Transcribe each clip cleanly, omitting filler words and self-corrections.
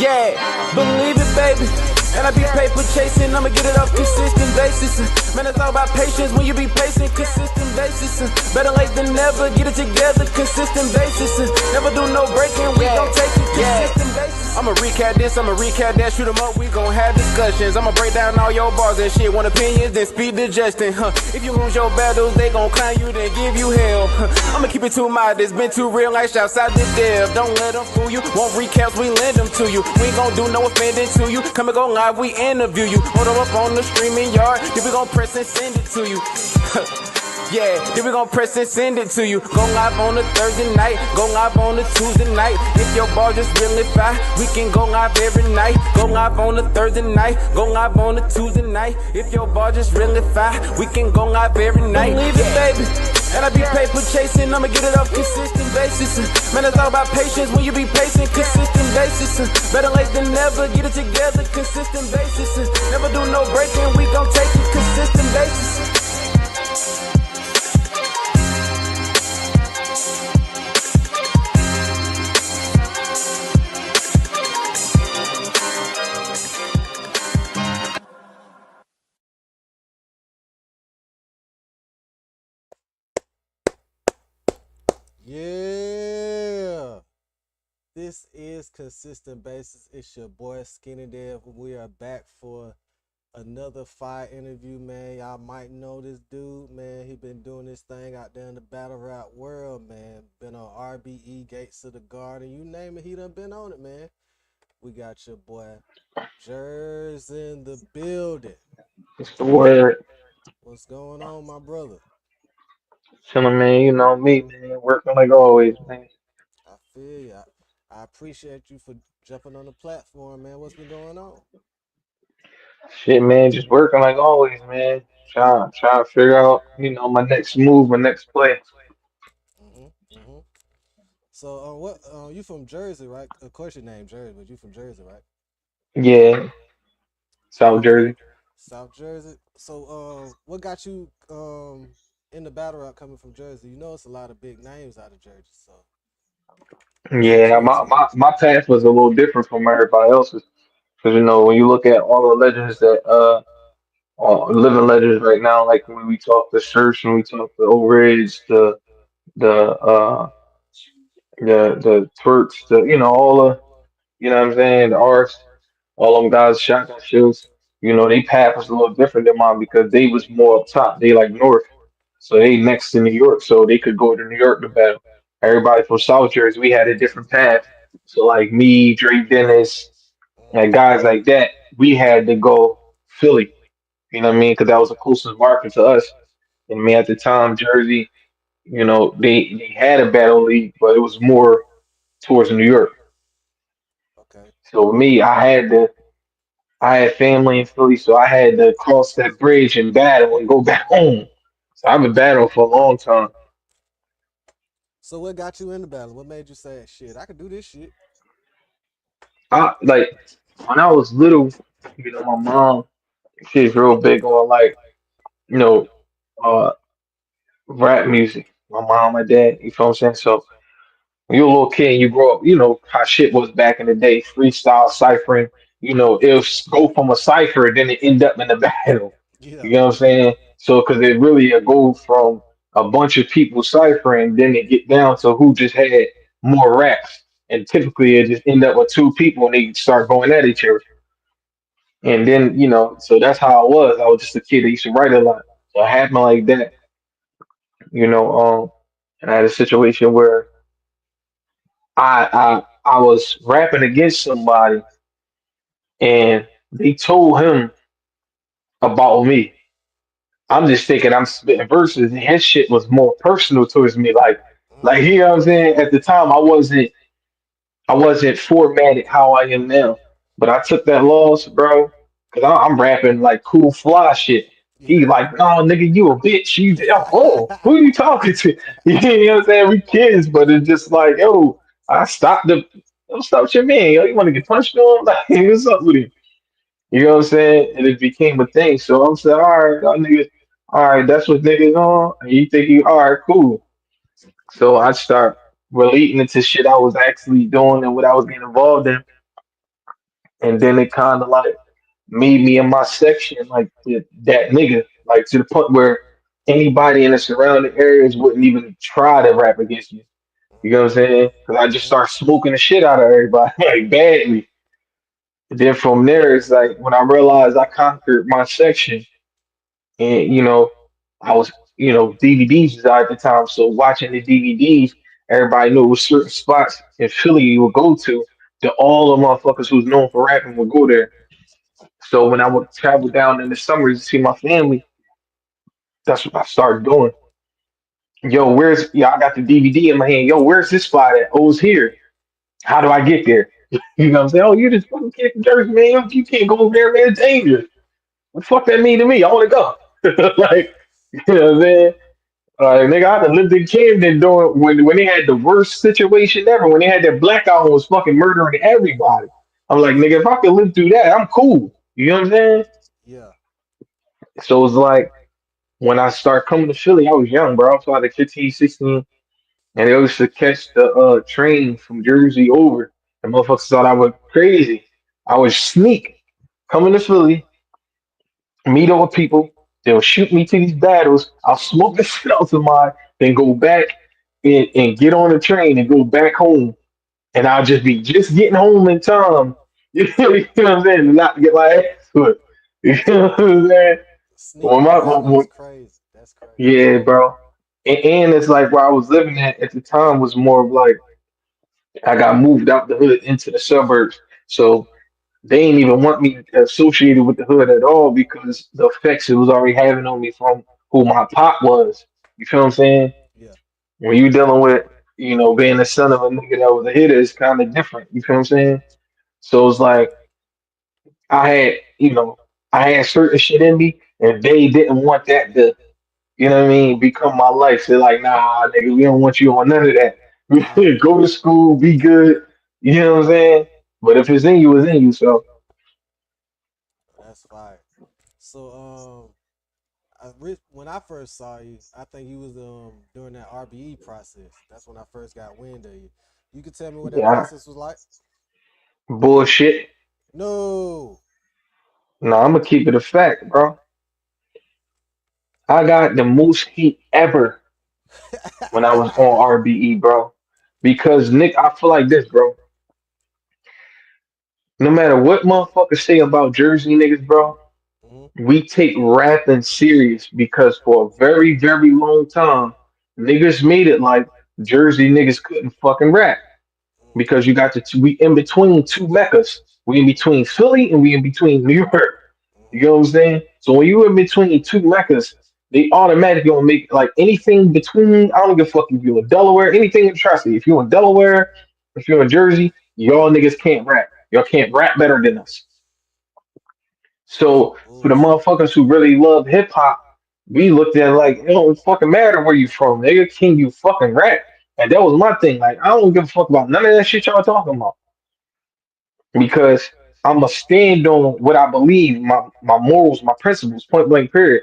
Yeah, believe it, baby. And I be paper chasing, I'ma get it off consistent basis. Man, it's all about patience when you be patient, consistent basis. Better late than never, get it together, consistent basis. Never do no breaking, we gon' take it, consistent basis. I'ma recap this, I'ma recap that, shoot 'em up, we gon' have discussions. I'ma break down all your bars and shit, want opinions, then speed to Justin. If you lose your battles, they gon' clown you, then give you hell. I'ma keep it too mild, it's been too real, like shouts out the dev. Don't let them fool you, won't recaps, we lend them to you. We ain't gon' do no offending to you, come and go live, we interview you. Hold them up on the streaming yard, then we gon' press and send it to you. Yeah, then we gon' press and send it to you. Go live on a Thursday night, go live on a Tuesday night. If your ball just really fine, we can go live every night. Go live on a Thursday night, go live on a Tuesday night. If your ball just really fine, we can go live every night. Believe it, baby. And I be paper chasing, I'ma get it off consistent basis. Man, it's all about patience when you be patient, consistent basis. Better late than never, get it together, consistent basis. Never do no breaking, we gon' take it, consistent basis. Yeah, this is Consistent Basis. It's your boy Skinny Dev. We are back for another fire interview, man. Y'all might know this dude, man. He been doing this thing out there in the battle rap world, man. Been on RBE, Gates of the Garden, you name it, he done been on it, man. We got your boy Jers in the building. It's the word. What's going on, my brother? Chillin', man. You know me, man. Working like always, man. I feel ya. I appreciate you for jumping on the platform, man. What's been going on? Shit, man. Just working like always, man. Trying to figure out, my next move, my next play. Mm-hmm. So, what? You from Jersey, right? Of course, your name Jersey, but you from Jersey, right? Yeah, South Okay, Jersey. South Jersey. So, what got you in the battle rap coming from Jersey? You know, it's a lot of big names out of Jersey. So, what got Yeah, you my, into it? my, my path was a little different from everybody else's. Because, when you look at all the legends that, living legends right now, like when we talk the Church, when we talk the Old Rage, the, uh, the Twerks, all the, what I'm saying, the arts. All them guys shotgun shoes, they path was a little different than mine because they was more up top. They like north. So they next to New York, so they could go to New York to battle. Everybody from South Jersey, we had a different path. So like me, Dre Dennis, and Mm-hmm. guys like that, we had to go Philly. You know what I mean? Because that was the closest market to us. And I mean, at the time, Jersey, they had a battle league, but it was more towards New York. Okay. So me, I had family in Philly, so I had to cross that bridge and battle and go back home. So I've been battling for a long time. So, what got you in the battle? What made you say, "Shit, I could do this shit"? I like when I was little, my mom, she's real big on like, you know, uh rap music. My mom, my dad, you feel what I'm saying? So when you're a little kid and you grow up, you know how shit was back in the day, freestyle, ciphering, it'll go from a cipher, then it end up in a battle. You Yeah. know what I'm saying? So, because it really a go from a bunch of people ciphering, then it get down to who just had more raps. And typically it just end up with two people and they start going at each other. And then, so that's how I was. I was just a kid that used to write a lot. So it happened like that, you know, and I had a situation where I was rapping against somebody and they told him about me. I'm just thinking I'm spitting verses and his shit was more personal towards me. Like you know what I'm saying? At the time I wasn't formatted how I am now. But I took that loss, bro, because I'm rapping like cool fly shit. He Yeah. like, no, nigga, you a bitch. Oh, who you talking to? You know what I'm saying? We kids, but it's just like, yo, I stopped the, stop your man. Yo, you want to get punched on? Like, what's up with him? You know what I'm saying? And it became a thing. So I'm saying, all right, y'all niggas, all right, that's what niggas on. And you think you, all right, cool. So I start relating it to shit I was actually doing and what I was getting involved in. and then it kind of like made me in my section like that nigga, like to the point where anybody in the surrounding areas wouldn't even try to rap against me. You know what I'm saying? Because I just Mm-hmm. started smoking the shit out of everybody like badly. And then from there, it's like when I realized I conquered my section, and I was, DVDs was out at the time, so watching the DVDs, everybody knew it was certain spots in Philly you would go to that all the motherfuckers who's known for rapping would go there. So when I would travel down in the summers to see my family, that's what I started doing. Yo, I got the DVD in my hand. Yo, where's this spot at? Oh, it's here. How do I get there? You know what I'm saying? Oh, you just fucking kid from Jersey, man. You can't go over there, man. It's dangerous. What the fuck that mean to me? I want to go. Like, you know what I'm saying? Nigga, I done lived in Camden doing when they had the worst situation ever. When they had that blackout and was fucking murdering everybody. I'm like, nigga, if I can live through that, I'm cool. You know what I'm saying? Yeah. So it's like when I started coming to Philly, I was young, bro. I was like 15, 16. And they used to catch the train from Jersey over. And motherfuckers thought I was crazy. I would sneak, coming to Philly, meet up with people. They'll shoot me to these battles. I'll smoke the shit out of mine, then go back and get on the train and go back home. And I'll just be just getting home in time. You know what I'm saying? Not to get my ass whipped. You know what I'm saying? When Sneaking my, battle is crazy. That's crazy. yeah, bro. And it's like where I was living at the time was more of like I got moved out the hood into the suburbs. So they didn't even want me associated with the hood at all because the effects it was already having on me from who my pop was. You feel what I'm saying? Yeah. When you dealing with, being the son of a nigga that was a hitter, it's kind of different. You feel what I'm saying? So it's like I had, I had certain shit in me, and they didn't want that to, become my life. They're like, nah, nigga, we don't want you on none of that. Go to school, be good. You know what I'm saying? But if it's in you, it's in you. So That's fire. So when I first saw you, I think you was during that RBE process. That's when I first got wind of you. You could tell me what that yeah, process was like? bullshit. No. No, I'm gonna keep it a fact, bro. I got the most heat ever when I was on RBE, bro. Because Nick, I feel like this, bro. No matter what motherfuckers say about Jersey niggas, bro, Hmm. we take rapping serious because for a very, very long time, niggas made it like Jersey niggas couldn't fucking rap Hmm. because you got we in between two meccas. We in between Philly and we in between New York. You Hmm. know what I'm saying? So when you in between two meccas, they automatically gonna make like anything between. I don't give a fuck if you're in Delaware, anything in Tri-State. If you're in Delaware, if you're in Jersey, y'all niggas can't rap. Y'all can't rap better than us. That's So for the bullshit. motherfuckers who really love hip hop, we looked at it like it don't fucking matter where you from, nigga. Can you fucking rap? And that was my thing. Like I don't give a fuck about none of that shit y'all talking about because I'm a stand on what I believe, my morals, my principles, point blank. Period.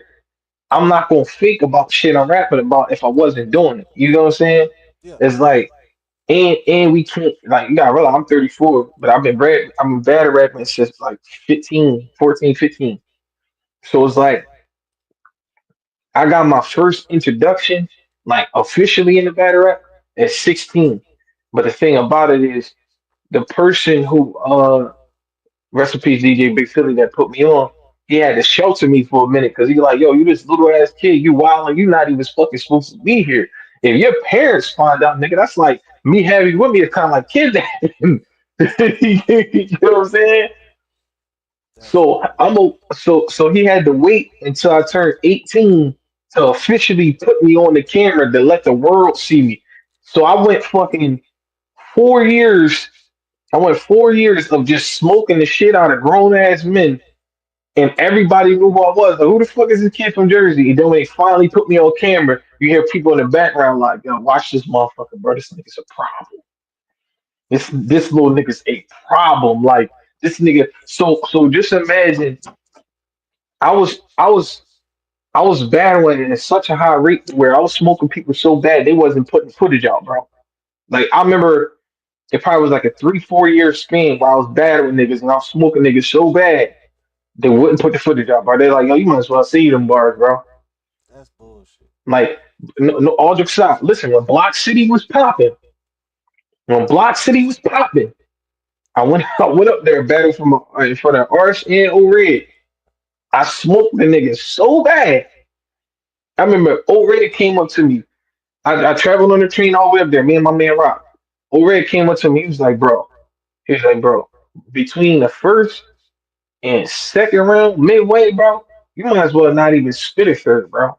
I'm not gonna fake about the shit I'm rapping about if I wasn't doing it. You know what I'm saying? Yeah. It's like and we can't like you gotta realize I'm 34, but I'm bad at rapping since like 15, 14, 15. So it's like I got my first introduction, like officially in the battle rap at 16. But the thing about it is the person who recipe DJ Big Philly that put me on, he had to shelter me for a minute because he like, yo, you this little ass kid, you wild and you not even fucking supposed to be here. If your parents find out, nigga, that's like me having you with me. It's kind of like kidnapping. You know what I'm saying? That's crazy. So he had to wait until I turned 18 to officially put me on the camera to let the world see me. So I went fucking 4 years. I went 4 years of just smoking the shit out of grown ass men, and everybody knew who I was. Like, who the fuck is this kid from Jersey? And then when they finally put me on camera, you hear people in the background like, "Yo, watch this motherfucker, bro. This nigga's a problem. This little nigga's a problem. Like this nigga." So just imagine I was I was battling at such a high rate where I was smoking people so bad they wasn't putting footage out, bro. Like I remember it probably was like a 3, 4 year span where I was bad with niggas and I was smoking niggas so bad they wouldn't put the footage out, bro. They're like, yo, you might as well see them bars, bro. That's bullshit. Like, no, all jokes aside. Listen, when Block City was popping, I went up there battle from in front of Arch and O-Red. I smoked the niggas so bad. I remember O-Red came up to me. I traveled on the train all the way up there, me and my man Rock. O-Red came up to me. He was like, bro, between the first and second round, midway, bro, you might as well not even spit it third, bro.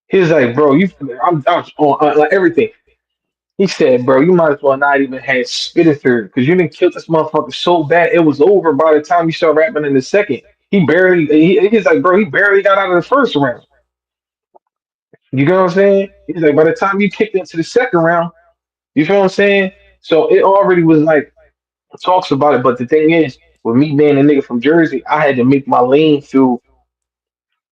He was like, bro, I'm on like everything. He said, bro, you might as well not even have spit it third because you didn't kill this motherfucker so bad it was over by the time you start rapping in the second. He's like, bro, he barely got out of the first round. You know what I'm saying? He's like, by the time you kicked into the second round, you feel what I'm saying? So it already was like talks about it. But the thing is, with me being a nigga from Jersey, I had to make my lane through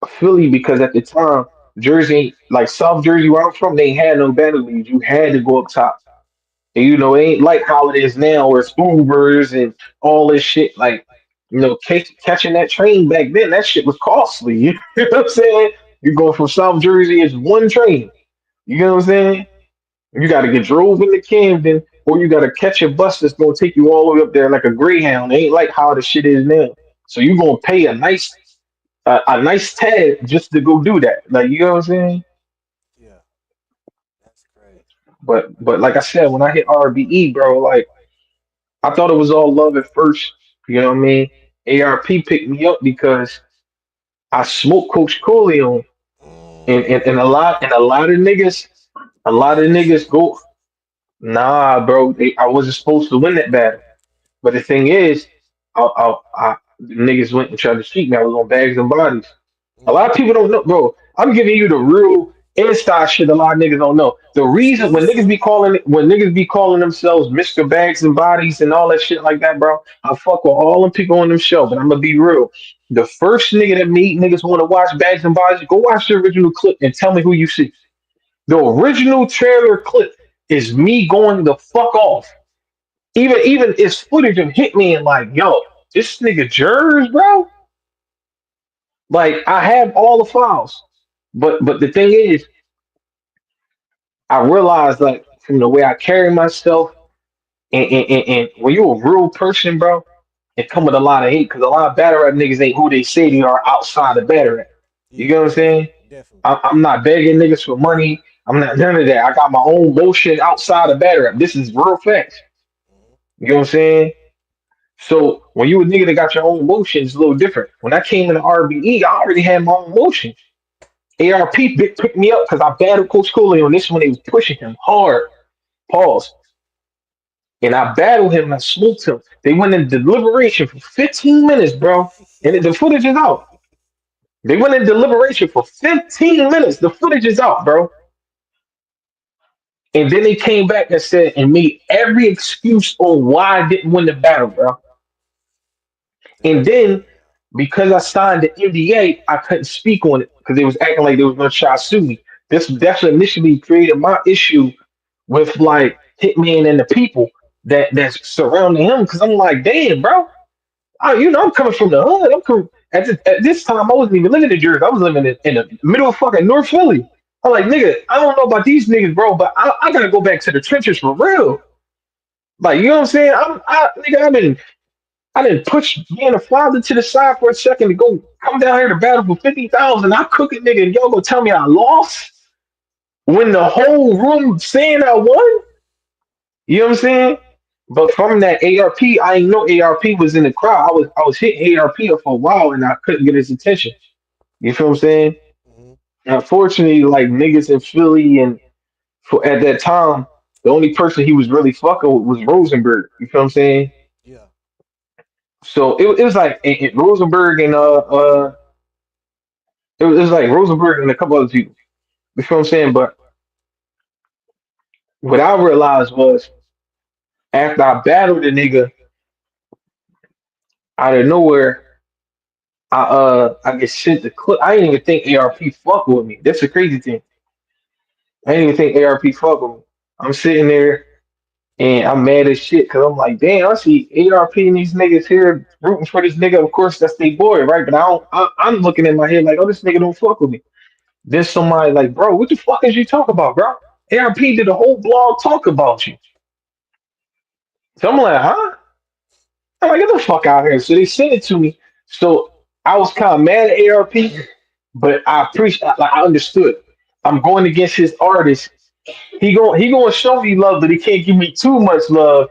Philly because at the time, Jersey, like South Jersey, where I'm from, they ain't had no battle leagues. You had to go up top. And it ain't like how it is now where it's Ubers and all this shit. Like, catching that train back then, that shit was costly. You know what I'm saying? You go from South Jersey, it's one train. You know what I'm saying? You got to get drove into Camden, or you got to catch a bus that's gonna take you all the way up there like a Greyhound. It ain't like how the shit is now. So you gonna pay a nice tag just to go do that. Like you know what I'm saying? Yeah, that's crazy. But like I said, when I hit RBE, bro, like I thought it was all love at first. You know what I mean? ARP picked me up because I smoked Coach Coleon, and a You lot of had to niggas shoot. go, nah, bro. I wasn't supposed to win that battle. But the thing is, the niggas went and tried to cheat me. I was on bags and bodies. A lot Mm. of people don't know, bro. I'm giving you the real inside shit. A lot of niggas don't know. The reason Exclusive. when niggas be calling themselves Mr. Bags and Bodies and all that shit like that, bro. I fuck with all them people on them show, but I'm gonna be real. The first nigga that made niggas want to watch Bags and Bodies, go watch the original clip and tell me who you see. The original trailer clip is me going the fuck off. Even it's footage of Hitman like, yo, this nigga Jers, bro. Like I have all the files. But the thing is, I realized like from the way I carry myself and when you're a real person, bro, it come with a lot of hate because a lot of battle rap niggas ain't who they say they are outside of battle rap. You Yeah, get what I'm saying? definitely, definitely. I'm not begging niggas for money. I'm not none of that. I got my own bullshit outside of battle rap. This is real facts. Hmm. You know what I'm saying? So when you a nigga that got your own motion, it's a little different. When I came into RBE, I already had my own motion. Picked me up because I battled Coach Cooley on this one. They was pushing him hard. Pause. And I battled him and I smoked him. They went in deliberation for 15 minutes, bro. And the footage is out. They went in deliberation for 15 minutes. The footage is out, bro. And then they came back and said and made every excuse on why I didn't win the battle, bro. And Damn. then because I signed the NDA, I couldn't speak on it because they was acting like they was gonna try to sue me. This definitely initially created my issue with like Hitman and the people that's surrounding him. Because I'm like, damn, bro, I'm coming from the hood. I'm coming at this time. I wasn't even living in Jersey. I was living in the middle of fucking North Philly. I'm like, nigga, I don't know about these niggas, bro, but I gotta go back to the trenches for real. Like, you know what I'm saying? Nigga, I didn't push being a father to the side for a second to go come down here to battle for 50,000. I cook it, nigga, and y'all gonna tell me I lost when the whole room saying I won? You know what I'm saying? But from that ARP, I didn't know ARP was in the crowd. I was hitting ARP up for a while and I couldn't get his attention. You feel what I'm saying? Hmm. And unfortunately, like niggas in Philly and at that time, the only person he was really fucking with was Rosenberg. You feel what I'm saying? Yeah. So it was like Rosenberg and it was like Rosenberg and a couple other people. You feel what I'm saying? But what I realized was after I battled the nigga out of nowhere, I get sent the clip. I didn't even think ARP fuck with me. That's the crazy thing. I didn't even think ARP fuck with me. I'm sitting there. And I'm mad as shit because I'm like, damn, I see ARP and these niggas here rooting for this nigga. Of course, that's their boy, right? But I don't. I'm looking in my head like, oh, this nigga don't fuck with me. Then somebody like, bro, what the fuck is you talking about, bro? ARP did a whole blog talk about you. So I'm like, huh? I'm like, get the fuck out of here. So they sent it to me. So I was kind of mad at ARP, but I appreciate, like, I understood. I'm going against his artist. He gonna show me love, but he can't give me too much love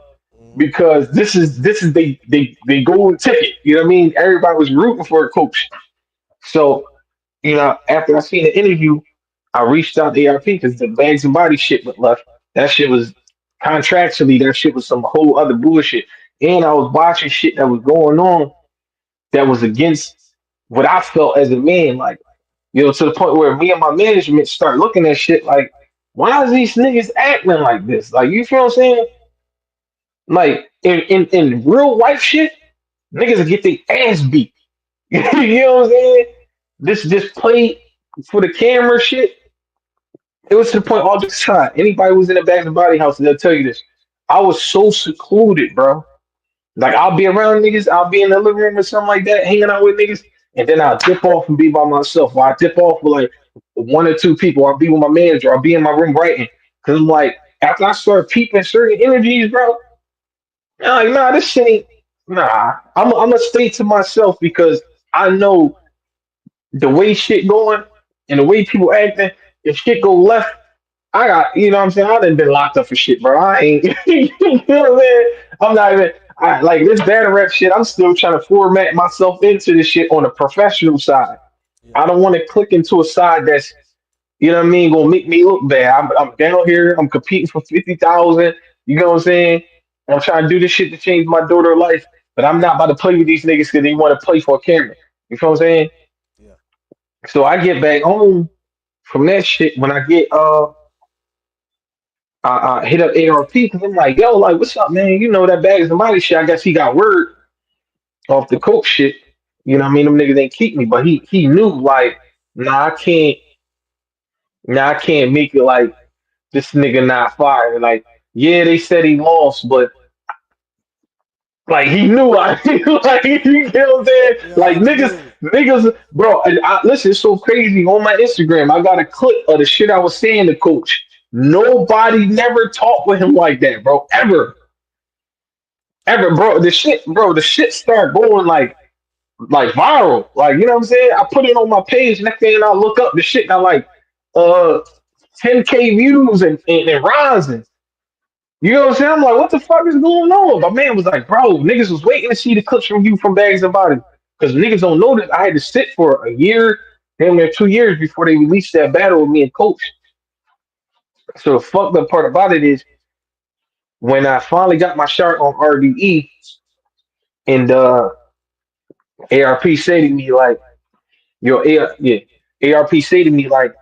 Mm-hmm. because this is they golden ticket. You know what I mean? Everybody was rooting for a coach. So after I seen the interview, I reached out to ARP because the bags and body shit was left. That shit was contractually, that shit was some whole other bullshit. And I was watching shit that was going on that was against what I felt as a man. Like, to the point where me and my management start looking at shit like, why is these niggas acting like this? Like, you feel what I'm saying? Like, in real life shit, niggas will get their ass beat. You know what I'm saying? This play for the camera shit. It was to the point all the time. Anybody who's in the back of the body house, they'll tell you this. I was so secluded, bro. Like I'll be around niggas, I'll be in the living room or something like that, hanging out with niggas, and then I'll dip off and be by myself. Or I dip off with like one or two people. I'll be with my manager. I'll be in my room writing. Cause I'm like, after I start peeping certain energies, bro, I'm like, nah, this shit ain't. Nah, I'm gonna stay to myself because I know the way shit going and the way people acting. If shit go left, I got, what I'm saying? I done been locked up for shit, bro. I ain't, you know what I'm saying? I'm not even, like this battle rap shit, I'm still trying to format myself into this shit on the professional side. Yeah. I don't want to click into a side that's, what I mean, gonna make me look bad. I'm down here, I'm competing for 50,000, you know what I'm saying? I'm trying to do this shit to change my daughter's life, but I'm not about to play with these niggas because they want to play for a camera. You feel what I'm saying? Yeah. So I get back home from that shit when I get, I hit up ARP because I'm like, yo, like, what's up, man? You know that bag is somebody shit. I guess he got word off the coke shit. You know what I mean? Them niggas ain't keep me, but he knew like, nah, I can't make it like this nigga not fired. Like, yeah, they said he lost, but like he knew I like you know what I'm saying? Like Yeah, I knew. niggas, bro. And listen, it's so crazy on my Instagram. I got a clip of the shit I was saying to coach. Nobody never talked with him like that, bro. Ever, bro. The shit started going like viral. Like, you know what I'm saying? I put it on my page, next thing I look up the shit and I like uh 10K views and rising. You know what I'm saying? I'm like, what the fuck is going on? My man was like, bro, niggas was waiting to see the clips from you from Bags and Body. Because niggas don't know that I had to sit for a year, damn near 2 years before they released that battle with me and Coach. So the fucked up part about it is when I finally got my shot on RDE and ARP say to me like, ARP say to me like,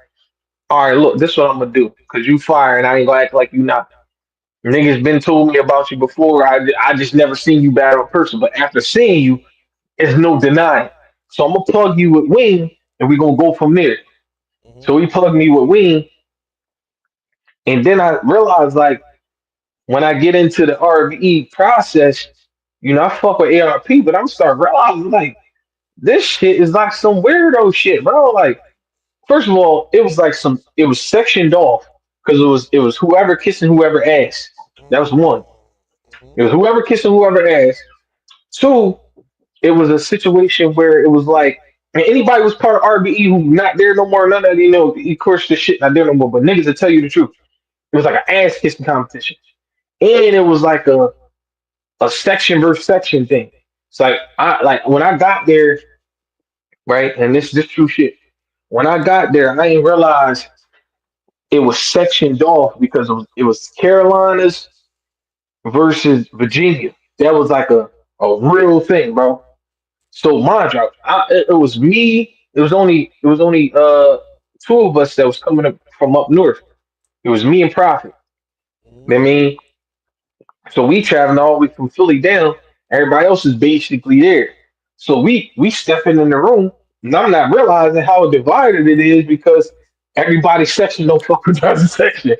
all right, look, this is what I'm gonna do, cause you fire and I ain't gonna act like you not. Niggas been told me about you before. I just never seen you battle in person, but after seeing you, it's no denying. So I'm gonna plug you with Wing, and we gonna go from there. Mm-hmm. So he plugged me with Wing, and then I realized like when I get into the RVE process, I fuck with ARP, but I'm starting realizing like this shit is like some weirdo shit, bro. Like, first of all, it was sectioned off because it was whoever kissing whoever ass. That was one. Mm-hmm. It was whoever kissing whoever ass. Two, it was a situation where it was like, and anybody was part of RBE who not there no more, none of that, of course the shit not there no more. But niggas will tell you the truth. It was like an ass kissing competition. And it was like a section versus section thing. It's like I like when I got there, right, and this true shit. When I got there, I didn't realize it was sectioned off because it was Carolinas versus Virginia. That was like a real thing, bro. So mind you, it was me. It was only two of us that was coming up from up north. It was me and Prophet. Mm-hmm. I mean, so we traveling all the way from Philly down. Everybody else is basically there. So we stepping in the room, and I'm not realizing how divided it is because everybody's section don't fuck with the other section.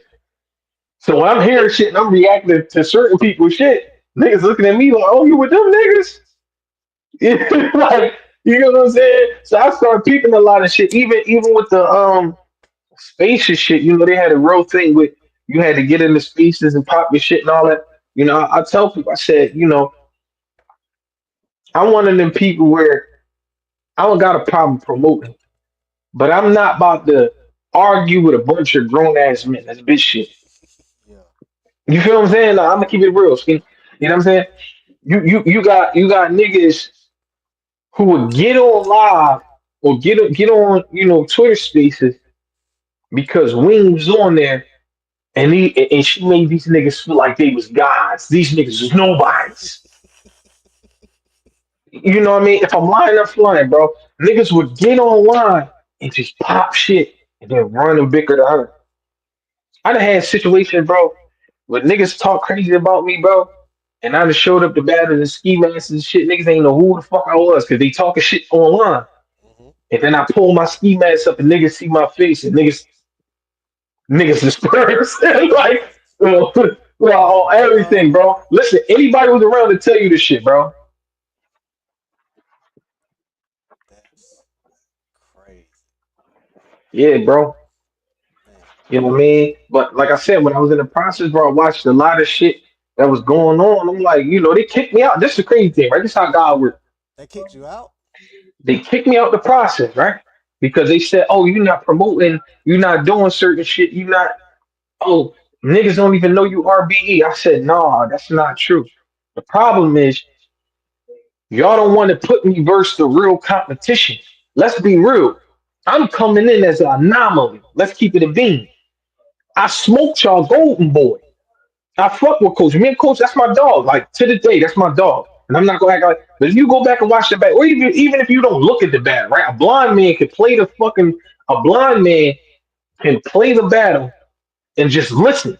So when I'm hearing shit and I'm reacting to certain people's shit, niggas looking at me like, "Oh, you with them niggas?" Yeah, like you know what I'm saying. So I started peeping a lot of shit, even with the spacious shit. You know, they had a real thing with you had to get into spaces and pop your shit and all that. You know, I tell people, I said, you know, I'm one of them people where I don't got a problem promoting, but I'm not about to argue with a bunch of grown ass men. That's bitch shit. Yeah. You feel what I'm saying? Nah, I'm gonna keep it real, skin. You know what I'm saying? You got niggas who would get on live or get on Twitter Spaces because Wing was on there and she made these niggas feel like they was gods. These niggas was nobodies. You know what I mean? If I'm lying, I'm flying, bro. Niggas would get online and just pop shit and then run and bicker to her. I done had situations, bro, where niggas talk crazy about me, bro. And I just showed up to battle and ski masks and shit. Niggas ain't know who the fuck I was because they talking shit online. Hmm. And then I pull my ski mask up and niggas see my face and niggas disperse. Like, well, well, everything, Yo, bro. Listen, anybody who's around to tell you this shit, bro. that's crazy, Yeah, bro. man. You know what I mean? But like I said, when I was in the process, bro, I watched a lot of shit that was going on. I'm like, they kicked me out. This is the crazy thing, right? This is how God works. They kicked you out? They kicked me out the process, right? Because they said, oh, you're not promoting, you're not doing certain shit, you're not, oh, niggas don't even know you RBE. I said, nah, that's not true. The problem is, y'all don't want to put me versus the real competition. Let's be real. I'm coming in as an anomaly. Let's keep it a bean. I smoked y'all golden boy. I fuck with Coach. Me and Coach, that's my dog. Like to the day, that's my dog. And I'm not gonna act like. But if you go back and watch the bat, or even if you don't look at the bat, right? A blind man can play the battle and just listen.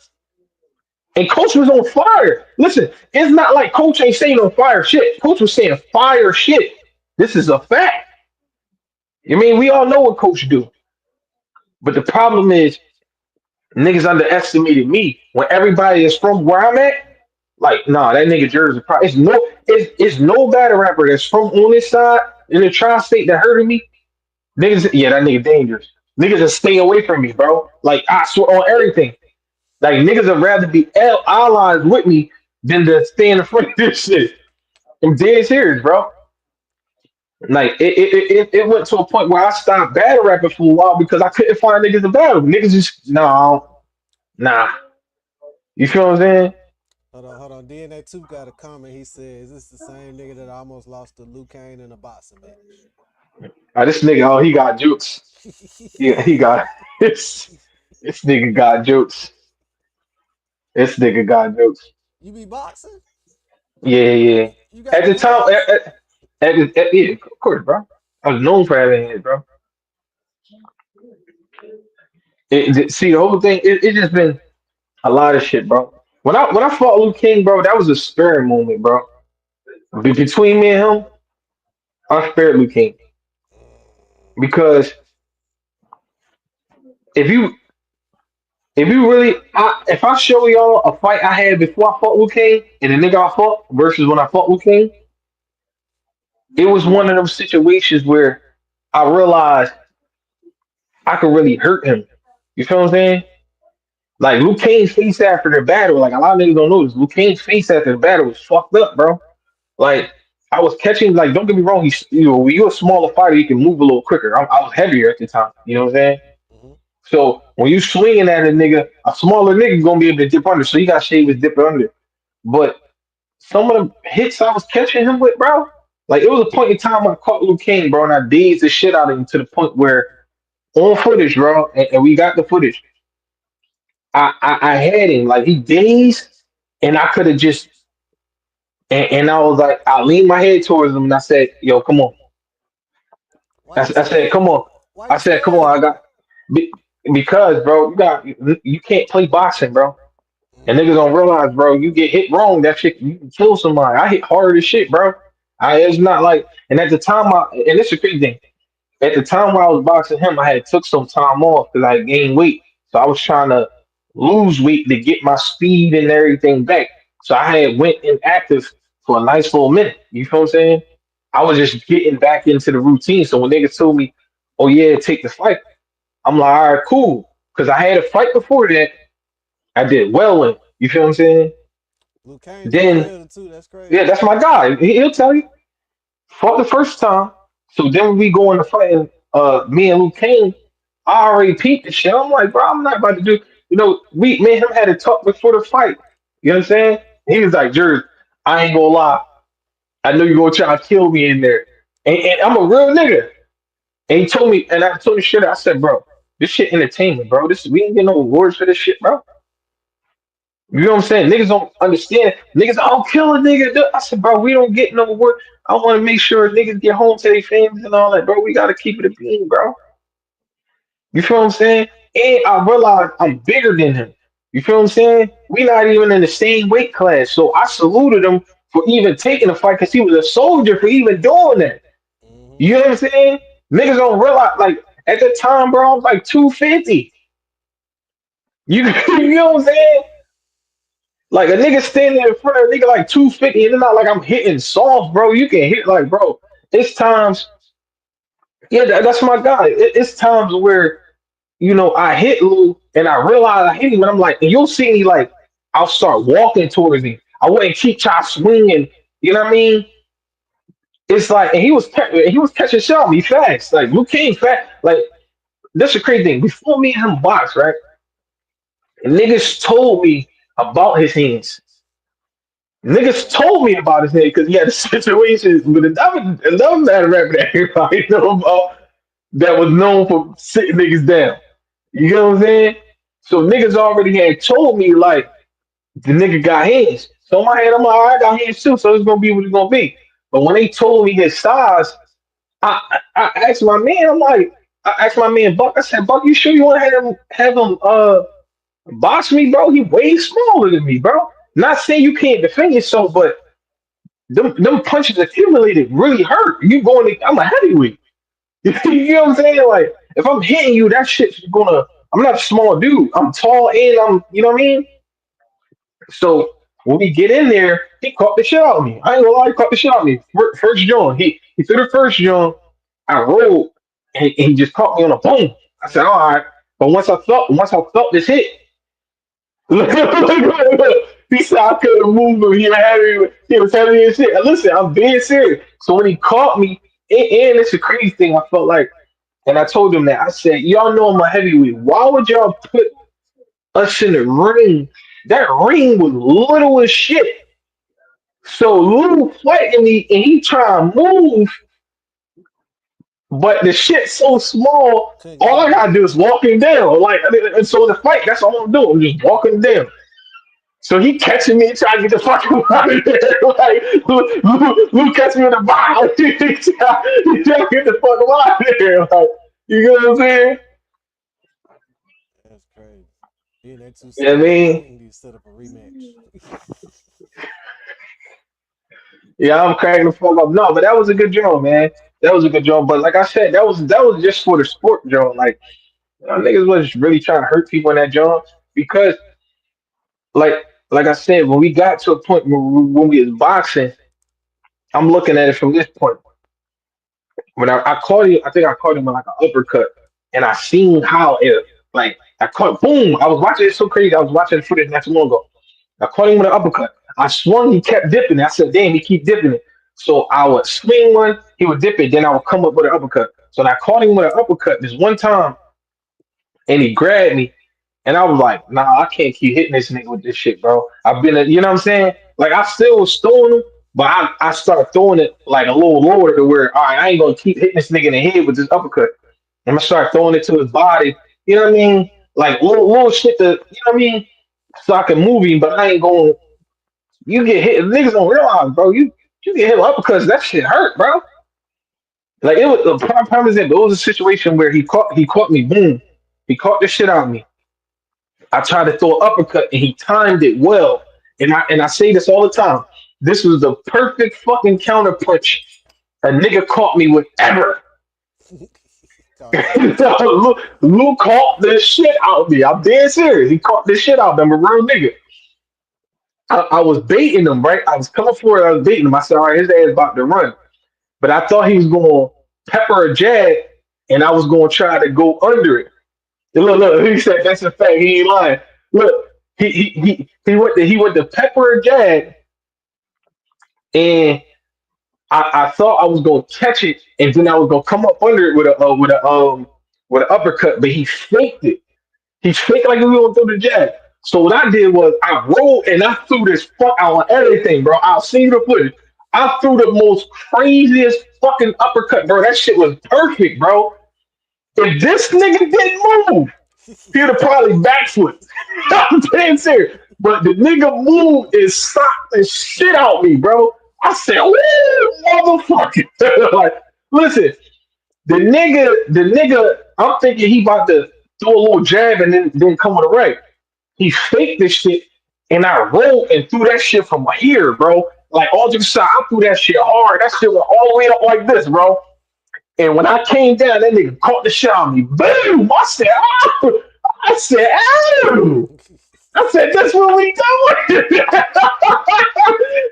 And Coach was on fire. Listen, it's not like Coach ain't saying on fire shit. Coach was saying fire shit. This is a fact. I mean, we all know what Coach do. But the problem is niggas underestimated me when everybody is from where I'm at. Like, nah, that nigga Jers is probably it's no battle rapper that's from on this side in the tri-state that hurting me. Niggas, yeah, that nigga dangerous. Niggas just stay away from me, bro. Like I swear on everything. Like niggas would rather be allies with me than to stay in the front of this shit. I'm dead serious, bro. Like it went to a point where I stopped battle rapping for a while because I couldn't find niggas to battle. Niggas just no, nah. You feel what I'm saying? Hold on, hold on. DNA two got a comment. He said, "Is this the same nigga that almost lost to Luke Kane in a boxing match?" This nigga, oh, he got jokes. Yeah, he got this nigga got jokes. This nigga got jokes. You be boxing? Yeah, yeah. You got At the the time, gloves? yeah, of course, bro. I was known for having it, bro. See, the whole thing, it just been a lot of shit, bro. When I fought Luke King, bro, that was a spirit moment, bro. Between me and him, I spared Luke King because if you if I show y'all a fight I had before I fought Luke King and the nigga I fought versus when I fought Luke King, it was one of those situations where I realized I could really hurt him. You feel what I'm saying? Like Luke Kane's face after the battle, like a lot of niggas don't know this. Luke Kane's face after the battle was fucked up, bro. Like I was catching, like don't get me wrong, when you're a smaller fighter, you can move a little quicker. I was heavier at the time. You know what I'm saying? Hmm. So when you swinging at a smaller nigga gonna be able to dip under. So you got to shave his dip under. But some of the hits I was catching him with, bro, like it was a point in time when I caught Luke Kane, bro, and I dazed the shit out of him to the point where on footage, bro, and we got the footage. I had him like he dazed, and I could have just and I was like, I leaned my head towards him and I said, "Yo, come on." Why you I said, scared? "Come on." Why I you said, "Come on." scared? Be, because, bro, you can't play boxing, bro. And niggas don't Mm. realize, bro, you get hit wrong, that shit you can kill somebody. I hit hard as shit, bro. It's not like, and at the time, and this is the crazy thing. At the time when I was boxing him, I had took some time off because I had gained weight, so I was trying to lose weight to get my speed and everything back. So I had went inactive for a nice little minute. You feel what I'm saying? I was just getting back into the routine. So when niggas told me, "Oh yeah, take the fight," I'm like, "All right, cool," because I had a fight before that. I did well in. You feel what I'm saying? Luke Kane just Then killed him too. That's yeah, crazy. that's my guy. He'll tell you. Fought the first time. So then we go into fighting me and Luke Kane. I already peeped the shit. I'm like, bro, I'm not about to do we me and him had a talk before the fight. You know what I'm saying? He was like, Jers, I ain't gonna lie. I know you're gonna try to kill me in there. And I'm a real nigga. And he told me, and I told him shit, I said, bro, this shit entertainment, bro. This we ain't getting no awards for this shit, bro. You know what I'm saying? Niggas don't understand. Niggas, oh, kill a nigga. I said, bro, we don't get no work. I want to make sure niggas get home to their families and all that, bro. We got to keep it a bean, bro. You feel what I'm saying? And I realized I'm bigger than him. You feel what I'm saying? We not even in the same weight class. So I saluted him for even taking the fight because he was a soldier for even doing that. Hmm. You know what I'm saying? Niggas don't realize, like, at the time, bro, I was like 250. You, you know what I'm saying? Like a nigga standing in front of a nigga like 250, and it's not like I'm hitting soft, bro. You can hit like, bro. It's times, yeah, that's my guy. It's times where I hit Lou and I realize I hit him, and I'm like, and you'll see me like, I'll start walking towards him. I wouldn't keep trying swinging. You know what I mean? It's like, and he was catching shot on me fast. Like Luke King fast. Like that's the crazy thing. Before me and him box, right? And niggas told me about his hands. Niggas told me about his name because he had a situation with another man rapper that everybody know about that was known for sitting niggas down. You know what I'm saying? So niggas already had told me like the nigga got hands. So in my head, I'm like, I got hands too, so it's gonna be what it's gonna be. But when they told me his size, I asked my man, I asked my man Buck, I said, Buck, you sure you wanna have him box me, bro? He way smaller than me, bro. Not saying you can't defend yourself, but them punches accumulated really hurt. I'm a heavyweight. You know what I'm saying? Like, if I'm hitting you, that shit's gonna. I'm not a small dude. I'm tall and you know what I mean? So when we get in there, he caught the shit out of me. I ain't gonna lie, he caught the shit out of me. First joint, he threw the first joint. I rolled, and he just caught me on a boom. I said, all right. But once I felt this hit, look, he said I couldn't move him. He was heavy as shit. And listen, I'm being serious. So when he caught me, and it's a crazy thing, I felt like, and I told him that I said, y'all know I'm a heavyweight. Why would y'all put us in the ring? That ring was little as shit. So Lou fighting me, and he trying to move, but the shit's so small. Couldn't get All I him gotta there. do is walk him down. Like, and so in the fight, that's all I'm doing. I'm just walking down. So he catching me and trying to get the fuck out of there. Like, Luke catch me in the bottom. He trying to get the fuck out of there. Like, you know what I'm saying? That's crazy. Being at You know what I 270, mean? he need to set up a rematch. Yeah, I'm cracking the fuck up. No, but that was a good job, man. That was a good job. But like I said, that was just for the sport job. Like niggas was really trying to hurt people in that job because like like I said, when we got to a point when we was boxing, I'm looking at it from this point. When I caught him, I think I caught him with like an uppercut, and I seen how it like I caught boom. I was watching it so crazy. I was watching the footage not too long ago. I caught him with an uppercut. I swung, he kept dipping. I said, damn, he keep dipping it. So I would swing one, he would dip it, then I would come up with an uppercut. So I caught him with an uppercut this one time, and he grabbed me, and I was like, nah, I can't keep hitting this nigga with this shit, bro. You know what I'm saying? Like I still was throwing him, but I started throwing it like a little lower to where, all right, I ain't gonna keep hitting this nigga in the head with this uppercut. I'm gonna start throwing it to his body. You know what I mean? Like little shit to, you know what I mean? So I can move him, but I ain't going. You get hit, niggas don't realize, bro. You get hit with uppercuts, that shit hurt, bro. Like it was the prime example. It was a situation where he caught me, boom, he caught the shit out of me. I tried to throw an uppercut and he timed it well. And I say this all the time. This was the perfect fucking counter punch a nigga caught me with ever. Called you CT. Luke caught the shit out of me. I'm dead serious. He caught the shit out of me. I'm a real nigga. I was baiting him, right? I was coming forward. I was baiting him. I said, all right, his ass about to run. But I thought he was going to pepper a jab, and I was going to try to go under it. And look. He said that's a fact. He ain't lying. Look, he went to pepper a jab, and I thought I was going to catch it, and then I was going to come up under it with an uppercut. But he faked it. He faked like he was going to throw the jab. So what I did was I rolled and I threw this fuck out on everything, bro. I'll see the footage. I threw the most craziest fucking uppercut, bro. That shit was perfect, bro. If this nigga didn't move, he'd have probably backflipped. I'm damn serious. But the nigga moved and socked the shit out me, bro. I said, "Woo, motherfucker!" Like, listen, the nigga. I'm thinking he about to throw a little jab and then come with a right. He faked this shit, and I rolled and threw that shit from here, bro. Like all to the side, I threw that shit hard. That shit went all the way up like this, bro. And when I came down, that nigga caught the shit on me. Boom! I said, "Oh!" I said, "Oh!" I said, "That's what we doing."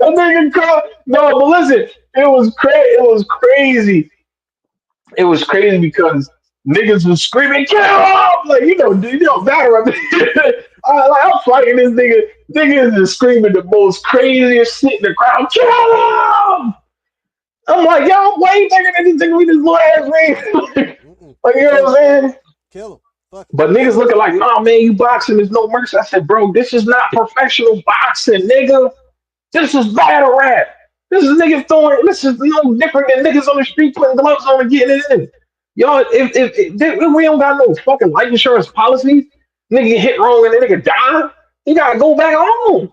That nigga caught. No, but listen, it was crazy. It was crazy. It was crazy because niggas was screaming, "Kill him!" Like matter of I'm fighting this nigga. Niggas is screaming the most craziest shit in the crowd. Kill him! I'm like, yo, I'm way bigger than this nigga with this little ass ring. Mm-mm. Like, you know Kill what him. I'm saying? Kill him. Fuck him. But niggas looking like, nah, man, you boxing, there's no mercy. I said, bro, this is not professional boxing, nigga. This is battle rap. This is niggas throwing. This is no different than niggas on the street putting gloves on and getting it in. Y'all, if we don't got no fucking life insurance policies, nigga get hit wrong and the nigga die, you gotta go back home.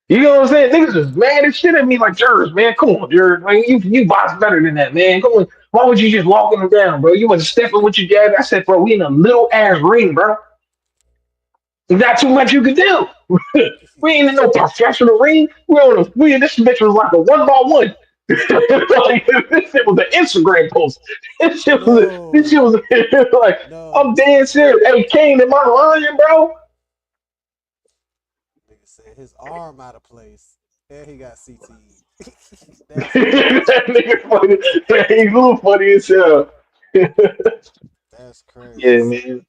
You know what I'm saying? Niggas is mad as shit at me like Jers, man. Come on, Jers. Like you box better than that, man. Come on. Why would you just walk him down, bro? You wasn't stepping with your jab. I said, bro, we in a little ass ring, bro. You got too much you can do. We ain't in no professional ring. We this bitch was like a one by one. Like, this shit was an Instagram post. This shit No. was like I'm No. dead serious. Hey Kane, am I lying, bro? Nigga said his arm out of place. And he got CTE. That's crazy. That nigga funny. He's a little funny as hell. That's crazy. Yeah, man.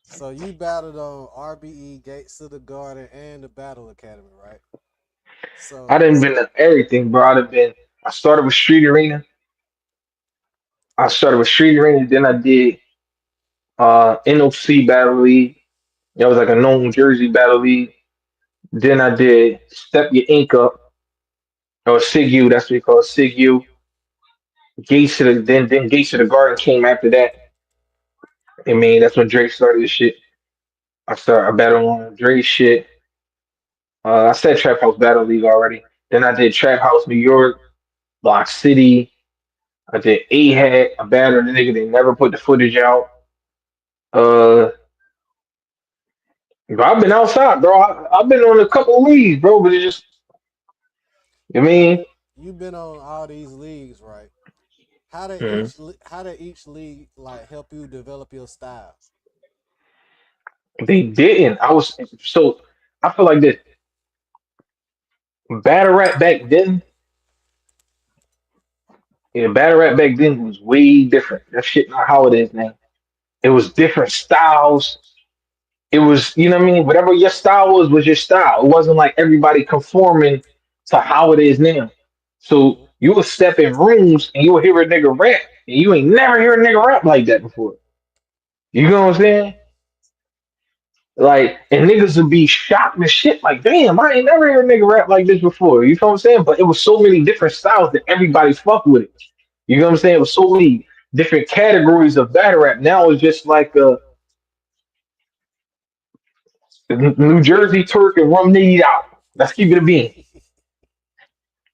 So you battled on RBE, Gates of the Garden, and the Battle Academy, right? I So didn't been to everything, bro. I started with Street Arena. I started with Street Arena, then I did NOC Battle League. It was like a known Jersey Battle League. Then I did Step Your Ink Up, or SIGU, that's what you call it, SIGU. Then Gates of the Garden came after that. I mean, that's when Drake started this shit. I battled on Drake shit. I said Trap House Battle League already. Then I did Trap House New York, Block City. I did A Hat, a battle the nigga. They never put the footage out. Uh, bro, I've been outside, bro. I've been on a couple of leagues, bro. But it's just, I mean, so you've been on all these leagues, right? mhm. How did each league like help you develop your style? They didn't. So. I feel like this battle rap back then. Yeah, battle rap back then was way different. That shit not how it is now. It was different styles. It was, you know what I mean? Whatever your style was your style. It wasn't like everybody conforming to how it is now. So Hmm. you would step in rooms and you would hear a nigga rap, and you ain't never hear a nigga rap like that before. You know what I'm saying? Like, and niggas would be shocked and shit, like, damn, I ain't never heard a nigga rap like this before. You know what I'm saying? But it was so many different styles that everybody fuck with it. You know what I'm saying? It was so many different categories of battle rap. Now it's just like New Jersey Turk and Rum Nitty out. Let's keep it a bean.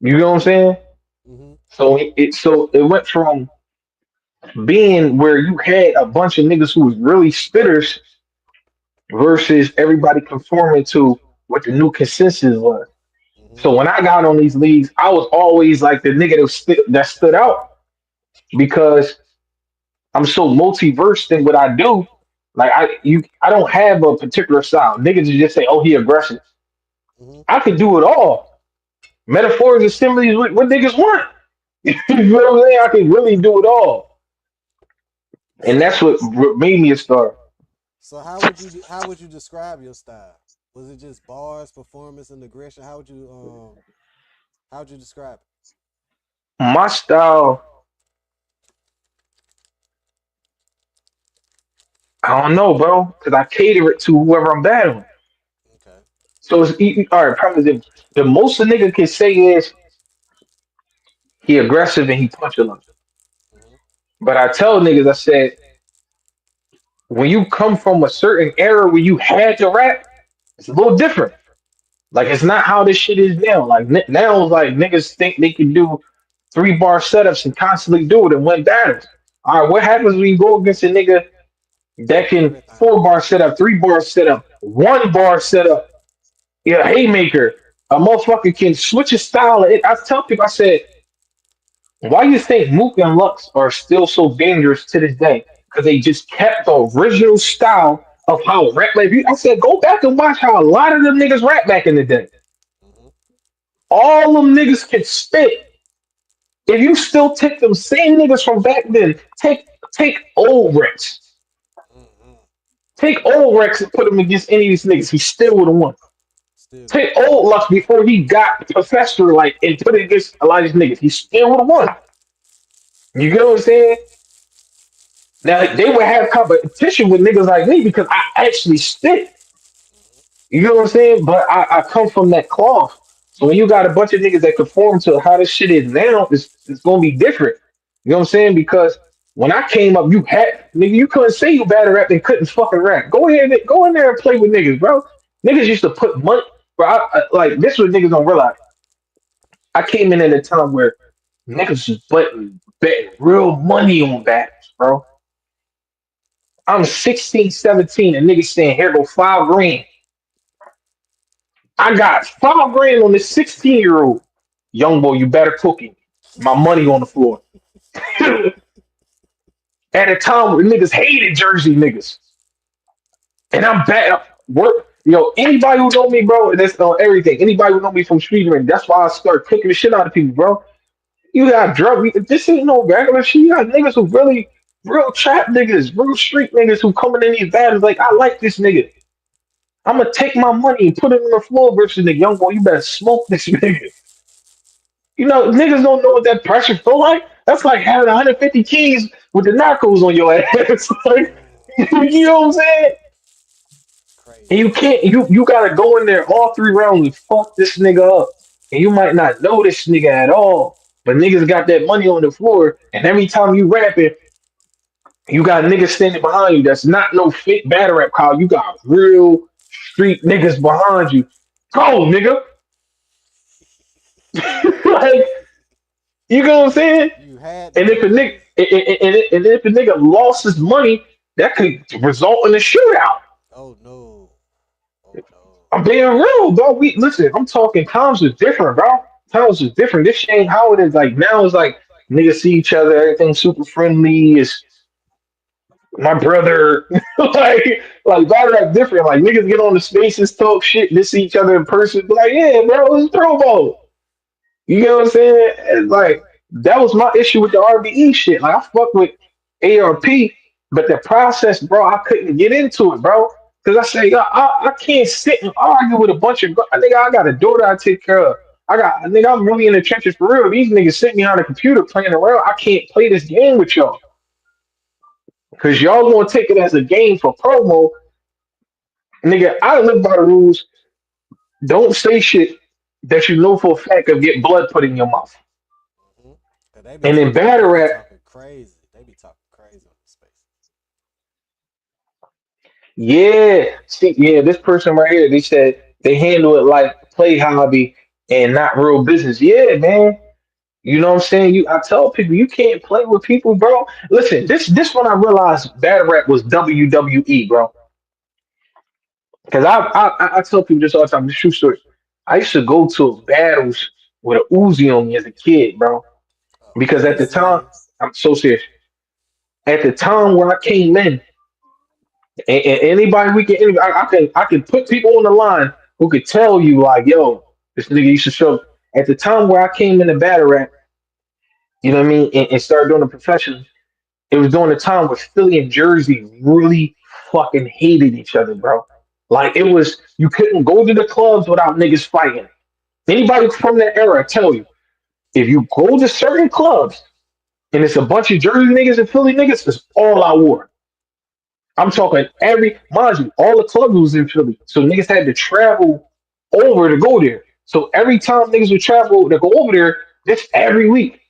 You know what I'm saying? Hmm. So it went from being where you had a bunch of niggas who was really spitters versus everybody conforming to what the new consensus was. Hmm. So when I got on these leagues, I was always like the nigga that stood out because I'm so multiverse in what I do. Like I don't have a particular style. Niggas just say, oh, he aggressive. Hmm. I could do it all. Metaphors and similes, what niggas want. You know what I'm saying? I can really do it all, and So that's what made me a star. so how would you describe your style? Was it just bars, performance, and aggression? How would you describe My style, I don't know, bro, because I cater it to whoever I'm battling. it? Okay. So it's all right. Problem is, the most a nigga can say is he aggressive and he punching them. Hmm. But I tell niggas, I said, when you come from a certain era where you had to rap, it's a little different. Like it's not how this shit is now. Like now, like niggas think they can do 3 bar setups and constantly do it and win battles. All right, what happens when you go against a nigga Can that do can everything. 4 bar setup, 3 bar setup, 1 bar setup, yeah, haymaker, a motherfucker can switch his style. I tell people, I said, why do you think Mook and Lux are still so dangerous to this day? Because they just kept the original style of how rap. Like, I said, go back and watch how a lot of them niggas rap back in the day. Hmm. All them niggas can spit. If you still take them same niggas from back then, take old Rex. Hmm. Take old Rex and put him against any of these niggas. He still would have won. Still gonna Take win. old Lux before he got Professor like and put it against a lot of these niggas. He still would have won. You get what I'm saying? Now they would have competition with niggas like me because I actually spit. Hmm. You know what I'm saying? But I come from that cloth. So when you got a bunch of niggas that conform to how this shit is now, it's gonna be different. You know what I'm saying? Because when I came up, you had nigga, you couldn't say you bad at rap and couldn't fucking rap. Go ahead, go in there and play with niggas, bro. Niggas used to put money, bro. Like this, what niggas don't realize. I came in at a time where niggas was betting real money on battles, bro. I'm 16, 17, and niggas saying, here go 5 grand. I got 5 grand on this 16-year-old. Young boy, you better cook him. My money on the floor. At a time where niggas hated Jersey niggas. And I'm back. Work. Anybody who know me, bro, and that's on everything. Anybody who know me from street ring, that's why I start cooking the shit out of people, bro. You got drug. This ain't no regular shit. You got niggas who really, real trap niggas, real street niggas who coming in these battles like, I like this nigga. I'm gonna take my money and put it on the floor versus the young boy. You better smoke this nigga. Niggas don't know what that pressure feel like. That's like having 150 keys with the narcos on your ass. Like, you know what I'm saying? And Crazy. you can't. You gotta go in there all 3 rounds and fuck this nigga up. And you might not know this nigga at all, but niggas got that money on the floor. And every time you rap it, you got niggas standing behind you. That's not no fit battle rap call. You got real street niggas behind you. Go, nigga. Like, you know what I'm saying? You had to And if go, a nigga nigga. and if a nigga lost his money, that could result in a shootout. Oh no. Oh no. I'm being real, bro. We listen. I'm talking. Times was different, bro. Times was different. This shit ain't how it is. Like now, it's like niggas see each other. Everything's super friendly. It's my brother. like battle rap different. Like niggas get on the spaces, talk shit, and they see each other in person. Be like, yeah, bro, it's promo. You know what I'm saying? And like that was my issue with the RBE shit. Like I fuck with ARP, but the process, bro, I couldn't get into it, bro. Cause I say, I can't sit and argue with a bunch of. I think I got a daughter I take care of. I think I'm really in the trenches for real. These niggas sitting behind a computer playing around. I can't play this game with y'all. Cause y'all gonna take it as a game for promo. Nigga, I live by the rules. Don't say shit that you know for a fact of get blood put in your mouth. Hmm. Cause And in battle they be rap, talking crazy. They be talking crazy on the space. yeah, see, yeah, this person right here, they said they handle it like play hobby and not real business. Yeah, man. You know what I'm saying? I tell people you can't play with people, bro. Listen, this one I realized battle rap was WWE, bro. Because I tell people this all the time. This true story. I used to go to battles with a Uzi on me as a kid, bro. Because at the time, Uzi. I'm so serious. At the time where I came in, and anybody we can, I can put people on the line who could tell you like, yo, this nigga used to show. At the time where I came in the battle rap, you know what I mean, and started doing the profession, it was during the time where Philly and Jersey really fucking hated each other, bro. Like it was, you couldn't go to the clubs without niggas fighting. Anybody from that era tell you, if you go to certain clubs and it's a bunch of Jersey niggas and Philly niggas, it's all out war. I'm talking every, mind you, all the clubs was in Philly, so niggas had to travel over to go there. So every time niggas would travel to go over there, this every week.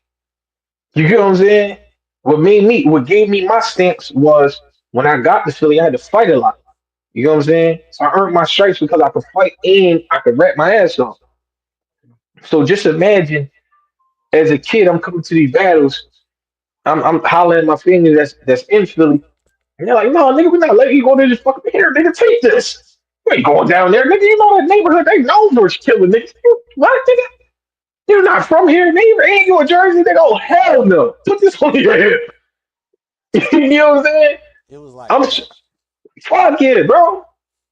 You get what I'm saying? What gave me my stamps was when I got to Philly, I had to fight a lot. You know what I'm saying? So I earned my stripes because I could fight and I could rap my ass off. So just imagine, as a kid, I'm coming to these battles, I'm hollering at my family that's in Philly, and they're like, "No, nigga, we're not letting you go to this fucking here, nigga. Take this. You ain't going down there, nigga. You know that neighborhood? They know for killing niggas. What, nigga? You're not from here, neighbor. Ain't you a Jersey, nigga? Oh hell no. Put this on your head." You know what I'm saying? It was like I'm that. fuck yeah, bro.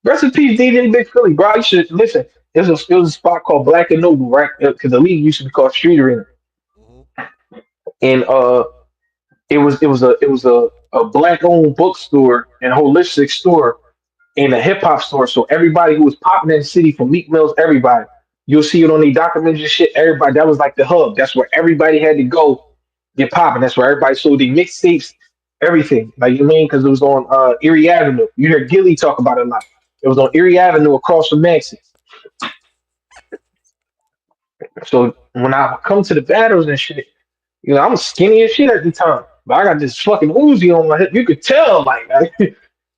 Rest in peace, DJ Big Philly, bro. You should listen. It was a spot called Black and Noble, right? Because the league used to be called Street Arena, Hmm. and it was a black owned bookstore and holistic store and a hip hop store. So everybody who was popping in the city from Meat Mills, everybody, you'll see it on the documentaries and shit. Everybody, that was like the hub. That's where everybody had to go get popping. That's where everybody sold the mixtapes, everything. Like you mean, because it was on Erie Avenue. You hear Gilly talk about it a lot. It was on Hmm. Erie Avenue across from Maxie. So when I come to the battles and shit, I'm skinny as shit at the time. But I got this fucking Uzi on my hip. You could tell, like,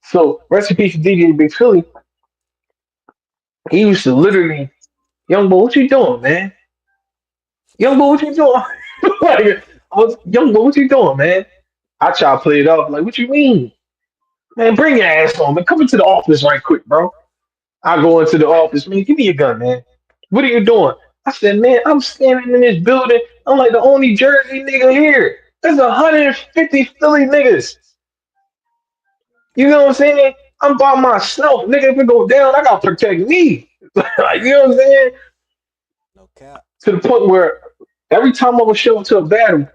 so recipe for DJ Big Philly. He used to literally, young boy, what you doing, man? Young boy, what you doing? Like, young boy, what you doing, man? I try to play it off like, what you mean, man? Bring your ass on, man. Come into the office right quick, bro. I go into the office, man. Give me your gun, man. What are you doing? I said, man, I'm standing in this building. I'm like the only Jersey nigga here. There's 150 Philly niggas. You know what I'm saying? I'm by myself, nigga. If it go down, I gotta protect me. Like, you know what I'm saying? No cap. To the point where every time I would show up to a battle,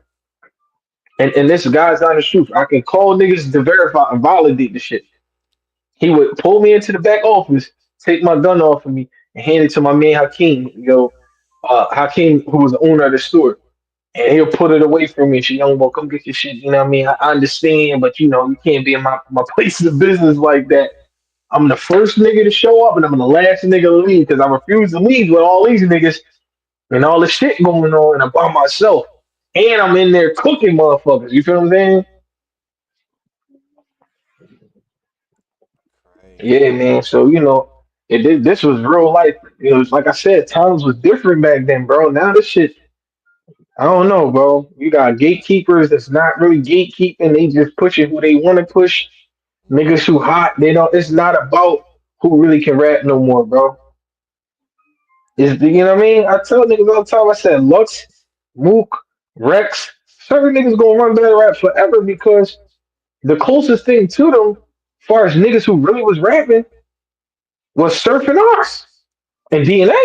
and this guy's on the truth, I can call niggas to verify and validate the shit. He would pull me into the back office, take my gun off of me, and hand it to my man Hakeem. Hakeem, who was the owner of the store. And he'll put it away from me and say, young boy, come get your shit. You know what I mean? I understand, but you can't be in my place of business like that. I'm the first nigga to show up and I'm the last nigga to leave because I refuse to leave with all these niggas and all the shit going on and I'm by myself. And I'm in there cooking motherfuckers. You feel what I'm saying? Crazy. Yeah, man. So, this was real life. It's like I said, times was different back then, bro. Now this shit, I don't know, bro. You got gatekeepers that's not really gatekeeping. They just pushing who they want to push. Hmm. Niggas who hot, they don't. It's not about who really can rap no more, bro. You know what I mean? I tell niggas all the time. I said Lux, Mook, Rex, certain niggas gonna run battle rap forever because the closest thing to them, as far as niggas who really was rapping, was Surf and Ox and DNA.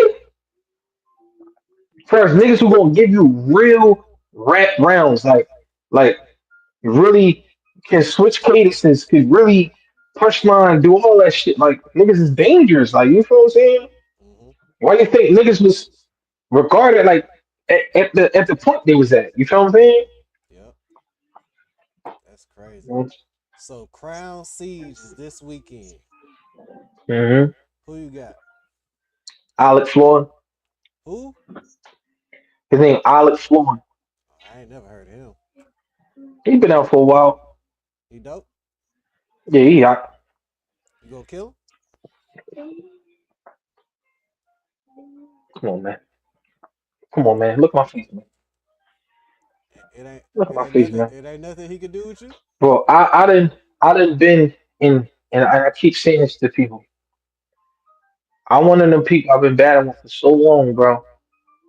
As far as niggas who gonna give you real rap rounds, like really can switch cadences, could really punchline, do all that shit. Like niggas is dangerous. Like you feel what I'm saying? Hmm. Why you think niggas was regarded like at the point they was at? You feel what I'm saying? Yep. That's crazy. Mm-hmm. So Crown Siege is this weekend. Mm-hmm. Who you got? Alex Floyd. Who? His name Alex Floyd. I ain't never heard of him. He been out for a while. He dope? Yeah, he hot. You gonna kill him? Come on, man. Come on, man. Look at my face, man. It ain't. Look at It my ain't face, nothing. man. It ain't nothing he could do with you. Bro, I didn't been in, and I keep saying this to people. I'm one of them people I've been battling for so long, bro.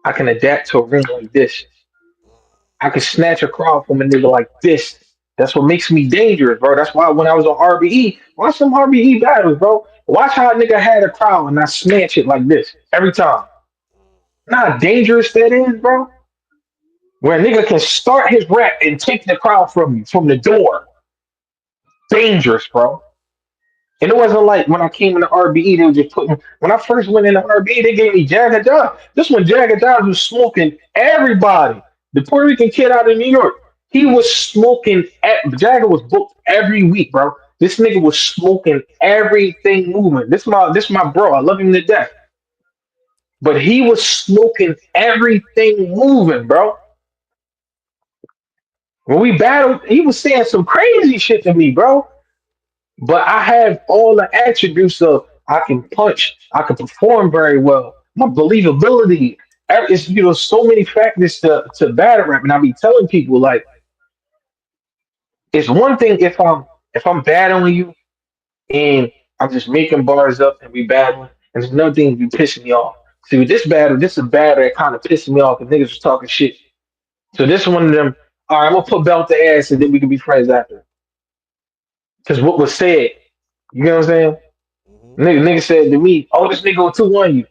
I can adapt to a ring like this. I can snatch a crowd from a nigga like this. That's what makes me dangerous, bro. That's why when I was on RBE, watch some RBE battles, bro. Watch how a nigga had a crowd and I smash it like this every time. Not dangerous that is, bro. Where a nigga can start his rap and take the crowd from you from the door. Dangerous, bro. And it wasn't like when I came into RBE, they were just putting. When I first went into RBE, they gave me Jagger Job. This one, Jagger Job was smoking everybody. The Puerto Rican kid out of New York, he was smoking. Jagger was booked every week, bro. This nigga was smoking everything moving. This my bro. I love him to death. But he was smoking everything moving, bro. When we battled, he was saying some crazy shit to me, bro. But I have all the attributes of I can punch, I can perform very well, my believability. It's so many factors to battle rap, and I be telling people like it's one thing if I'm battling you and I'm just making bars up and we battling, and there's another thing if you pissing me off. See with this battle, this is a battle that kind of pissed me off because niggas was talking shit. So this one of them. All right, I'm gonna put belt the ass and then we can be friends after. Because what was said, you know what I'm saying? Mm-hmm. Nigga said to me, "Oh, this nigga was 2 on you."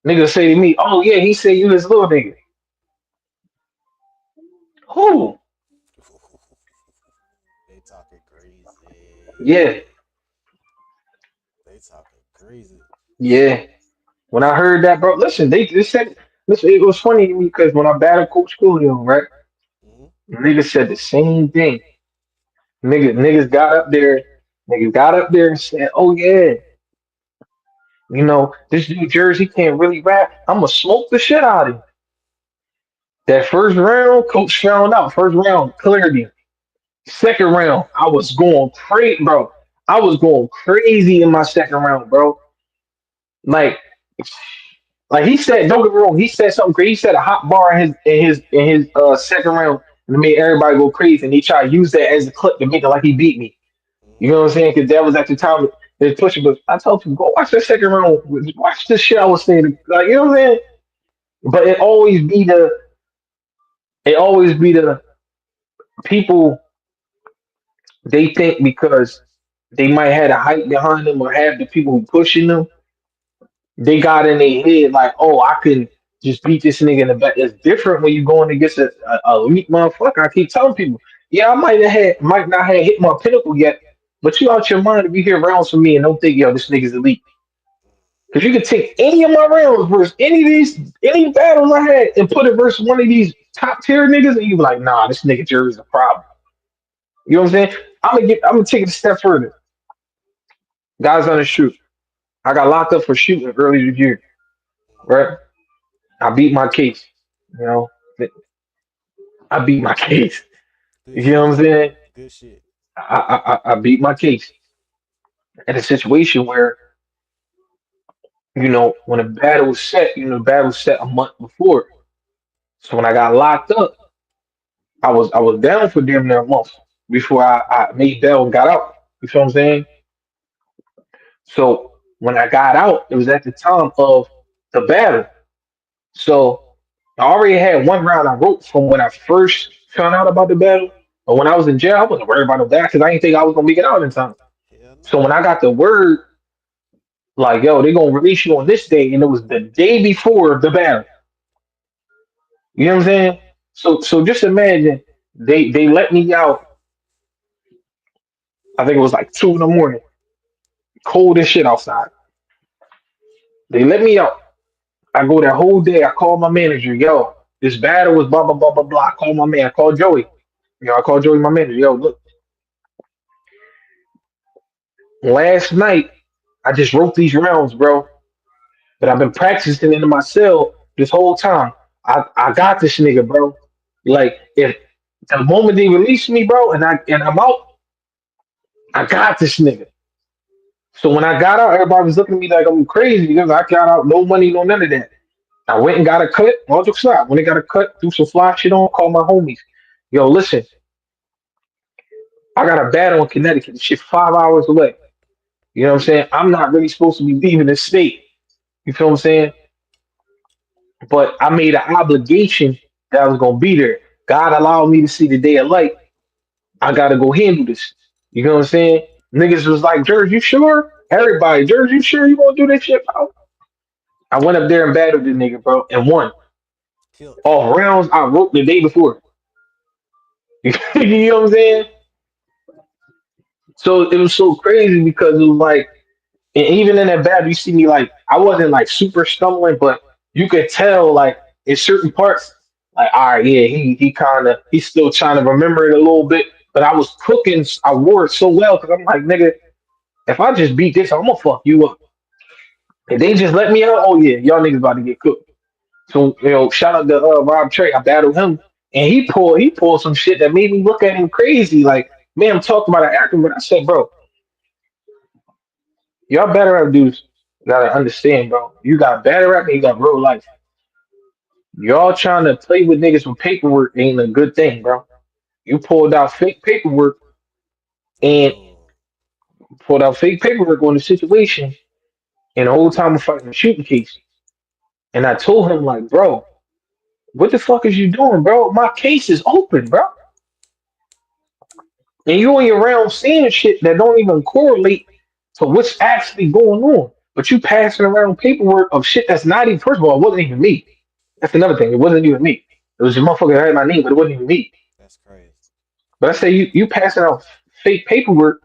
Nigga say to me, "Oh yeah, he said you this little nigga." Who? They talking Yeah, crazy. They talking crazy. yeah. When I heard that, bro, listen, they said, listen, it was funny to me because when I battled Coach Coolio, right, Mm-hmm. nigga said the same thing. Niggas got up there and said, "Oh yeah, this New Jersey can't really rap. I'm gonna smoke the shit out of him." That first round, Coach found out. First round, clarity. Second round, I was going crazy, bro. I was going crazy in my second round, bro. Like, like he said, don't get me wrong. He said something crazy. He said a hot bar in his second round, and it made everybody go crazy. And he tried to use that as a clip to make it like he beat me. You Mm-hmm. know what I'm saying? Because that was at the time they pushing. But I told people, go watch that second round. Watch the shit I was saying. Like, you know what I'm saying? But it always be the people they think because they might have the hype behind them or have the people who pushing them, they got in their head like, oh, I can just beat this nigga in the back. It's different when you going against a elite motherfucker. I keep telling people, yeah, might not have hit my pinnacle yet, but you out your mind if you hear rounds from me and don't think, yo, this nigga's elite. Because you can take any of my rounds versus any battles I had and put it versus one of these top tier niggas, and you be like, nah, this nigga Jerry's a problem. You know what I'm saying? I'm gonna take it a step further. Guys on the shoot. I got locked up for shooting earlier this year, Mm-hmm. right? I beat my case. You know, I beat my case. Good You know shit, what I'm though. saying? Good shit. I beat my case in a situation where when a battle was set, the battle was set a month before. So when I got locked up, I was down for damn near a month before I made bail and got out. You feel what I'm saying? So when I got out, it was at the time of the battle. So I already had one round I wrote from when I first found out about the battle. But when I was in jail, I wasn't worried about no that because I didn't think I was gonna make it out in time. Hell So no. when I got the word, like, yo, they're gonna release you on this day, and it was the day before the battle. You know what I'm saying? So just imagine they let me out. I think it was like 2 in the morning, cold as shit outside. They let me out. I go that whole day. I call my manager, yo, this battle was blah blah blah blah blah. I call my man. I call Joey. I call Joey, my manager. Yo, look, last night I just wrote these rounds, bro. But I've been practicing into my cell this whole time. I got this nigga, bro. Like if the moment they release me, bro, and I'm out, I got this nigga. So when I got out, everybody was looking at me like I'm crazy because I got out, no money, no none of that. I went and got a cut. All jokes aside, when they got a cut, threw some fly shit on, called my homies. Yo, listen, I got a battle in Connecticut. Shit, 5 hours away. You know what I'm saying? I'm not really supposed to be leaving the state. You feel what I'm saying? But I made an obligation that I was gonna be there. God allowed me to see the day of light. I gotta go handle this. You know what I'm saying? Niggas was like, Jers, you sure? Everybody, Jers, you sure you gonna do this shit, bro? I went up there and battled the nigga, bro, and won. Killed him. Off rounds I wrote the day before. You know what I'm saying? So it was so crazy because it was like, and even in that battle, you see me like I wasn't like super stumbling, but you could tell like in certain parts, like all right, yeah, he kind of he's still trying to remember it a little bit. But I was cooking, I wore it so well because I'm like, nigga, if I just beat this, I'm gonna fuck you up. And they just let me out. Oh yeah, y'all niggas about to get cooked. So shout out to Rob Trey. I battled him, and he pulled some shit that made me look at him crazy. Like, man, I'm talking about an actor, but I said, bro, y'all better at dudes. Gotta understand, bro. You got better at, and you got real life. Y'all trying to play with niggas with paperwork ain't a good thing, bro. You pulled out fake paperwork and Oh, pulled out fake paperwork on the situation, and the whole time I'm fighting a shooting case. And I told him, like, bro, what the fuck is you doing, bro? My case is open, bro. And you ain't around seeing shit that don't even correlate to what's actually going on. But you passing around paperwork of shit that's not even, first of all, it wasn't even me. That's another thing. It wasn't even me. It was a motherfucker that had my name, but it wasn't even me. that's crazy. But I say you passing out fake paperwork,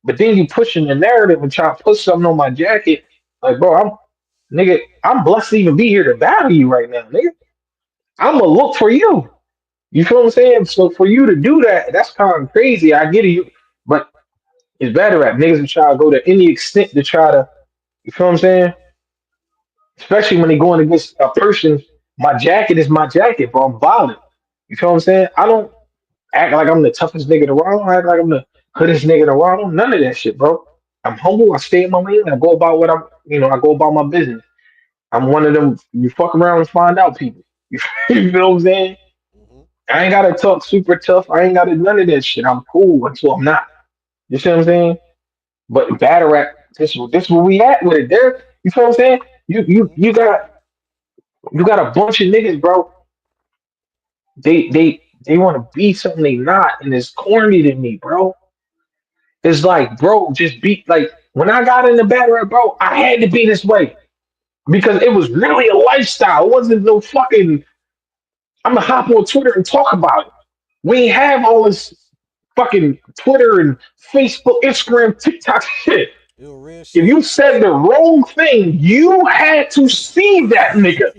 but then you pushing the narrative and trying to put something on my jacket. Like, bro, I'm blessed to even be here to battle you right now, nigga. I'm gonna look for you. You feel what I'm saying? So for you to do that, that's kind of crazy. I get it, but it's better at niggas who try to go to any extent to try to. You feel what I'm saying? Especially when they going against a person. My jacket is my jacket, bro. I'm violent. You feel what I'm saying? I don't act like I'm the toughest nigga around. I act like I'm the hoodest nigga around. None of that shit, bro. I'm humble. I stay in my lane. I go about what I go about my business. I'm one of them. You fuck around and find out people. You feel what I'm saying? Hmm. I ain't gotta talk super tough. I ain't gotta none of that shit. I'm cool until I'm not. You see what I'm saying? But battle rap, this where we at with it. There, you feel what I'm saying? You you Hmm. you got you got a bunch of niggas, bro. They want to be something they not, and it's corny to me, bro. It's like, bro, just be like when I got in the battle rap, bro, I had to be this way because it was really a lifestyle. It wasn't no fucking. I'm gonna hop on Twitter and talk about it. We ain't have all this fucking Twitter and Facebook, Instagram, TikTok shit. It was real If shit. you said the wrong thing, you had to see that nigga.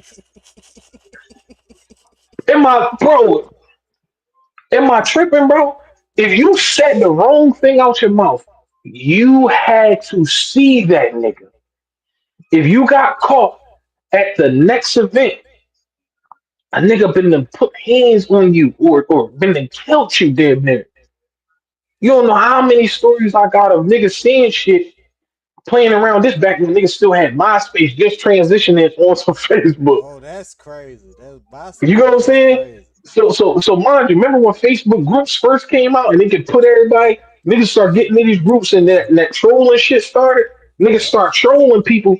Am I, bro? Am I tripping, bro? If you said the wrong thing out your mouth, you had to see that nigga. If you got caught at the next event, a nigga been to put hands on you or been to killed you damn near. You don't know how many stories I got of niggas saying shit playing around this back when niggas still had MySpace just transitioning onto Facebook. Oh, that's crazy. That's You know MySpace. what I'm That's saying? crazy. So mind you, remember when Facebook groups first came out and they could put everybody, niggas start getting in these groups and that trolling shit started. Niggas Yep. start trolling people.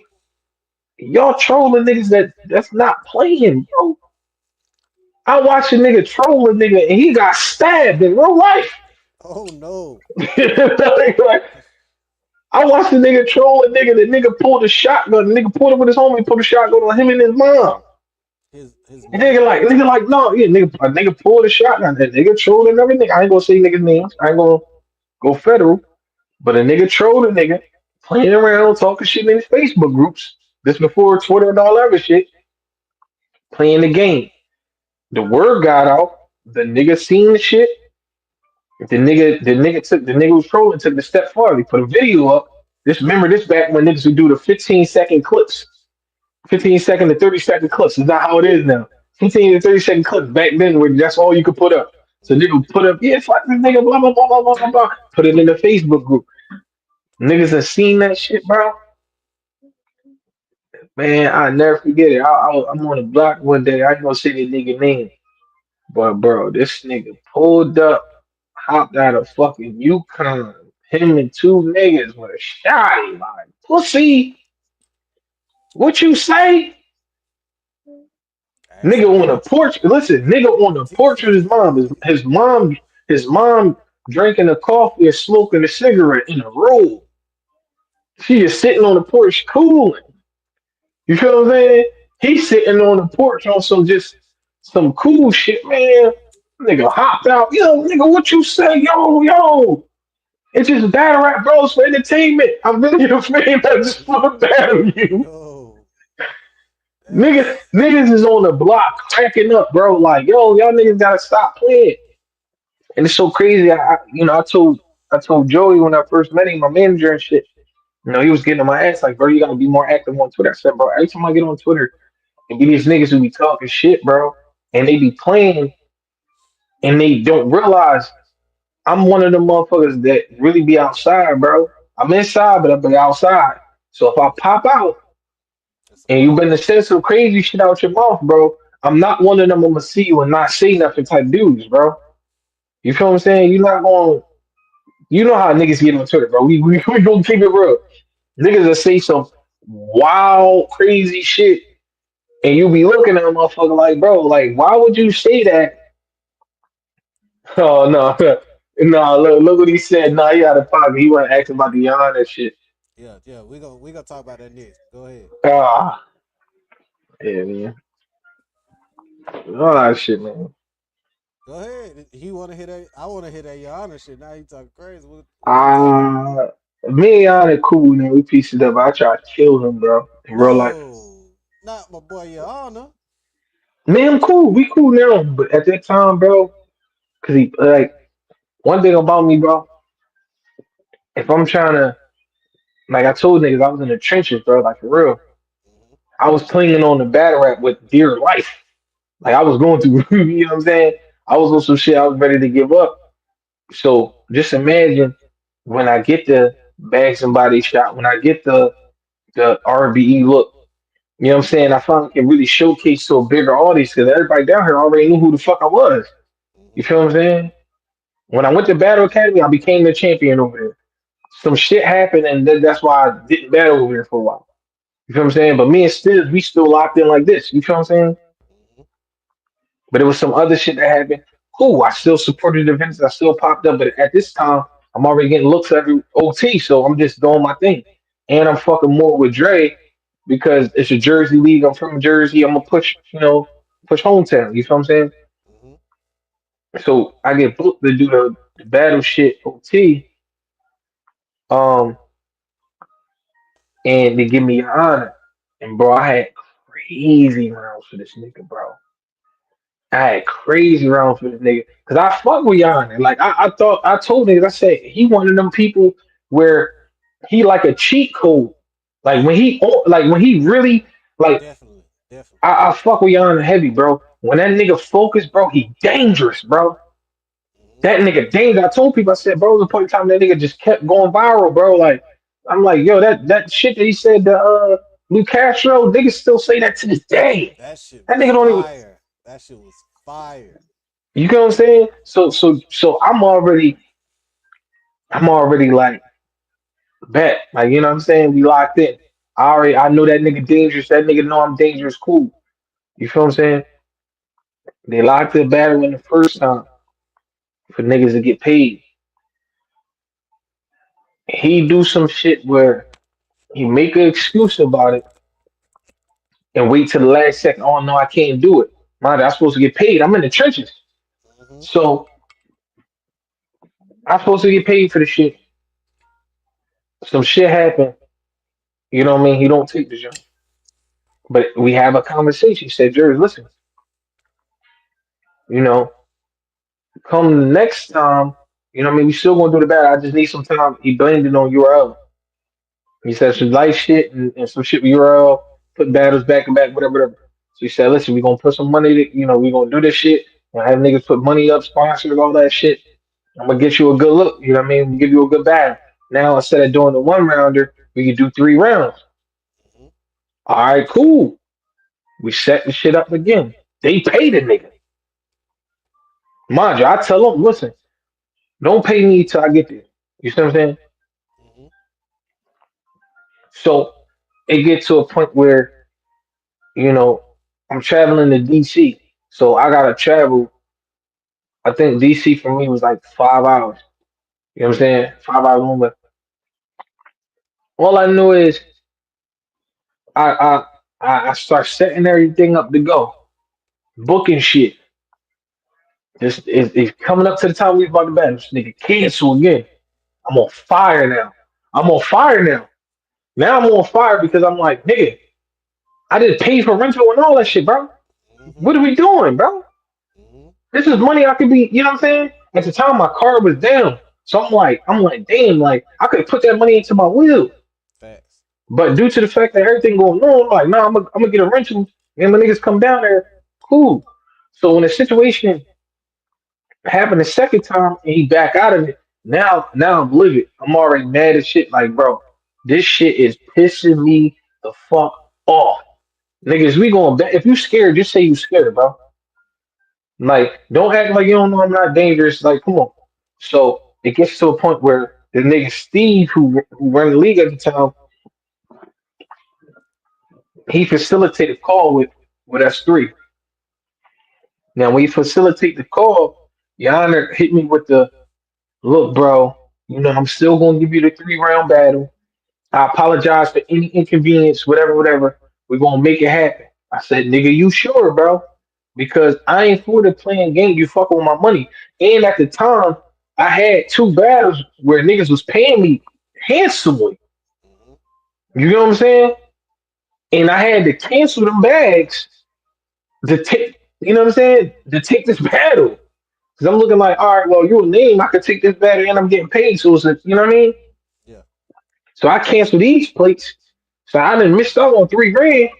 Y'all trolling niggas that's not playing, bro. I watched a nigga troll a nigga and he got stabbed in real life. Oh no. Like, I watched a nigga troll a nigga. The nigga pulled a shotgun. The nigga pulled it with his homie. Pulled a shotgun on him and his mom. His And mom. nigga like, no, yeah, nigga, a nigga pulled a shotgun. That nigga trolled and everything. I ain't gonna say niggas names. I ain't gonna go federal. But a nigga trolled a nigga, playing around, talking shit in his Facebook groups. This before Twitter and all that other shit. Playing the game. The word got out. The nigga seen the shit. The nigga was trolling took the step farther. He put a video up. This remember this back when niggas would do the 15-second clips. 15-second to 30-second clips. It's not how it is now. 15 to 30-second clips back then where that's all you could put up. So Hmm. nigga put up, yeah, fuck this nigga, blah blah blah blah blah blah blah. Put it in the Facebook group. Niggas have seen that shit, bro. Man, I never forget it. I'm on the block one day. I ain't gonna say the nigga name, but bro, this nigga pulled up, hopped out of fucking Yukon. Him and two niggas with a shotty like pussy. What you say? Ask Nigga some on the niggas. porch. Listen, nigga on the porch with his mom. His mom. drinking a coffee or smoking a cigarette in a row. She is sitting on the porch cooling. You feel what I'm saying? He's sitting on the porch on some just some cool shit, man. Nigga hopped out. Yo, nigga, what you say? Yo. It's just battle rap bros for entertainment. I'm really a fan. I just want to battle you. Yo, Niggas is on the block cracking up, bro. Like, yo, y'all niggas gotta stop playing. And it's so crazy. I told Joey when I first met him, my manager and shit. He was getting on my ass like, bro, you gotta be more active on Twitter. I said, bro, every time I get on Twitter, and be these niggas who be talking shit, bro, and they be playing, and they don't realize I'm one of the motherfuckers that really be outside, bro. I'm inside, but I'm be outside. So if I pop out it's a and you problem. been to say some crazy shit out your mouth, bro, I'm not one of them. I'm gonna see you and not say nothing type dudes, bro. You feel what I'm saying? You're not going. You know how niggas get on Twitter, bro. We gonna keep it real. Niggas that say some wild, crazy shit, and you be looking at a motherfucker like, bro, like, why would you say that? Oh no, no. Look what he said. Nah, he out of pocket. He wasn't asking about the yawn and shit. Yeah, yeah. We gonna talk about that next. Go ahead. Ah, yeah, man. All that shit, man. Go ahead. He want to hit that. I want to hit that your honor shit. Now he talking crazy. What we talking about? Ah, me and Yana are cool, man. We pieced it up. I tried to kill him, bro, in real life. No, not my boy your honor. Man, I'm cool. We cool now, but at that time, bro, cause he like one thing about me, bro. If I'm trying to, like I told niggas, I was in the trenches, bro. Like for real, Hmm. I was clinging on the battle rap with dear life. Like I was going through, you know what I'm saying? I was on some shit. I was ready to give up. So just imagine when I get the bag somebody shot, when I get the RBE look. You know what I'm saying? I finally can really showcase to a bigger audience because everybody down here already knew who the fuck I was. You Hmm. feel what I'm saying? When I went to Battle Academy, I became the champion over there. Some shit happened, and that's why I didn't battle over there for a while. You feel what I'm saying? But me and Stiz, we still locked in like this. You feel what I'm saying? Hmm. But it was some other shit that happened. Cool, I still supported the events. I still popped up, but at this time, I'm already getting looks every OT, so I'm just doing my thing. And I'm fucking more with Dre because it's a Jersey league. I'm from Jersey. I'm gonna push, push hometown. You feel what I'm saying? Hmm. So I get booked to do the battle shit OT, um, and they give me an honor. And bro, I had crazy rounds for this nigga, bro. I had crazy rounds for this nigga because I fuck with Yana. Like I thought I told niggas, I said he one of them people where he like a cheat code. Like Yeah, when he really like definitely, definitely. I fuck with Yana heavy, bro. When that nigga focus, bro, he dangerous, bro. Hmm. That nigga dangerous. I told people, I said, bro, there was a point in time that nigga just kept going viral, bro. Like I'm like, yo, that shit that he said to Lou Castro, niggas still say that to this day. That shit That was nigga don't even. fire. That shit was fire. You get what I'm saying? So I'm already like bet. Like, you know what I'm saying? We locked in. I know that nigga dangerous. That nigga know I'm dangerous. Cool. You feel what I'm saying? They locked the battle in the first time for niggas to get paid. He do some shit where he make an excuse about it and wait till the last second. Oh no, I can't do it. Man, I'm supposed to get paid. I'm in the trenches. Hmm. So I'm supposed to get paid for the shit. Some shit happened. You know what I mean? He don't take the job. But we have a conversation. He said, Jerry, listen, you know, come the next time, you know what I mean? We still gonna do the battle. I just need some time. He blamed it on URL. He said some light shit and some shit with URL, put battles back and back, whatever, whatever. So he said, listen, we gonna put some money we gonna do this shit. Gonna have niggas put money up, sponsors, all that shit. I'm gonna get you a good look, you know what I mean? Give you a good battle. Now instead of doing the one rounder, we can do 3 rounds. Hmm. All right, cool. We set the shit up again. They pay the nigga. Mind you, I tell them, listen, don't pay me till I get there. You see what I'm saying? Hmm. So it gets to a point where, you know, I'm traveling to DC. So I gotta travel. I think DC for me was like 5 hours. You know what I'm saying? 5 hours one way. All I know is I I I start setting everything up to go, booking shit. This is coming up to the time we about to bat. This nigga cancel again. I'm on fire now. I'm on fire now. Now I'm on fire because I'm like, nigga, I didn't pay for rental and all that shit, bro. Mm-hmm. What are we doing, bro? Mm-hmm. This is money I could be, you know what I'm saying? At the time my car was down. So I'm like, damn, like I could put that money into my wheel. Facts. But due to the fact that everything going on, I'm like, nah, I'm gonna get a rental and my niggas come down there. Cool. So when the situation happened the second time and he back out of it, now I'm livid. I'm already mad as shit. Like, bro, this shit is pissing me the fuck off. Niggas, we going back. If you scared, just say you scared, bro. Like, don't act like you don't know I'm not dangerous. Like, come on. So it gets to a point where the nigga Steve, who ran the league at the time, he facilitated call with S3. Now, when you facilitate the call, Yonder hit me with the look, bro. You know, I'm still gonna give you the 3 round battle. I apologize for any inconvenience, whatever, whatever. We're gonna make it happen. I said, nigga, you sure, bro? Because I ain't for the playing game. You fucking with my money. And at the time, I had 2 battles where niggas was paying me handsomely. Mm-hmm. You know what I'm saying? And I had to cancel them bags to take. You know what I'm saying? To take this battle. Because I'm looking like, all right, well, you're a name. I could take this battle and I'm getting paid. So it's, you know what I mean? Yeah. So I canceled these plates. So I done missed out on 3 grand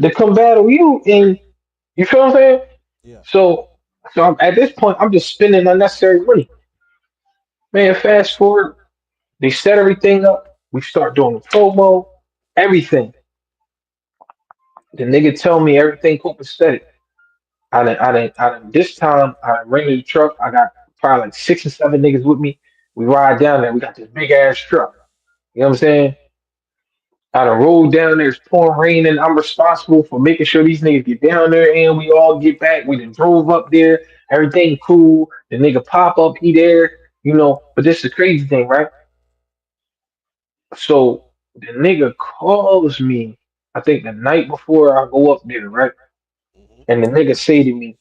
to come battle you. And you feel what I'm saying? Yeah. So, at this point, I'm just spending unnecessary money. Man, fast forward, they set everything up. We start doing the promo, everything. The nigga tell me everything copacetic. This time, I done rented the truck. I got probably like 6 or 7 niggas with me. We ride down there. We got this big ass truck. You know what I'm saying? I done rolled down there, it's pouring rain, and I'm responsible for making sure these niggas get down there and we all get back. We done drove up there, everything cool. The nigga pop up, he there, you know. But this is the crazy thing, right? So the nigga calls me, I think the night before I go up there, right? Mm-hmm. And the nigga say to me,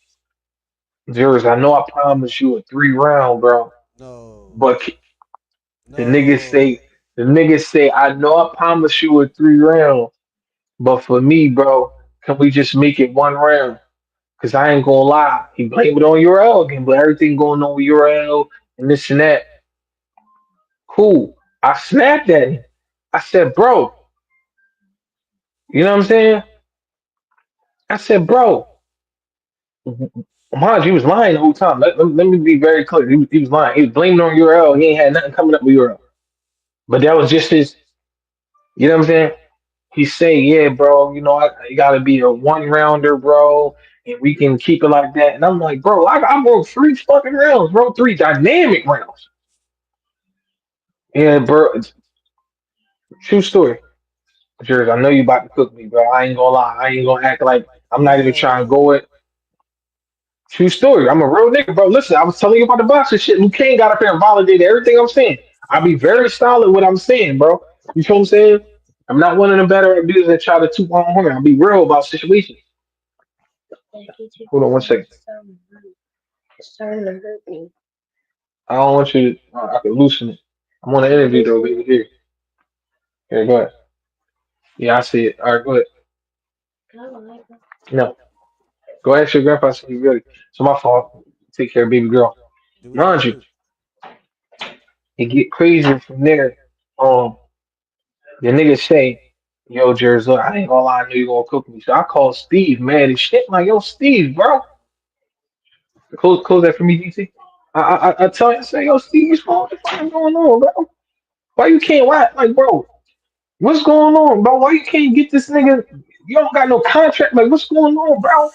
Jers, I know I promised you a 3 round, bro. No. But the nigga No. say, I know I promised you a 3 round, but for me, bro, can we just make it 1 round? Cause I ain't gonna lie, he blamed it on URL again, but everything going on with URL and this and that. Cool. I snapped at him. I said, bro, you know what I'm saying? I said, bro, mind you, he was lying the whole time. Let me be very clear. He was lying. He was blaming on URL. He ain't had nothing coming up with URL. But that was just his, you know what I'm saying? He say, yeah, bro, you know, I gotta be a 1 rounder, bro, and we can keep it like that. And I'm like, bro, I broke 3 fucking rounds, bro, 3 dynamic rounds. Yeah, bro, true story. Jers, I know you about to cook me, bro. I ain't gonna lie. I ain't gonna act like I'm not even trying to No. go it. True story. I'm a real nigga, bro. Listen, I was telling you about the boxing shit. Luke Kane got up there and validated everything I'm saying. I be Facts. very solid with what I'm saying, bro. You feel what I'm saying? I'm not one of them better dudes that try to toot my own horn. I'll be real about situations. Hold on 1 second. I don't want you to. I can loosen it. I'm on an interview though, baby. Here, go ahead. Yeah, I see it. All right, go ahead. No, go ask your grandpa so he's ready. It's my fault. Take care, baby girl. Do what you Mind gotta you, do. it get crazy from there. Um, the nigga say, "Yo, Jers, look, I ain't gonna lie, I know you gonna cook me." So I call Steve, man, and shit. Like, yo, Steve, bro, close that for me, DC. I tell you, I say, yo, Steve, what the fuck is going on, bro? Why you can't? Why, like, bro? What's going on, bro? Why you can't get this nigga? You don't got no contract. Like, what's going on, bro?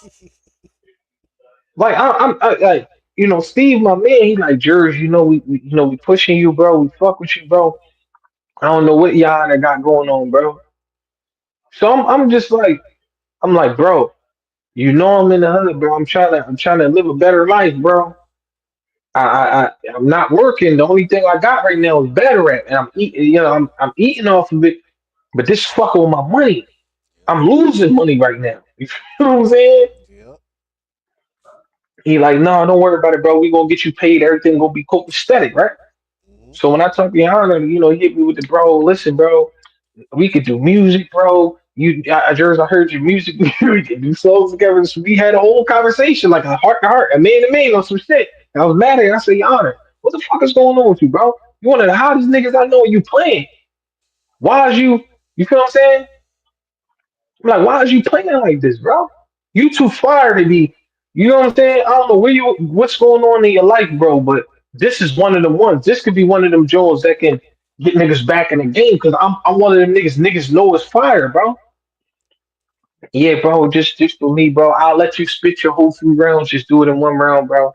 Like, like, Steve, my man, he like, Jers, we pushing you, bro. We fuck with you, bro. I don't know what y'all that got going on, bro. So I'm just like, I'm like, bro, I'm in the hood, bro. I'm trying to live a better life, bro. I'm not working. The only thing I got right now is better at, and I'm eating. I'm eating off of it. But this fucking with my money. Yep. I'm losing money right now. You feel what I'm saying? Yep. He like, no, don't worry about it, bro. We gonna get you paid. Everything gonna be copacetic, right? Hmm. So when I talk to Yana, he hit me with the bro. Listen, bro, we could do music, bro. Jers, I heard your music. We could do songs together. So we had a whole conversation, like a heart to heart, a man to man on some shit. And I was mad at her. I said, Yana, what the fuck is going on with you, bro? You one of the hottest niggas I know. You playing? Why is you? You feel what I'm saying? I'm like, why is you playing like this, bro? You too fire to be. You know what I'm saying? I don't know what's going on in your life, bro. But this is one of the ones. This could be one of them Jones that can get niggas back in the game. Because I'm one of them niggas. Niggas know it's fire, bro. Yeah, bro. Just for me, bro. I'll let you spit your whole 3 rounds. Just do it in 1 round, bro.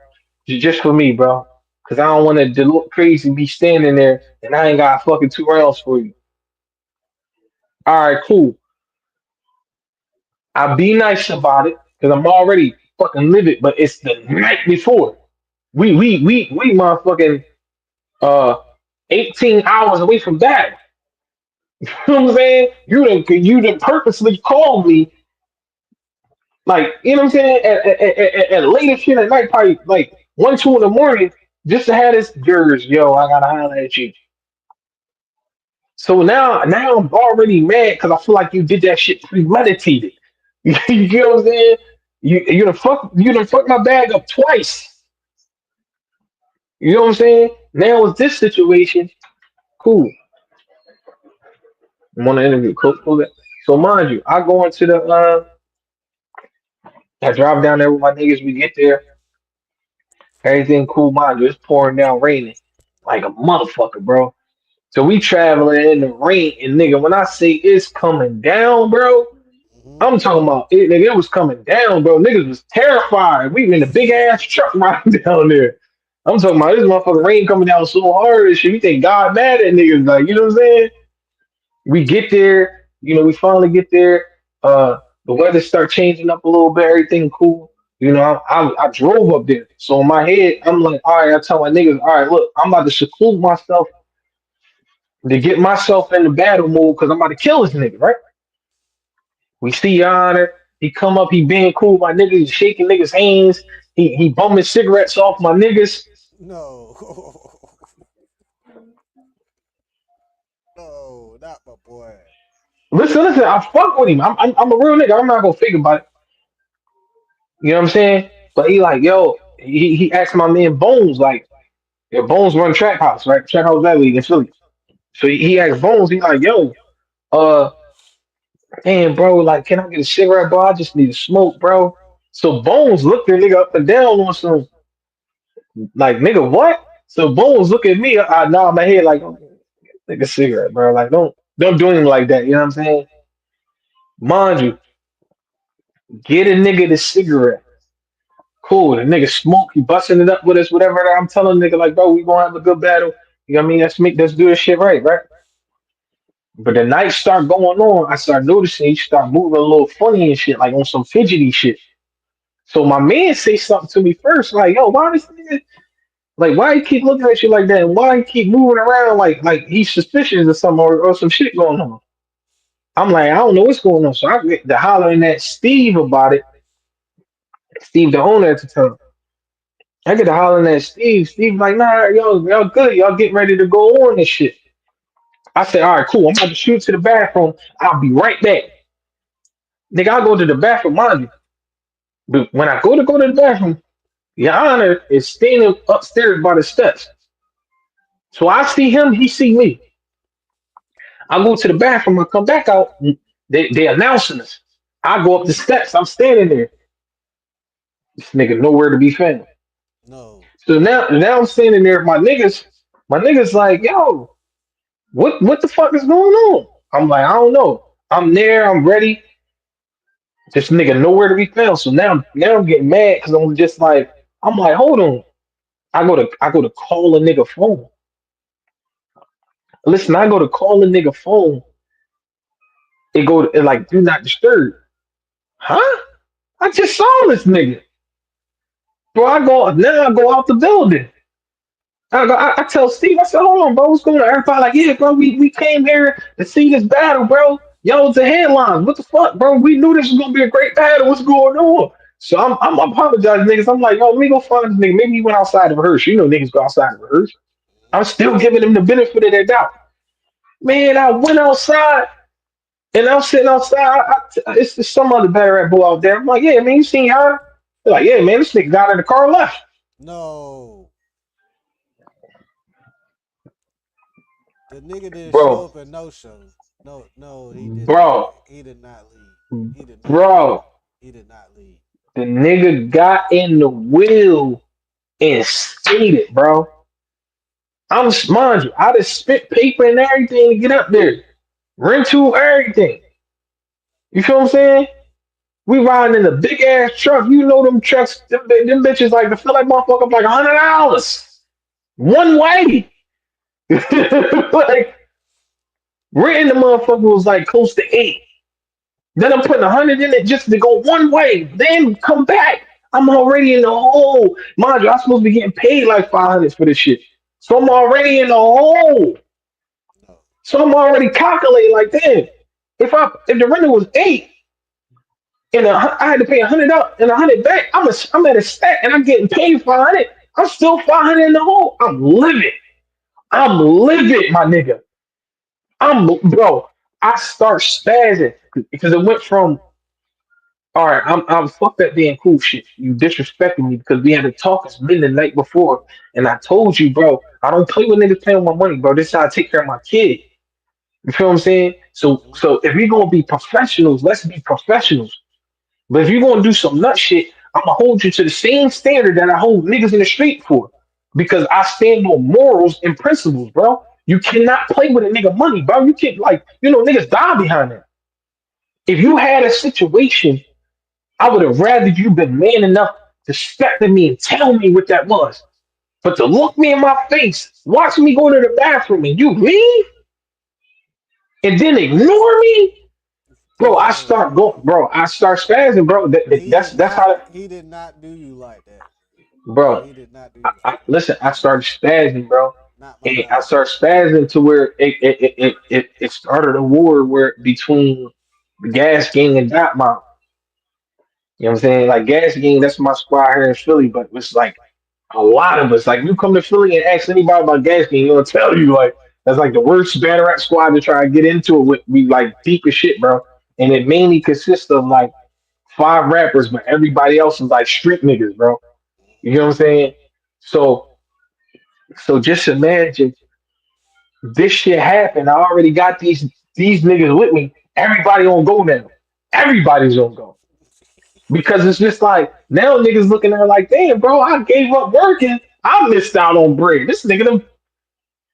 Just for me, bro. Because I don't want to look crazy, be standing there, and I ain't got fucking 2 rounds for you. All right, cool. I'll be nice about it because I'm already fucking livid, but it's the night before. We motherfucking uh 18 hours away from that. You know what I'm saying? You done purposely called me, like, you know what I'm saying, at later shit at night, probably like 1, 2 in the morning, just to have this Jers, yo, I gotta holler at you. So now I'm already mad because I feel like you did that shit premeditated. You get what I'm saying? You done fuck my bag up twice. You know what I'm saying? Now with this situation, cool. I'm on the interview. Cool, cool. So mind you, I go into I drive down there with my niggas. We get there, everything cool. Mind you, it's pouring down, raining like a motherfucker, bro. So we traveling in the rain, and nigga, when I say it's coming down, bro, Hmm. I'm talking about it, nigga. It was coming down, bro. Niggas was terrified. We in a big ass truck riding down there. I'm talking about this motherfucking rain coming down so hard and shit. We think God mad at niggas, like, you know what I'm saying? We get there, we finally get there. The weather start changing up a little bit, everything cool. I drove up there. So in my head, I'm like, all right, I tell my niggas, all right, look, I'm about to seclude myself to get myself in the battle mode because I'm about to kill this nigga, right? We see Yonder. He come up, he being cool. My niggas, he shaking niggas' hands. He bumming cigarettes off my niggas. No. No, not my boy. Listen, I fuck with him. I'm a real nigga. I'm not gonna fake about it. You know what I'm saying? But he like, yo, he asked my man Bones, like, yeah, Bones run Trap House, right? Trap House Valley in Philly. So he asked Bones, he like, yo, uh, damn, bro, like, can I get a cigarette, bro? I just need to smoke, bro. So Bones looked at nigga up and down on some, like, nigga, what? So Bones look at me, I nod my head like, take a cigarette, bro. Like, don't do him like that. You know what I'm saying? Mind you, get a nigga the cigarette. Cool. The nigga smoke, he busting it up with us, whatever. I'm telling the nigga like, bro, we gonna have a good battle. You know what I mean? Let's do this shit right, right? But the night start going on, I start noticing he start moving a little funny and shit, like on some fidgety shit. So my man say something to me first, like, yo, why this nigga, like, why he keep looking at you like that? And why he keep moving around like he's suspicious or something, or some shit going on? I'm like, I don't know what's going on. So I get to hollering at Steve about it. Steve, the owner at the time. I get to hollering at Steve. Steve like, nah, y'all good. Y'all getting ready to go on this shit. I said, all right, cool. I'm about to shoot to the bathroom. I'll be right back. Nigga, I'll go to the bathroom, mind you. But when I go to the bathroom, your honor is standing upstairs by the steps. So I see him, he see me. I go to the bathroom, I come back out, they announcing us. I go up the steps, I'm standing there. This nigga nowhere to be found. No. So now I'm standing there, my niggas like, yo, what the fuck is going on? I'm like, I don't know. I'm there, I'm ready. This nigga nowhere to be found. So now I'm getting mad because I'm like, hold on. I go to call a nigga phone. Listen, I go to call a nigga phone. It go to like do not disturb. Huh? I just saw this nigga. Bro, I go out the building. I tell Steve, I said, hold on, bro, what's going on? Everybody like, yeah, bro, we came here to see this battle, bro. Yo, it's the headlines. What the fuck, bro? We knew this was gonna be a great battle. What's going on? So I'm apologizing, niggas. I'm like, yo, let me go find this nigga. Maybe he went outside of rehearsal. You know, niggas go outside of rehearsal. I'm still giving him the benefit of their doubt. Man, I went outside and I'm sitting outside. It's some other battle rap boy out there. I'm like, yeah, man, you seen her? They're like, yeah, man, this nigga got in the car and left. No, the nigga didn't show Bro, up at no show. No, no, he did not. bro, He did not leave. He did not leave. bro. He did not leave. The nigga got in the wheel and skated, bro. Mind you, I just spent paper and everything to get up there. Rental, everything. You feel what I'm saying? We riding in a big ass truck. You know them trucks, them bitches like to feel like motherfucker like $100 one way. Like renting the motherfucker was like close to eight. Then I'm putting 100 in it just to go one way. Then come back. I'm already in the hole. Mind you, I'm supposed to be getting paid like 500 for this shit. So I'm already in the hole. No. So I'm already calculating like, damn, if the rental was eight and I had to pay 100 and 100 back, I'm at a stack and I'm getting paid 500. I'm still 500 in the hole. I'm living. I'm living, my nigga. Bro. I start spazzing because it went from all right. I'm fuck that being cool shit. You disrespecting me because we had to talk as men the night before, and I told you, bro, I don't play with niggas paying my money, bro. This is how I take care of my kid. You feel what I'm saying? So Mhm. so if we gonna be professionals, let's be professionals. But if you're gonna do some nut shit, I'm gonna hold you to the same standard that I hold niggas in the street for. Because I stand on morals and principles, bro. You cannot play with a nigga money, bro. You can't like, niggas die behind that. If you had a situation, I would have rather you been man enough to step to me and tell me what that was. But to look me in my face, watch me go to the bathroom and you leave and then ignore me, bro. Bro, I start spazzing, bro. That's how, he did not do you like that. Bro, bro. he did not do you like that. Listen, I started spazzing, bro, Not my and I guy. started spazzing to where it started a war where between the gas gang and Dot Mom. You know what I'm saying? Like gas gang, that's my squad here in Philly, but it's like a lot of us. Like you come to Philly and ask anybody about gas gang, they'll tell you like that's like the worst battle rap squad to try to get into it with. We like deep as shit, bro. And it mainly consists of like five rappers, but everybody else is like street niggas, bro. You know what I'm saying? So so just imagine this shit happened. I already got these niggas with me. Everybody on go now. Everybody's on go. Because it's just like now niggas looking at her like, damn, bro, I gave up working. I missed out on bread. This nigga done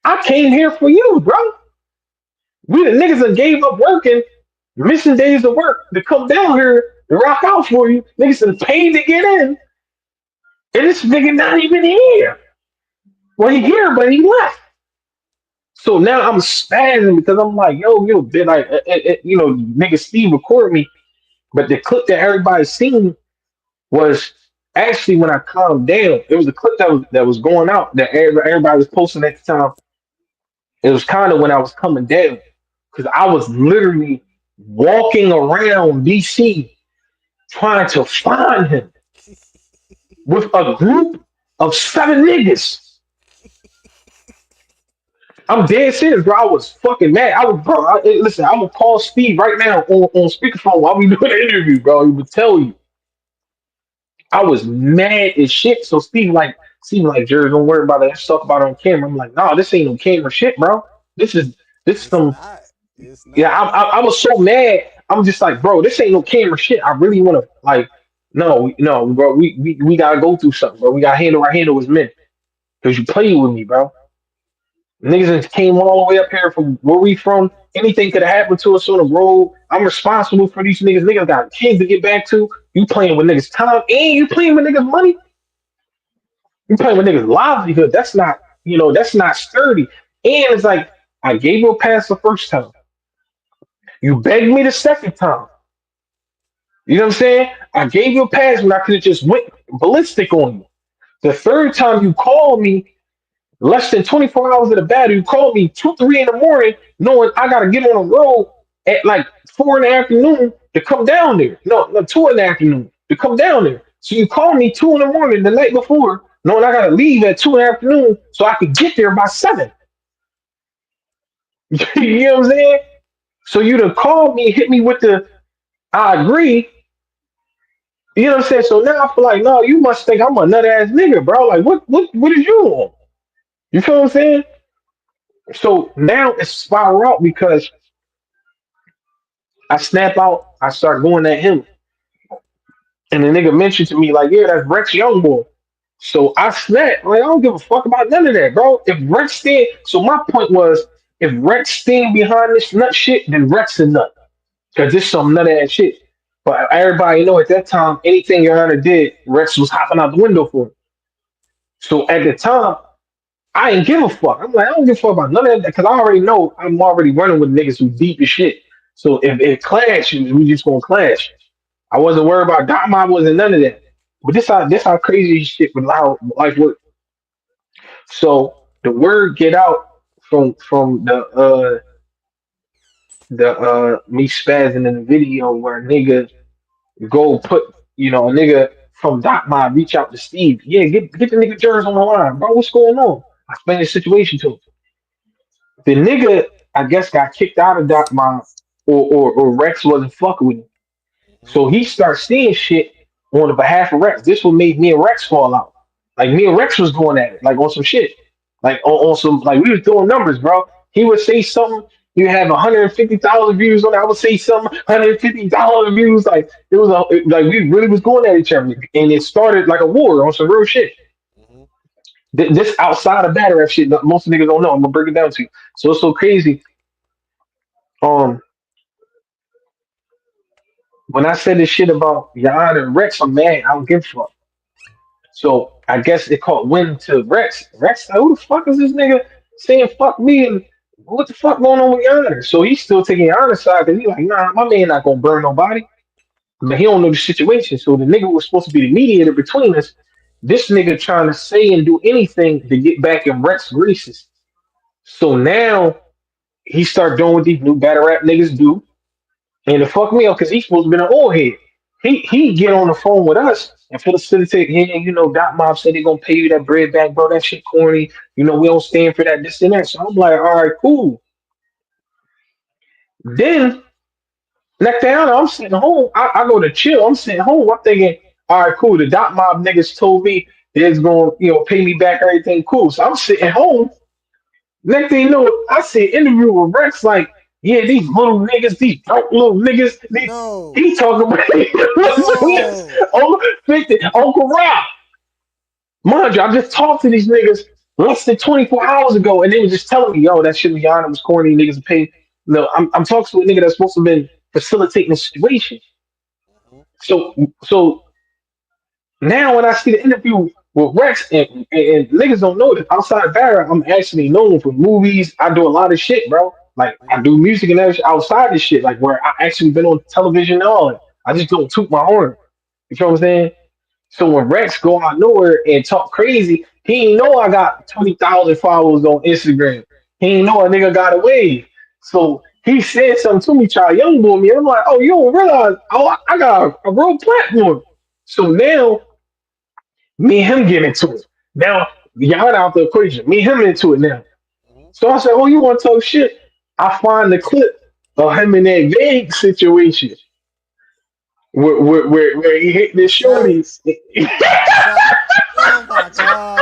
I came here for you, bro. We the niggas that gave up working, missing days of work to come down here and rock out for you. Niggas that paid to get in, and this nigga not even here. Well, he here, but he left. So now I'm spazzing because I'm like, yo, did like, nigga Steve recorded me, but the clip that everybody seen was actually when I calmed down. It was the clip that was going out that everybody was posting at the time. It was kind of when I was coming down because I was literally walking around DC trying to find him with a group of seven niggas. I'm dead serious, bro. I was fucking mad. Listen, I would call Steve right now on speakerphone while we doing the interview, bro. He would tell you I was mad as shit. So Steve like, Jers, don't worry about it. Let's talk about it on camera. I'm like, nah, this ain't no camera shit, bro. This is It's some. not. It's Yeah, not. I was so mad. I'm just like, bro, this ain't no camera shit. I really want to like, no, bro. We gotta go through something, bro. We gotta handle our handle as men because you played with me, bro. Niggas that came all the way up here from where we from. Anything could have happened to us on the road. I'm responsible for these niggas. Niggas got kids to get back to. You playing with niggas' time and you playing with niggas' money. You playing with niggas' livelihood. That's not sturdy. And it's like I gave you a pass the first time. You begged me the second time. You know what I'm saying? I gave you a pass when I could have just went ballistic on you. The third time you called me Less than 24 hours of the battle, you called me 2, 3 in the morning, knowing I gotta get on the road at like 4 in the afternoon to come down there. No, no, 2 in the afternoon to come down there. So you called me 2 in the morning the night before, knowing I gotta leave at 2 in the afternoon so I could get there by 7. You know what I'm saying? So you'd have called me, hit me with the I agree. You know what I'm saying? So now I feel like, no, you must think I'm a nut ass nigga, bro. Like, what is you on? You feel what I'm saying? So now it's spiral out because I snap out, I start going at him. And the nigga mentioned to me, like, yeah, that's Rex Youngboy. So I snap, like, I don't give a fuck about none of that, bro. If Rex stand, so my point was, if Rex stand behind this nut shit, then Rex a nut. Because this some nut ass shit. But everybody know at that time, anything your honor did, Rex was hopping out the window for it. So at the time, I ain't give a fuck. I'm like, I don't give a fuck about none of that because I already know I'm already running with niggas who deep as shit. So if it clashes, we just gonna clash. I wasn't worried about Dot Mob, wasn't none of that. But this how crazy shit with how life work. So the word get out from the me spazzing in the video where a nigga go put a nigga from Dot Mob reach out to Steve. Yeah, get the nigga Jers on the line, bro. What's going on? I explained the situation to him. The nigga, I guess, got kicked out of Doc Mob, or Rex wasn't fucking with him. Mm-hmm. So he starts seeing shit on the behalf of Rex. This what made me and Rex fall out. Like me and Rex was going at it, like on some shit. Like on some, like we was doing numbers, bro. He would say something, you have 150,000 views on it. I would say something, 150,000 views. Like it was like we really was going at each other. And it started like a war on some real shit. Mm-hmm. This outside of battle rap shit, most niggas don't know. I'm gonna break it down to you. So it's so crazy. Um, when I said this shit about Jan and Rex, I'm mad. I don't give a fuck. So I guess it caught wind to Rex. Rex, like, who the fuck is this nigga saying fuck me and what the fuck going on with Jan? So he's still taking Jan's side because he's like, nah, my man not gonna burn nobody. But he don't know the situation. So the nigga was supposed to be the mediator between us. This nigga trying to say and do anything to get back in Rex graces. So now he start doing what these new battle rap niggas do. And to fuck me up because he's supposed to be an old head. He get on the phone with us and facilitate, yeah, Dot Mob said they gonna pay you that bread back, bro. That shit corny. We don't stand for that, this and that. So I'm like, all right, cool. Then next thing I know, I'm sitting home. I go to chill. I'm sitting home. I'm thinking, all right, cool. The Dot Mob niggas told me they're gonna, pay me back everything cool. So I'm sitting home. Next thing you know, I see an interview with Rex like, yeah, these little niggas, these broke little niggas, No, he talking about no. Uncle 50, Uncle Rob. Mind you, I just talked to these niggas less than 24 hours ago, and they was just telling me, yo, that shit Rihanna was corny, niggas pay. No, I'm talking to a nigga that's supposed to have been facilitating the situation. Mm-hmm. So now when I see the interview with Rex and niggas don't know that outside of Barra, I'm actually known for movies. I do a lot of shit, bro. Like I do music and everything outside this shit, like where I actually been on television and all that. I just don't toot my horn. You know what I'm saying? So when Rex go out nowhere and talk crazy, he ain't know I got 20,000 followers on Instagram. He ain't know a nigga got away. So he said something to me, try young boy me. I'm like, oh, you don't realize I got a real platform. So now me and him get into it. Now, y'all out the equation. Me and him into it now. Mm-hmm. So I said, oh, you want to talk shit? I find the clip of him in that vague situation where he hit this Shot, shorty. shot. Oh my god.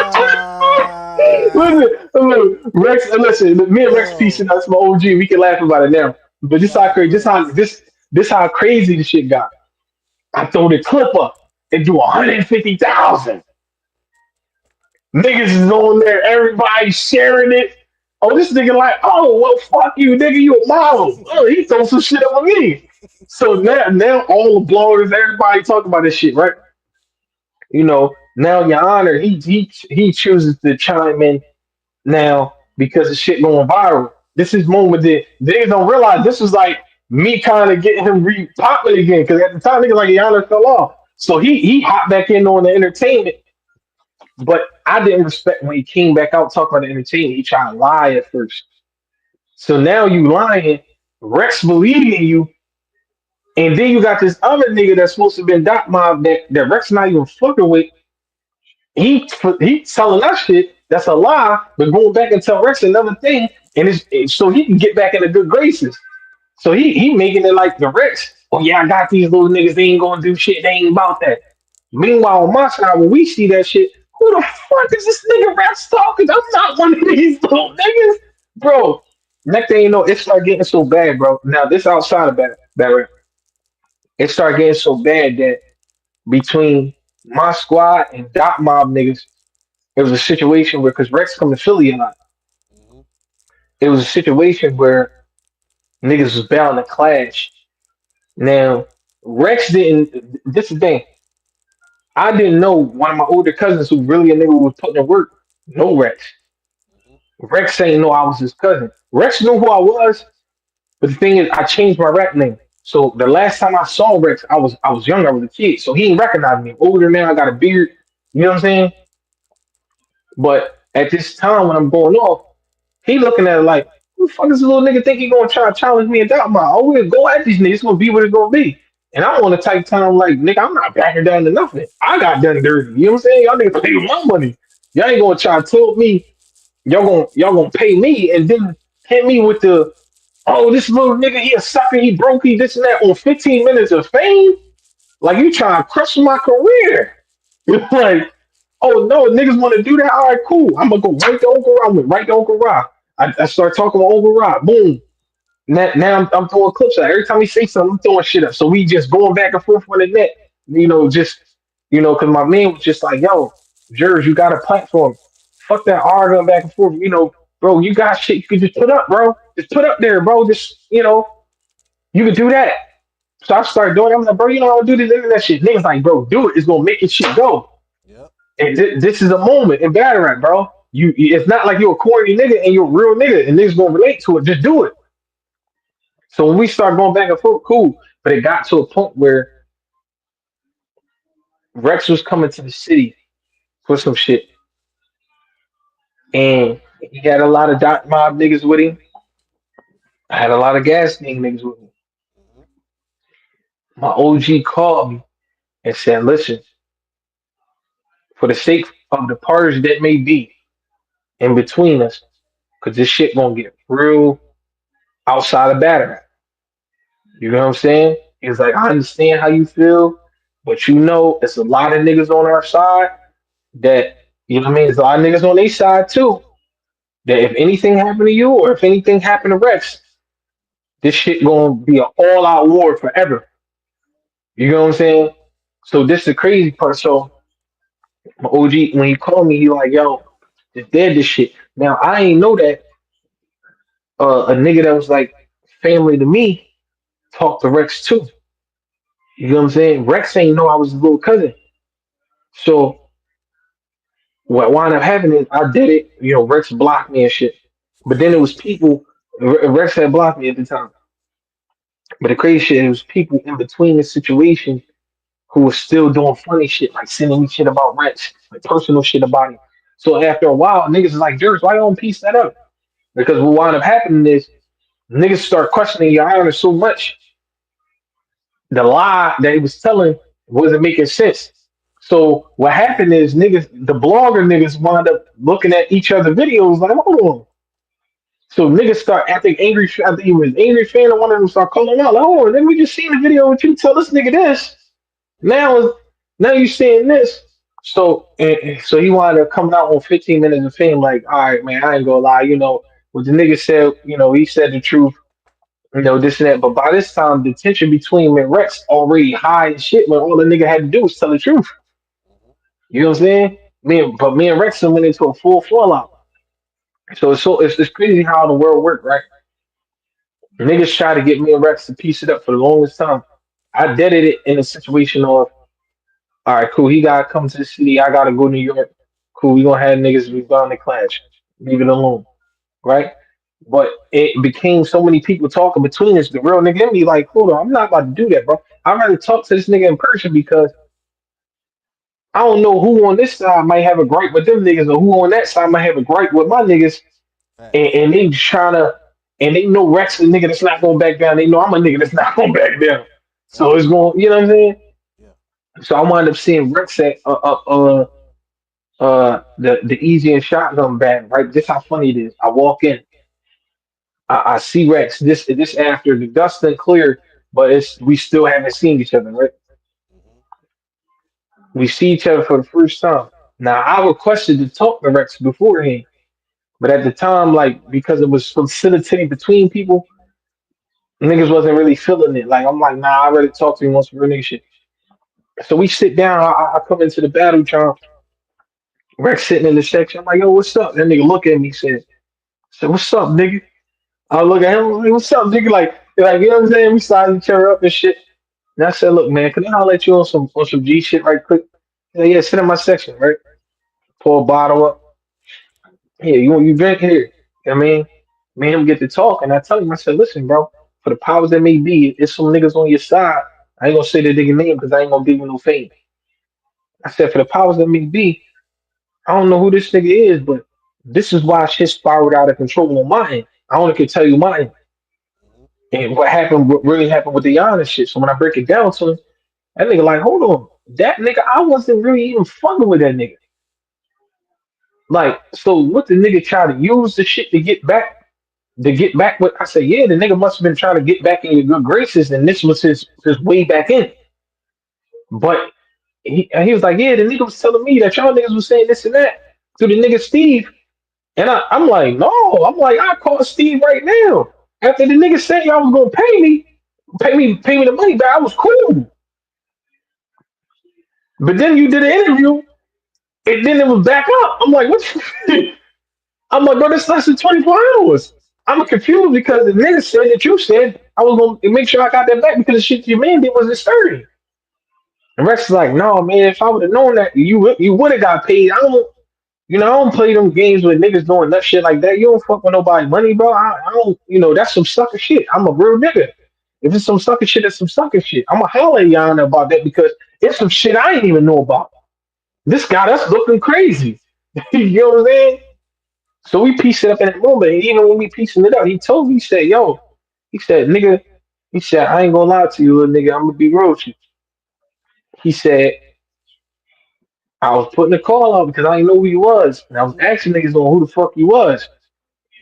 Listen, Rex, listen, me and Rex Peace, Yo, that's my OG. We can laugh about it now. But this shout how out to crazy, Rex. this how crazy the shit got. I throw the clip up and do 150,000. Niggas is on there, everybody sharing it. Oh, this nigga like, oh, well, fuck you, nigga, you a model. Oh, he throw some shit up on me. So now all the bloggers, everybody talking about this shit, right? Now your honor, he chooses to chime in now because the shit going viral. This is moment that they don't realize this was like me kind of getting him re-popping again because at the time niggas like your honor fell off. So he hopped back in on the entertainment But I didn't respect when he came back out talking about the entertainment. He tried to lie at first. So now you lying, Rex believing you, and then you got this other nigga that's supposed to have been Doc Mob that Rex not even fucking with. He telling that shit. That's a lie, but going back and tell Rex another thing, and so he can get back into good graces. So he making it like the Rex. Oh yeah, I got these little niggas. They ain't gonna do shit. They ain't about that. Meanwhile, on my side, when we see that shit, who the fuck is this nigga Rex talking? I'm not one of these little niggas, bro. Next thing you know, it started getting so bad, bro. Now this outside of that rap, it started getting so bad that between my squad and Dot Mob niggas, it was a situation where because Rex come to Philly a lot, Mm-hmm. it was a situation where niggas was bound to clash. Now Rex didn't. This is the thing. I didn't know one of my older cousins who really a nigga who was putting in work. No Rex. Mm-hmm. Rex ain't know I was his cousin. Rex knew who I was, but the thing is, I changed my rap name. So the last time I saw Rex, I was young. I was a kid, so he didn't recognize me. I'm older now. I got a beard. You know what I'm saying? But at this time when I'm going off, he looking at it like, who the fuck is this little nigga think he gonna try to challenge me and doubt my? Oh, we'll go at these niggas. It's gonna be what it's gonna be. And I'm on the type time like, nigga, I'm not backing down to nothing. I got done dirty. You know what I'm saying? Y'all niggas pay with my money. Y'all ain't gonna try to tell me y'all gonna pay me and then hit me with the oh this little nigga he a sucker he broke he this and that on 15 minutes of fame like you trying to crush my career. You're like oh no niggas want to do that all right cool I'm gonna go right to Uncle Rob. I went right to Uncle Rob. I start talking with Uncle Rob. Boom. Now I'm throwing clips out. Every time he say something, I'm throwing shit up. So we just going back and forth on the net. Just because my man was just like, yo, Jers, you got a platform. Fuck that arguing back and forth. Bro, you got shit you can just put up, bro. Just put up there, bro. Just you can do that. So I started doing it. I'm like, bro, you know how to do this internet shit. Niggas like, bro, do it. It's gonna make your shit go. Yep. And this is a moment in battle rap, bro. It's not like you're a corny nigga and you're a real nigga and niggas gonna relate to it. Just do it. So when we start going back and forth, cool. But it got to a point where Rex was coming to the city for some shit, and he had a lot of dot mob niggas with him. I had a lot of gas gang niggas with me. Mm-hmm. My OG called me and said, "Listen, for the sake of the parties that may be in between us, because this shit gonna get real outside of battle. You know what I'm saying?" He's like, "I understand how you feel, but it's a lot of niggas on our side that you know what I mean. There's a lot of niggas on their side too. That if anything happened to you or if anything happened to Rex, this shit gonna be an all out war forever. You know what I'm saying? So this is the crazy part. So my OG when he called me, he like, yo, it's dead this shit. Now I ain't know that a nigga that was like family to me talked to Rex too. You know what I'm saying? Rex ain't know I was his little cousin. So what wound up happening, I did it. Rex blocked me and shit. But then it was people. Rex had blocked me at the time. But the crazy shit, it was people in between the situation who was still doing funny shit, like sending me shit about Rex, like personal shit about him. So after a while, niggas is like, Jers, why you don't piece that up? Because what wound up happening is niggas start questioning your honor so much, the lie that he was telling wasn't making sense. So what happened is niggas, the blogger niggas wound up looking at each other's videos like, hold on. So niggas start acting angry. I think he was an angry fan, and one of them start calling out, like, oh, then we just seen the video with you tell this nigga this. Now, now you saying this. So he wanted to come out on 15 minutes of fame, like, all right, man, I ain't gonna lie, what the nigga said, he said the truth, this and that. But by this time, the tension between me and Rex already high and shit, when all the nigga had to do was tell the truth. Mm-hmm. You know what I'm saying? Me and Rex went into a full fallout. So it's crazy how the world work, right? Niggas try to get me and Rex to piece it up for the longest time. I did it in a situation of, all right, cool. He gotta come to the city. I gotta go to New York. Cool. We gonna have niggas. We bound to clash. Leave it alone, right? But it became so many people talking between us. The real nigga in me, like, hold on, I'm not about to do that, bro. I'd rather talk to this nigga in person because I don't know who on this side might have a gripe with them niggas, or who on that side might have a gripe with my niggas, Facts. and they trying to, and they know Rex is a nigga that's not going back down. They know I'm a nigga that's not going back down. Yep. So it's going, you know what I'm saying? Yeah. So I wind up seeing Rex at the easy and shotgun bag. Right, this how funny it is. I walk in, I see Rex. This after the dust and clear, but it's we still haven't seen each other. Right, Hmm. we see each other for the first time. Now I requested to talk to Rex beforehand, but at the time, like because it was facilitating between people, niggas wasn't really feeling it. Like I'm like, nah, I rather talk to him once for real nigga shit. So we sit down. I come into the battle, John. Rex sitting in the section. I'm like, yo, what's up? That nigga look at me, said, what's up, nigga? I look at him, like, what's up, nigga? Like, you know what I'm saying? We sized each other up and shit. And I said, look, man, can I let you on some G shit right quick? He said, yeah, sit in my section, right? Pour a bottle up. Here, you want you drink here. You know what I mean? Me and him get to talk, and I tell him, I said, listen, bro, for the powers that may be, it's some niggas on your side. I ain't gonna say the nigga name because I ain't gonna give you no fame. I said, for the powers that may be, I don't know who this nigga is, but this is why shit spiraled out of control on my end. I only can tell you mine. Hmm. And what really happened with the honest shit. So when I break it down to him, that nigga like, hold on. That nigga, I wasn't really even fucking with that nigga. Like, so what the nigga try to use the shit to get back with I said, yeah, the nigga must have been trying to get back in your good graces, and this was his way back in. But he was like, yeah, the nigga was telling me that y'all niggas was saying this and that to the nigga Steve. And I'm like, no, I'm like, I call Steve right now. After the nigga said y'all was gonna pay me the money back, I was cool. But then you did an interview, and then it was back up. I'm like, what? I'm like, bro, this lasted 24 hours. I'm confused because the nigga said that you said I was gonna make sure I got that back because the shit your man did was sturdy. And Rex is like, no, man, if I would have known that, you would have got paid. I don't play them games with niggas doing that shit like that. You don't fuck with nobody money, bro. I don't, that's some sucker shit. I'm a real nigga. If it's some sucker shit, it's some sucker shit. I'm going to holler at y'all about that because it's some shit I ain't even know about. This got us looking crazy. You know what I'm saying? So we pieced it up in that moment. And even when we piecing it up, he told me, he said, yo, he said, nigga, he said, I ain't gonna lie to you, little nigga. I'm gonna be real with you. He said, I was putting a call out because I didn't know who you was. And I was Hmm. asking niggas on who the fuck you was.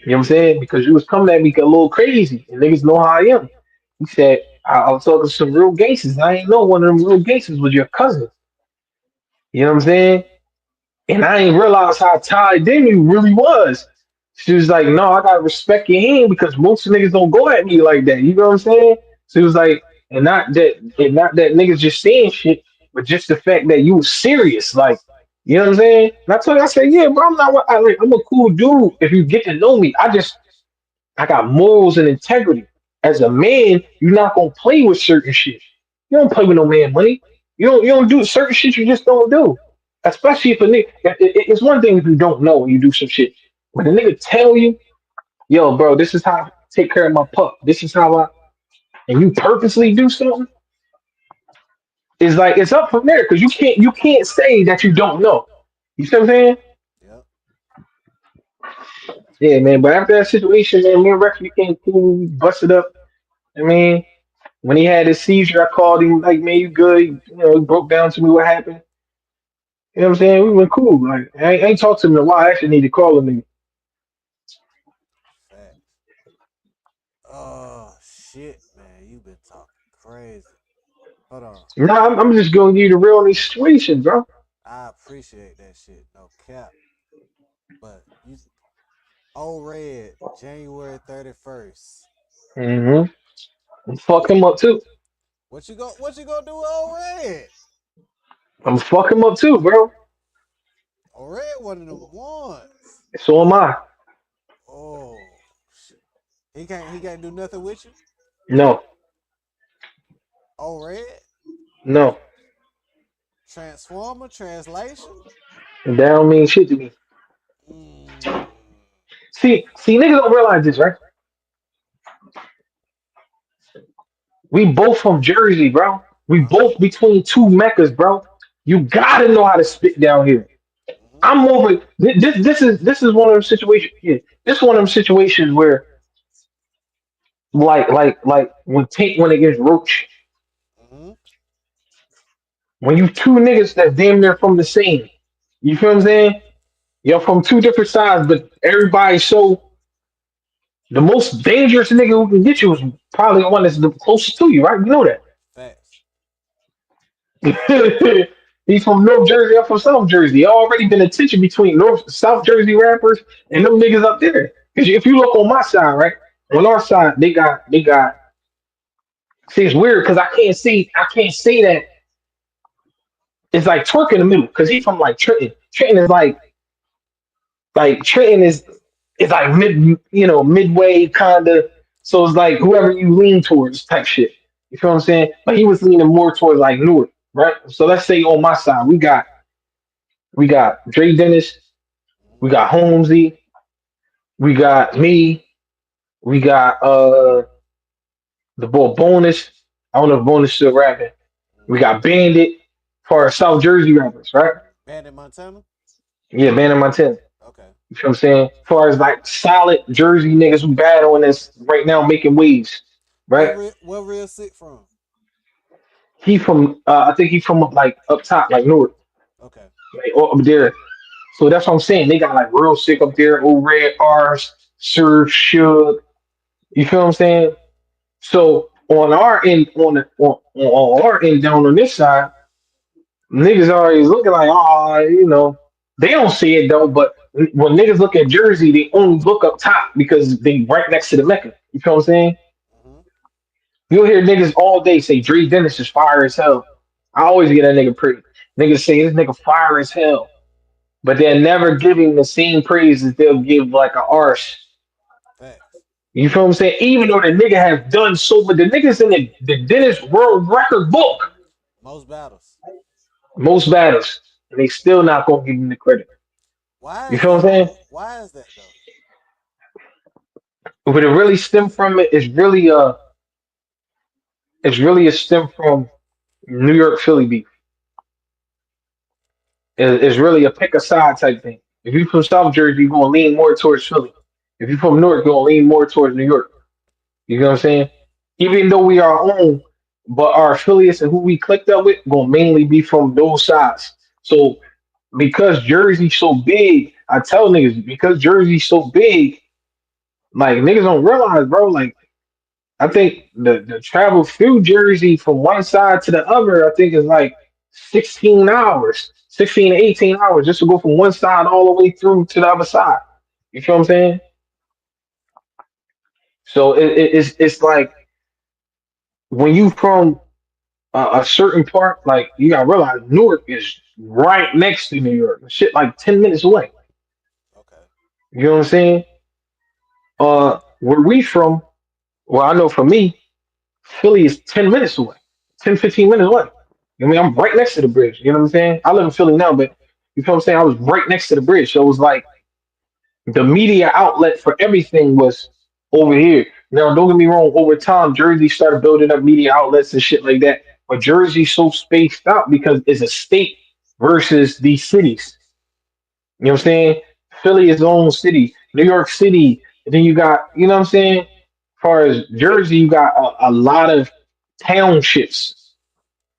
You know what I'm saying? Because you was coming at me a little crazy, and niggas know how I am. He said, I was talking to some real gangsters. I ain't know one of them real gangsters was your cousin. You know what I'm saying? And I ain't realize how tied in you really was. She was like, no, I gotta respect your hand because most niggas don't go at me like that. You know what I'm saying? So he was like, and not that niggas just saying shit, but just the fact that you was serious. Like, you know what I'm saying? And I told her, I said, yeah, bro, I'm a cool dude if you get to know me. I got morals and integrity. As a man, you're not gonna play with certain shit. You don't play with no man money. You don't do certain shit you just don't do. Especially if a nigga it's one thing if you don't know and you do some shit. When a nigga tell you, yo, bro, this is how I take care of my pup. This is how I and you purposely do something, it's like it's up from there because you can't say that you don't know. You see what I'm saying? Yep. Yeah, man. But after that situation, man, me and Rex became cool, we busted up. I mean, when he had his seizure, I called him like, "Man, you good?" He broke down to me what happened. You know what I'm saying? We went cool. Like, I ain't talked to him in a while. I actually need to call him. Facts. Oh shit, man, you been talking crazy. Hold on. Nah, I'm just gonna give you the real on these situations, bro. I appreciate that shit. No cap. But you old red, January 31st. Mm-hmm. Fuck him up too. What you gonna do with old red? I'm fuck him up too, bro. Old red one of them ones. So am I. Oh shit. He can't do nothing with you? No, Old red? no. Transformer, translation? That don't mean shit to me. Mm, See, niggas don't realize this, right? We both from Jersey, bro. We uh-huh. both between two meccas, bro. You gotta know how to spit down here. Hmm. I'm over this is one of those situations. Yeah, this is one of them situations where like when Tank went against Roach, Hmm. when you two niggas that damn near from the same. You feel what I'm saying? You're from two different sides, but everybody's so the most dangerous nigga who can get you is probably the one that's the closest to you, right? You know that. Facts. He's from North Jersey, I'm from South Jersey. Already been a tension between North South Jersey rappers and them niggas up there. Because if you look on my side, right, on our side, they got. See, it's weird because I can't say that it's like Twerk in the middle because he's from like Trenton. Trenton is like Trenton is like midway kind of. So it's like whoever you lean towards type shit. You feel what I'm saying? But he was leaning more towards like Newark, right? So let's say on my side we got Dre Dennis, we Hmm. got Holmesy, we got me, we got the boy Bonus. I don't know if Bonus still rapping. We Hmm. got Bandit for our South Jersey rappers, right? Bandit Montana. Yeah, Bandit Montana. Okay. You feel what I'm saying? As far as like solid Jersey niggas who battling this right now making waves, right? Where real sick from? He from I think he from like up top, like Newark, Okay. like, up there. So that's what I'm saying. They got like real sick up there, old red R's, Sir Suge. You feel what I'm saying? So on our end, on our end down on this side, niggas always looking like, oh, they don't see it though. But when niggas look at Jersey, they only look up top because they right next to the Mecca. You feel what I'm saying? Hmm. You'll hear niggas all day say Dre Dennis is fire as hell. I always get that nigga pretty. Niggas say this nigga fire as hell, but they're never giving the same praise as they'll give like a arse. Facts. You feel what I'm saying? Even though the nigga has done so, but the niggas in the Dennis World Record book, Most battles. most battles, and they still not gonna give him the credit. Why You is feel what that I'm saying? though? Why is that though? But it really stem from it is really it's really a stem from New York Philly beef. It's really a pick a side type thing. If you from South Jersey, you're gonna lean more towards Philly. If you from Newark, you're gonna lean more towards New York. You know what I'm saying? Even though we are own, but our affiliates and who we clicked up with gonna mainly be from those sides. So because Jersey's so big, I tell niggas because Jersey's so big, like niggas don't realize, bro. Like I think the travel through Jersey from one side to the other, I think is like 16 hours, 16 to 18 hours just to go from one side all the way through to the other side. You feel what I'm saying? So it's like when you from a certain part, like you gotta realize Newark is right next to New York. Shit, like 10 minutes away. Okay. You know what I'm saying? Where we from? Well, I know for me, Philly is 10 minutes away, 10, 15 minutes away. I mean, I'm right next to the bridge. You know what I'm saying? I live in Philly now, but you feel what I'm saying? I was right next to the bridge. So it was like the media outlet for everything was over here. Now, don't get me wrong, over time, Jersey started building up media outlets and shit like that. But Jersey's so spaced out because it's a state versus these cities. You know what I'm saying? Philly is its own city, New York City, and then you got, you know what I'm saying? As far as Jersey, you got a lot of townships.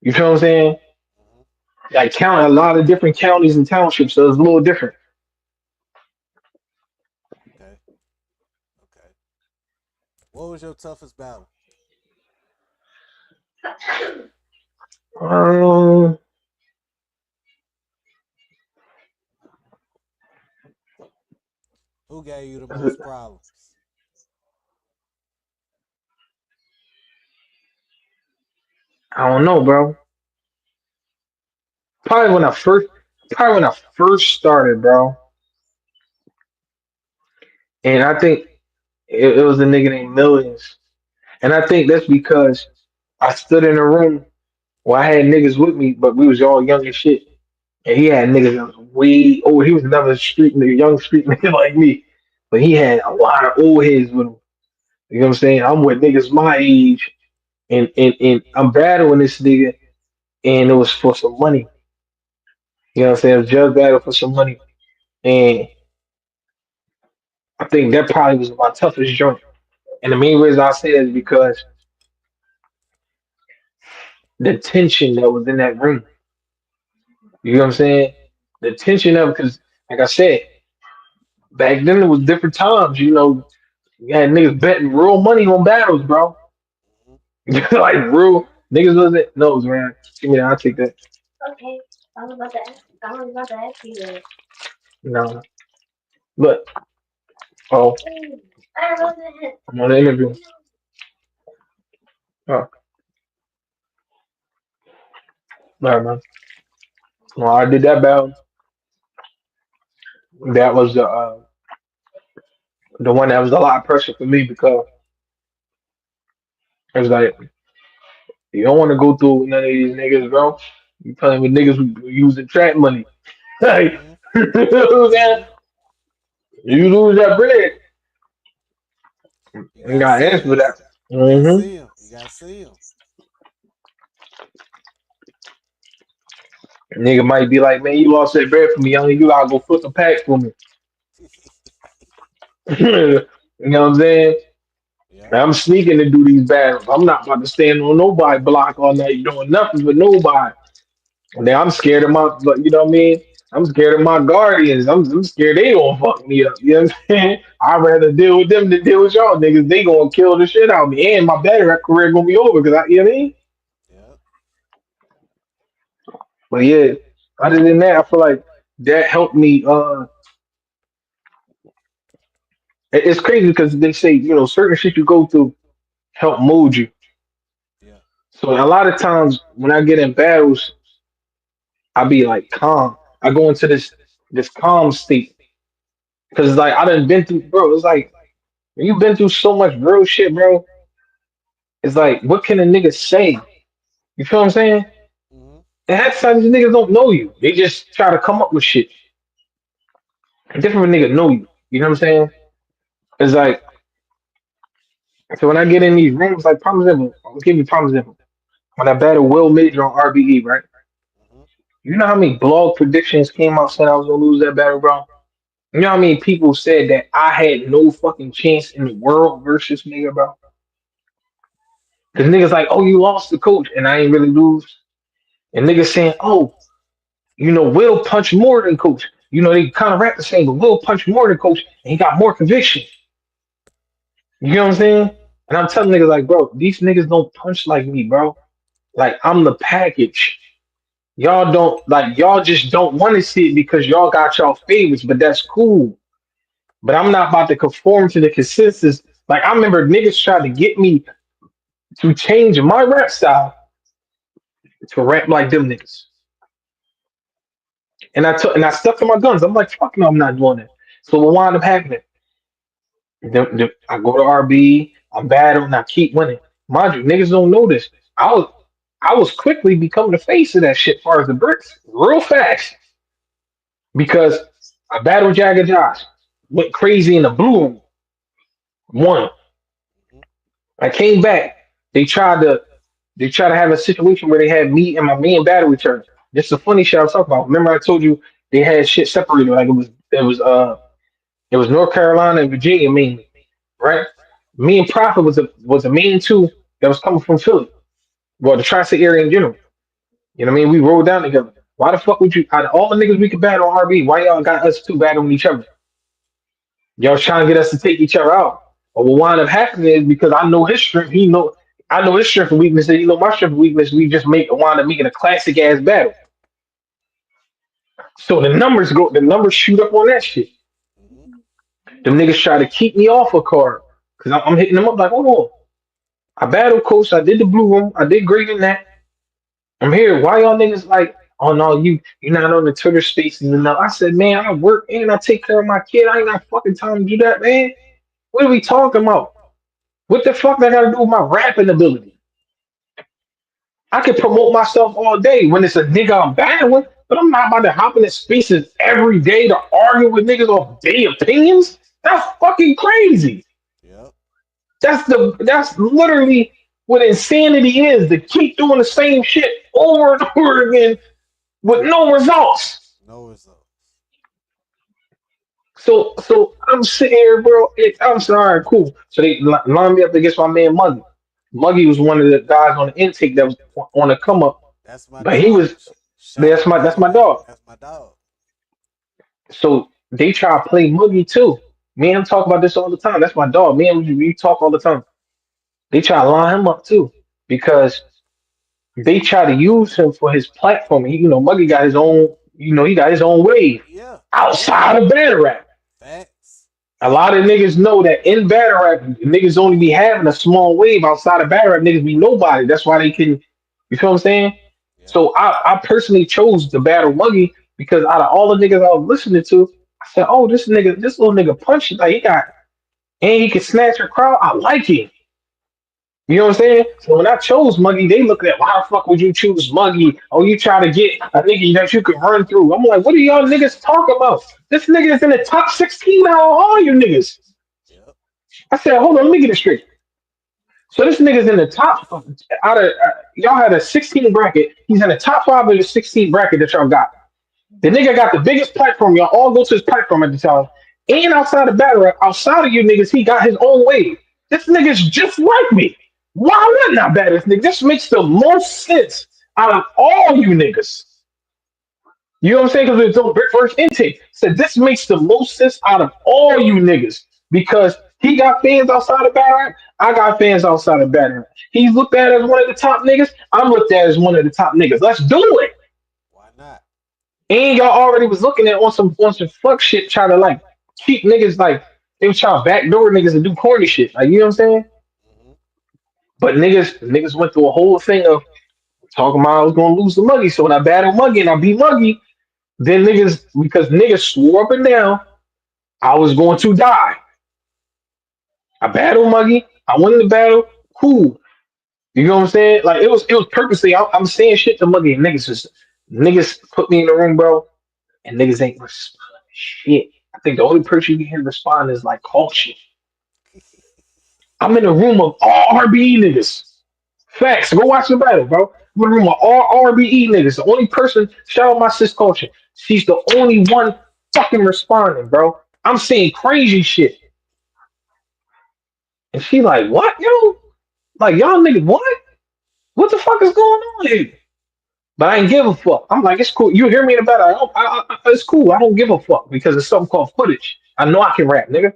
You feel what I'm saying? Hmm. Like count a lot of different counties and townships, so it's a little different. Okay. Okay. What was your toughest battle? Um, Who gave you the most problems? I don't know, bro. Probably when I first, probably when I first started, bro. And I think it was a nigga named Millions. And I think that's because I stood in a room where I had niggas with me, but we was all young as shit. And he had niggas that was way old. He was another street nigga, young street nigga like me. But he had a lot of old heads with him. You know what I'm saying? I'm with niggas my age, and I'm battling this nigga, and it was for some money. You know what I'm saying? It was just battle for some money, and I think that probably was my toughest joint. And the main reason I say that is because the tension that was in that room. You know what I'm saying? The tension of because, like I said, back then it was different times. You know, you had niggas betting real money on battles, bro. Hmm. Like real niggas wasn't no man. Give me that. I'll take that. No, but oh, I'm on the interview. Oh, no, man. Well, I did that battle. That was the one that was a lot of pressure for me because it was like you don't want to go through none of these niggas, bro. You playing with niggas who using trap money. Like, Hmm. you know what I'm saying? Hmm. You lose that bread. You You gotta got to see answer for him. that. You gotta hmm see him. You gotta see him. Nigga might be like, man, you lost that bread for me. Only you gotta go flip a pack for me. You know what I'm saying? Yeah. And I'm sneaking to do these battles. I'm not about to stand on nobody block all night doing nothing for nobody. And then I'm scared of my, but you know what I mean? I'm scared of my guardians. I'm scared they gonna fuck me up. You know what I'm saying? I'd rather deal with them than deal with y'all niggas. They gonna kill the shit out of me. And my battle career gonna be over because you know what I mean? Yeah. But yeah, other than that, I feel like that helped me. It's crazy because they say, you know, certain shit you go through help mold you. Yeah. So a lot of times when I get in battles, I be like calm. I go into this calm state because like I done been through, bro. It's like when you've been through so much real shit, bro. It's like what can a nigga say? You feel what I'm saying? Hmm. And half the time these niggas don't know you. They just try to come up with shit. Different nigga know you. You know what I'm saying? It's like so when I get in these rooms, like prime example, I'll give you prime example. When I battled Will Major on RBE, right? Hmm. You know how many blog predictions came out saying I was gonna lose that battle, bro? You know how many people said that I had no fucking chance in the world versus nigga, bro? Because niggas like, oh, you lost the coach, and I ain't really lose. And niggas saying, oh, you know, Will punch more than coach. You know, they kind of rap the same, but Will punch more than coach, and he got more conviction. You know what I'm saying? And I'm telling niggas like, bro, these niggas don't punch like me, bro. Like I'm the package. Y'all don't like y'all just don't want to see it because y'all got y'all favorites, but that's cool. But I'm not about to conform to the consensus. Like I remember niggas tried to get me to change my rap style to rap like them niggas. And I stuck to my guns. I'm like, fuck no, I'm not doing that. So what wound up happening? I go to RB, I'm battling, I keep winning. Mind you, niggas don't know this. I was quickly becoming the face of that shit as far as the bricks, real fast. Because I battled Jagger Josh, went crazy in the blue room, won. Hmm. I came back. They tried to have a situation where they had me and my man battle each other. This is a funny shit I was talking about. Remember I told you they had shit separated. Like it was North Carolina and Virginia mainly, right? Me and Prophet was a main two that was coming from Philly. Well, the tri-state area in general. You know what I mean? We rolled down together. Why the fuck would you out of all the niggas we could battle on RB, why y'all got us two battling each other? Y'all trying to get us to take each other out. But what wound up happening is because I know his strength, I know his strength and weakness, and my strength and weakness, we just wind up making a classic ass battle. So the numbers shoot up on that shit. Hmm. Them niggas try to keep me off a card. Cause I'm hitting them up like, hold on. I battled coach, I did the blue room, I did great in that. I'm here. Why y'all niggas like, oh no, you're not on the Twitter spaces enough. I said, man, I work and I take care of my kid. I ain't got fucking time to do that, man. What are we talking about? What the fuck I gotta do with my rapping ability? I can promote myself all day when it's a nigga I'm battling, but I'm not about to hop in the spaces every day to argue with niggas off day opinions. That's fucking crazy. Yep. That's literally what insanity is to keep doing the same shit over and over again with no results. No results. So I'm sitting here, bro. I'm sorry, cool. So they lined me up against my man Muggy. Muggy was one of the guys on the intake that was on the come up, That's my but he dog. was Shout out that's Muggy, my man. dog. That's my dog. So they try to play Muggy too. Me and him talk about this all the time. That's my dog. Me and we talk all the time. They try to line him up too because they try to use him for his platform. Muggy got his own. He got his own wave Yeah, yeah. outside of battle rap. Facts. A lot of niggas know that in battle rap, niggas only be having a small wave outside of battle rap. Niggas be nobody. That's why they can. You feel what I'm saying? Yeah. So I personally chose the battle Muggy because out of all the niggas I was listening to, I said, "Oh, this little nigga punch like he got, and he can snatch a crowd. I like him." You know what I'm saying? So when I chose Muggy, they looked at why the fuck would you choose Muggy? Oh, you try to get a nigga that you can run through. I'm like, what are y'all niggas talking about? This nigga is in the top 16 out of all you niggas. Yep. I said, hold on, let me get it straight. So this nigga's in the top out of y'all had a 16 bracket. He's in the top five of the 16 bracket that y'all got. The nigga got the biggest platform. Y'all all go to his platform at the time. And outside of battle rap, outside of you niggas, he got his own wave. This nigga's just like me. Why wouldn't I battle this nigga? This makes the most sense out of all you niggas. You know what I'm saying? Because it's on Brick first intake. Said this makes the most sense out of all you niggas because he got fans outside of battle rap. I got fans outside of battle rap. He's looked at as one of the top niggas. I'm looked at as one of the top niggas. Let's do it. Why not? And y'all already was looking at on some fuck shit, trying to like keep niggas like they was trying to backdoor niggas and do corny shit. Like you know what I'm saying? Hmm. But niggas went through a whole thing of talking about I was gonna lose the Muggy. So when I battled Muggy and I beat Muggy, then niggas because niggas swore up and down I was going to die. I battled Muggy. I won the battle. Cool. You know what I'm saying? Like it was purposely. I'm saying shit to Muggy. And niggas put me in the room, bro, and niggas ain't responding shit. I think the only person you can hear respond is like caution. I'm in a room of all RBE niggas. Facts. Go watch the battle, bro. I'm in a room of all RBE niggas. The only person, shout out my sis culture. She's the only one fucking responding, bro. I'm saying crazy shit. And she like, what, yo? Like, y'all niggas, what? What the fuck is going on here? But I ain't give a fuck. I'm like, it's cool. You hear me in the battle? It's cool. I don't give a fuck because it's something called footage. I know I can rap, nigga.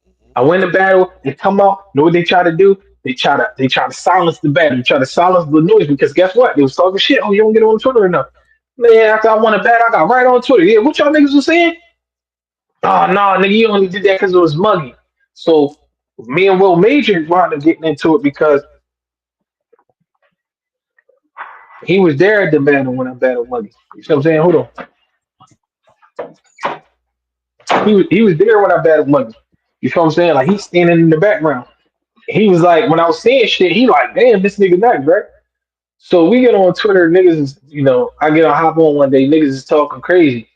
Hmm. I win the battle. They come out. Know what they try to do? They try to silence the battle. They try to silence the noise because guess what? They was talking shit. Oh, you don't get on Twitter enough. Man, after I won a battle, I got right on Twitter. Yeah, what y'all niggas was saying? Oh no, nigga, you only did that because it was muggy. So me and Will Major wound up getting into it because he was there at the battle when I battled Muggy. You see what I'm saying? Hold on. He was there when I battled Muggy. You see what I'm saying? Like he's standing in the background. He was like, when I was saying shit, he like, damn, this nigga nice, bro. So we get on Twitter, niggas is, I get on hop on one day, niggas is talking crazy.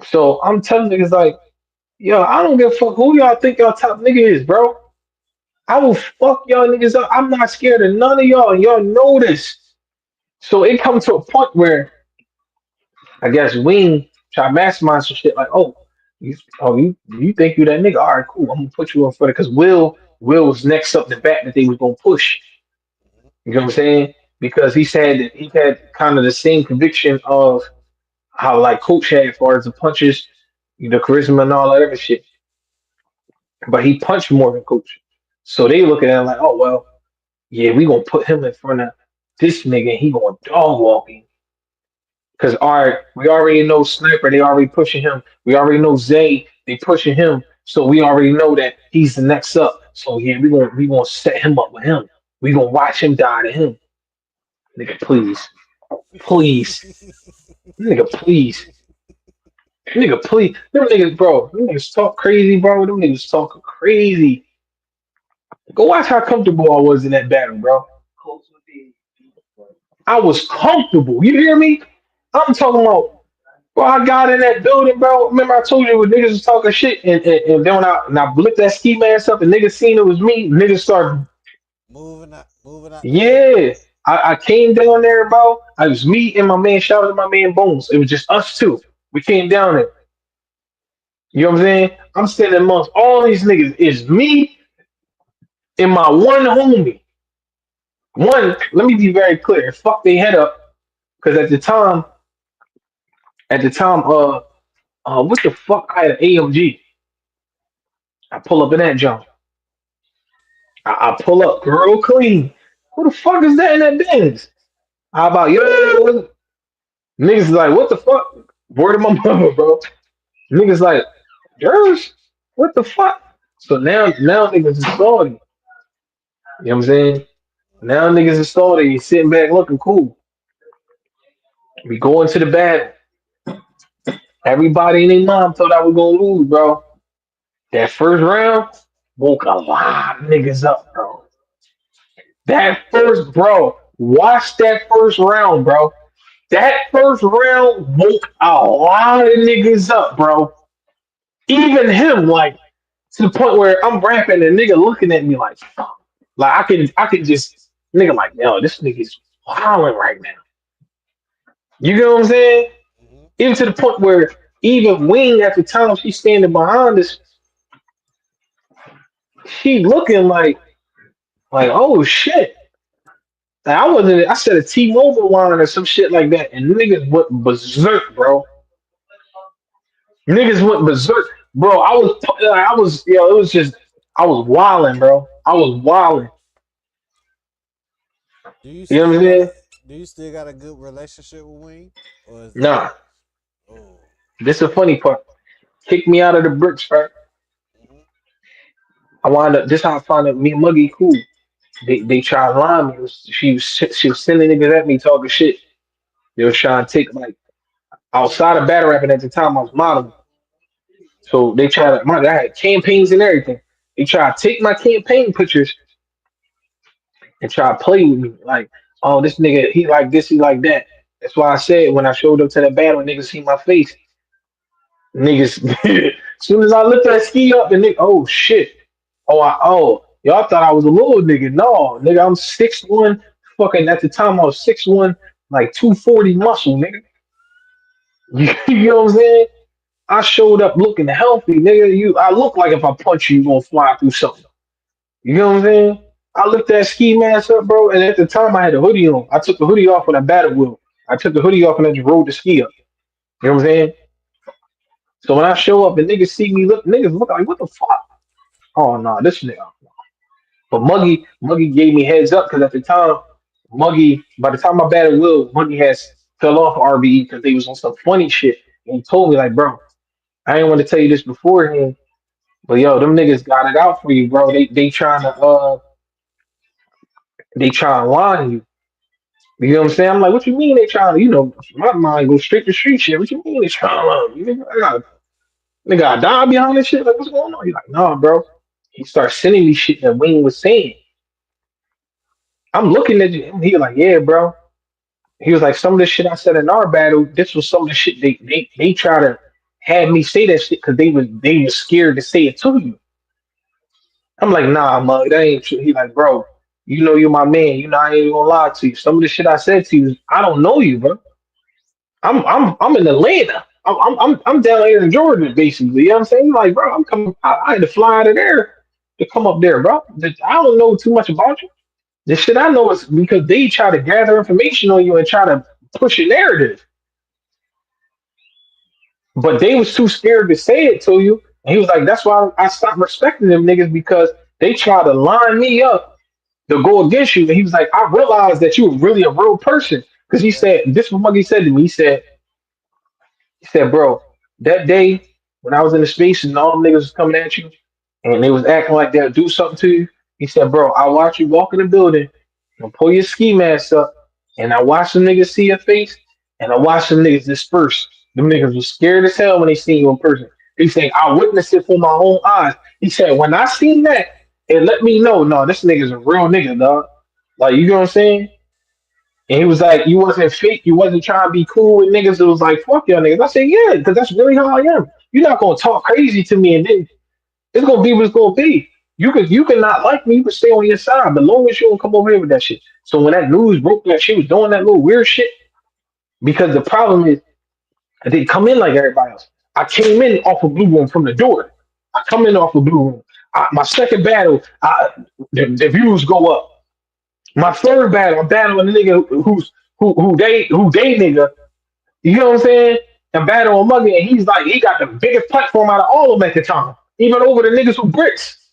So I'm telling niggas like, yo, I don't give a fuck who y'all think y'all top nigga is, bro. I will fuck y'all niggas up. I'm not scared of none of y'all, and y'all know this. So it comes to a point where I guess Wing try to mastermind some shit like, you think you that nigga? All right, cool. I'm gonna put you in front of because Will was next up the bat that they was gonna push. Hmm. You know what I'm saying? Because he said that he had kind of the same conviction of how like Coach had as far as the punches, the charisma and all that other shit. But he punched more than Coach. So they look at him like, oh well, yeah, we gonna put him in front of this nigga and he going dog walking. Cause all right, we already know Sniper, they already pushing him. We already know Zay, they pushing him. So we already know that he's the next up. So yeah, we gonna set him up with him. We gonna watch him die to him. Nigga, please. Please. Nigga, please. Nigga, please. Them niggas, bro. Them niggas talk crazy, bro. Them niggas talking crazy. Go watch how comfortable I was in that battle, bro. I was comfortable. You hear me? I'm talking about, bro. I got in that building, bro. Remember I told you when niggas was talking shit, and then when I blipped that ski mask up, and niggas seen it was me. Niggas started, Moving out the way. yeah. I came down there, bro. I was me and my man. Shout out to my man Bones. It was just us two. We came down there. You know what I'm saying? I'm standing amongst all these niggas. It's me and my one homie. One, let me be very clear. Fuck they head up. Because what the fuck? I had an AMG. I pull up in that jump. I pull up real clean. Who the fuck is that in that Benz? How about yo? Niggas is like, what the fuck? Word of my mother, bro. Niggas like, Jers? What the fuck? So now niggas is salty. You know what I'm saying? Now niggas is salty. You sitting back looking cool. We go into the battle. Everybody in their mom thought I was gonna lose, bro. That first round woke a lot of niggas up, bro. That first, bro. Watch that first round, bro. That first round woke a lot of niggas up, bro. Even him, like to the point where I'm rapping and nigga looking at me like, fuck. Like I can just nigga like, yo, this nigga's wilding right now. You get what I'm saying? Mm-hmm. Even to the point where even Wing at the time she's standing behind us, she looking like oh shit. Like, I wasn't. I said a T-Mobile line or some shit like that, and niggas went berserk, bro. Niggas went berserk, bro. Yo. It was just, I was wilding, bro. I was wilding. Do you You know what still I'm got a saying? Do you still got a good relationship with Wing, or is that Nah, oh? this is the funny part. Kicked me out of the bricks, right? Hmm. I wound up. This how I found out me and Muggy cool. They tried to line me. She was sending niggas at me talking shit. They was trying to take like outside of battle rapping at the time. I was modeling. So they tried to, I had campaigns and everything. They tried to take my campaign pictures and try to play with me. Like, oh, this nigga, he like this, he like that. That's why I said when I showed up to that battle, niggas see my face. Niggas, as soon as I looked that ski up, and nigga, oh shit. Y'all thought I was a little nigga. No, nigga, I'm 6'1", fucking at the time I was 6'1", like 240 muscle, nigga. You know what I'm saying? I showed up looking healthy, nigga. I look like if I punch you, you gonna fly through something. You know what I'm saying? I looked that ski mask up, bro, and at the time I had a hoodie on. I took the hoodie off when I battled Will. I took the hoodie off and I just rode the ski up. You know what I'm saying? So when I show up and niggas see me, niggas look like, what the fuck? Oh no, this nigga. But Muggy gave me heads up because at the time, by the time I battled Will, Muggy has fell off RBE because they was on some funny shit. And he told me like, bro, I didn't want to tell you this beforehand, but yo, them niggas got it out for you, bro. They trying to line you. You know what I'm saying? I'm like, what you mean they trying to, my mind goes straight to street shit. What you mean they trying to line you? Nigga, I die behind this shit. Like, what's going on? He's like, nah, bro. He starts sending me shit that Wayne was saying. I'm looking at you. He was like, yeah, bro. He was like, some of the shit I said in our battle, this was some of the shit they try to have me say that shit because they was scared to say it to you. I'm like, nah, mug, that ain't true. He like, bro, you know you're my man. You know I ain't gonna lie to you. Some of the shit I said to you, I don't know you, bro. I'm in Atlanta. I'm down here in Georgia, basically. You know what I'm saying? Like, bro, I'm coming. I had to fly out of there to come up there, bro. I don't know too much about you. The shit I know is because they try to gather information on you and try to push a narrative, but they was too scared to say it to you. And he was like, that's why I stopped respecting them niggas because they try to line me up to go against you. And he was like, I realized that you were really a real person. Because he Yeah. said, this is what Muggy said to me. He said, bro, that day when I was in the space and all them niggas was coming at you and they was acting like they'll do something to you, he said, bro, I watch you walk in the building and pull your ski mask up and I watch them niggas see your face and I watch them niggas disperse. Them niggas was scared as hell when they seen you in person. He said, I witnessed it for my own eyes. He said, when I seen that, it let me know, no, this nigga's a real nigga, dog. Like, you know what I'm saying? And he was like, you wasn't fake. You wasn't trying to be cool with niggas. It was like, fuck y'all niggas. I said, yeah, because that's really how I am. You're not going to talk crazy to me and then it's going to be what it's going to be. You can not like me, you can stay on your side, but long as you don't come over here with that shit. So when that news broke that she was doing that little weird shit, because the problem is I didn't come in like everybody else. I came in off of Blue Room from the door. I come in off of Blue Room. My second battle, the views go up. My third battle, I'm battling a nigga who they nigga. You know what I'm saying? And battle on Muggy, and he's like he got the biggest platform out of all of them at the time, even over the niggas who bricks.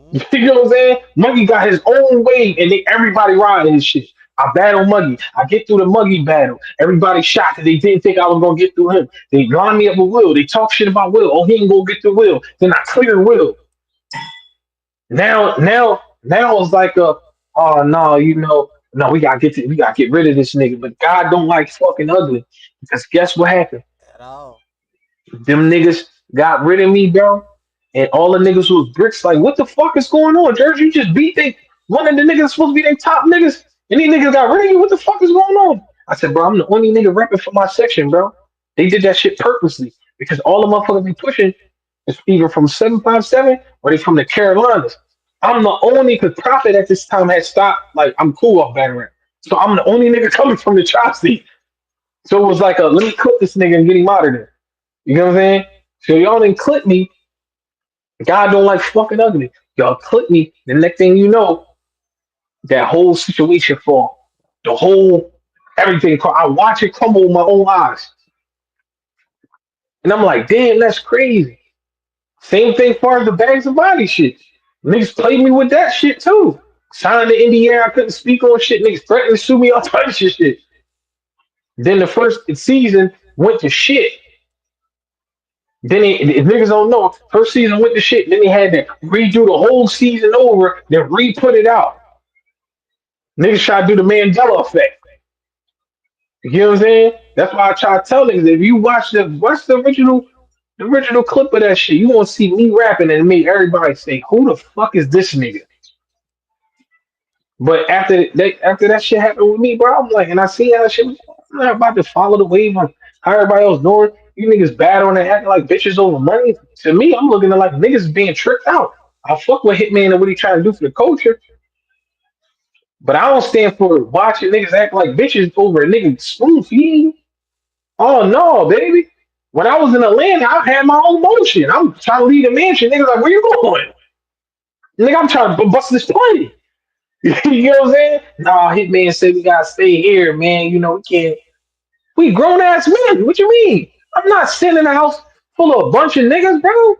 Mm-hmm. You know what I'm saying? Muggy got his own way, and everybody riding his shit. I battle Muggy. I get through the Muggy battle. Everybody shot because they didn't think I was gonna get through him. They line me up with Will. They talk shit about Will. Oh, he ain't gonna get through Will. Then I clear Will. Now it's like oh no, no, we gotta get rid of this nigga. But God don't like fucking ugly. Because guess what happened? At all. Them niggas got rid of me, bro. And all the niggas who was bricks, like, what the fuck is going on, Jers? You just beat one of the niggas supposed to be their top niggas, and these niggas got rid of you. What the fuck is going on? I said, bro, I'm the only nigga repping for my section, bro. They did that shit purposely because all the motherfuckers be pushing is either from 757 or they from the Carolinas. I'm the only because Profit at this time had stopped. Like, I'm cool off Batarang. So I'm the only nigga coming from the Tri-State. So it was like, let me cook this nigga and get him out of there. You know what I'm saying? So y'all didn't clip me. God don't like fucking ugly. Y'all clip me. The next thing you know, that whole situation fall. The whole everything. I watch it crumble with my own eyes. And I'm like, damn, that's crazy. Same thing far as the bags of body shit. Niggas played me with that shit too. Signed the NDA, I couldn't speak on shit. Niggas threatened to sue me all types of shit. Then the first season went to shit. Then if niggas don't know, first season went to shit. Then they had to redo the whole season over, then re-put it out. Niggas try to do the Mandela effect. You know what I'm saying? That's why I try to tell niggas if you watch the original clip of that shit, you gonna see me rapping and make everybody say, "Who the fuck is this nigga?" But after that shit happened with me, bro, I'm like, and I see how that shit. I'm not about to follow the wave on how everybody else doing. You niggas battling and acting like bitches over money. To me, I'm looking at like niggas being tricked out. I fuck with Hitman and what he trying to do for the culture, but I don't stand for watching niggas act like bitches over a nigga spoon feeding. Oh no, baby. When I was in Atlanta, I had my own motion. I'm trying to leave the mansion. Niggas like, where you going? Nigga, I'm trying to bust this plane. You know what I'm saying? Nah, Hitman said we gotta stay here, man. You know, we can't. We grown ass men. What you mean? I'm not sitting in a house full of a bunch of niggas, bro.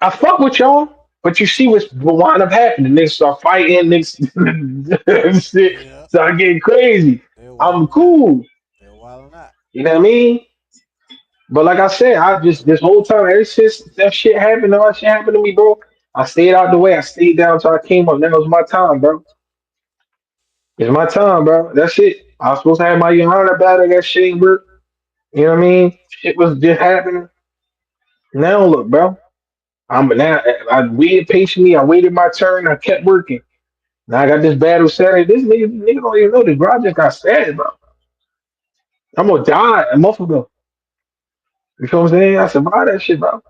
I fuck with y'all, but you see what's what wind up happening. Niggas start fighting, niggas shit Yeah. start getting crazy. They're I'm wilding out. cool. They're wilding out. You know what I mean? But like I said, I just this whole time, ever since that shit happened, all that shit happened to me, bro. I stayed out the way. I stayed down until I came up. That was my time, bro. It's my time, bro. That's it. I was supposed to have my Johanna battle. That shit ain't work. You know what I mean? Shit was just happening. Now look, bro. I'm now. I waited patiently. I waited my turn. I kept working. Now I got this battle Saturday. This nigga don't even know this, bro. I just got stabbed, bro. I'm gonna die a month ago. You feel what I'm saying? I survived that shit, bro.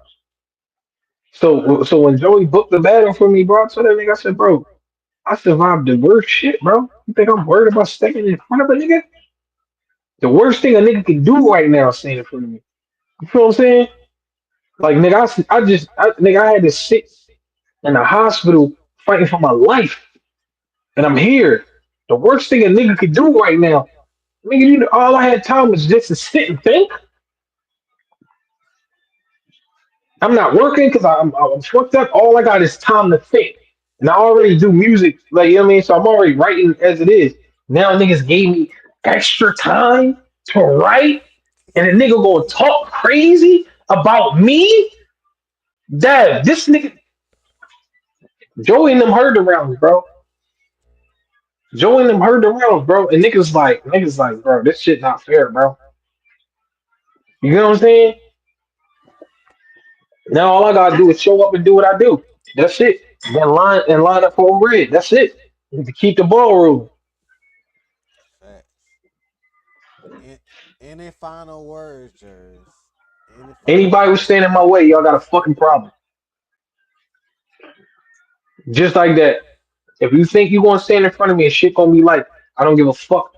So when Joey booked the battle for me, bro, I told that nigga, I said, bro, I survived the worst shit, bro. You think I'm worried about stepping in front of a nigga? The worst thing a nigga can do right now is stand in front of me. You feel what I'm saying? Like nigga, nigga, I had to sit in the hospital fighting for my life, and I'm here. The worst thing a nigga could do right now, nigga, all I had time was just to sit and think. I'm not working because I'm fucked up. All I got is time to think, and I already do music, like you know what I mean. So I'm already writing as it is. Now niggas gave me extra time to write, and a nigga gonna talk crazy about me. Dad, this nigga Joey and them heard the rounds, bro. Joey and them heard the rounds, bro. And niggas like, bro, this shit not fair, bro. You know what I'm saying? Now all I gotta do is show up and do what I do. That's it. Then line up for a red. That's it. To keep the ball rolling. Facts. In, any final words, Jers? Any final Anybody who's words? standing in my way, y'all got a fucking problem. Just like that. If you think you gonna stand in front of me and shit gonna be like, I don't give a fuck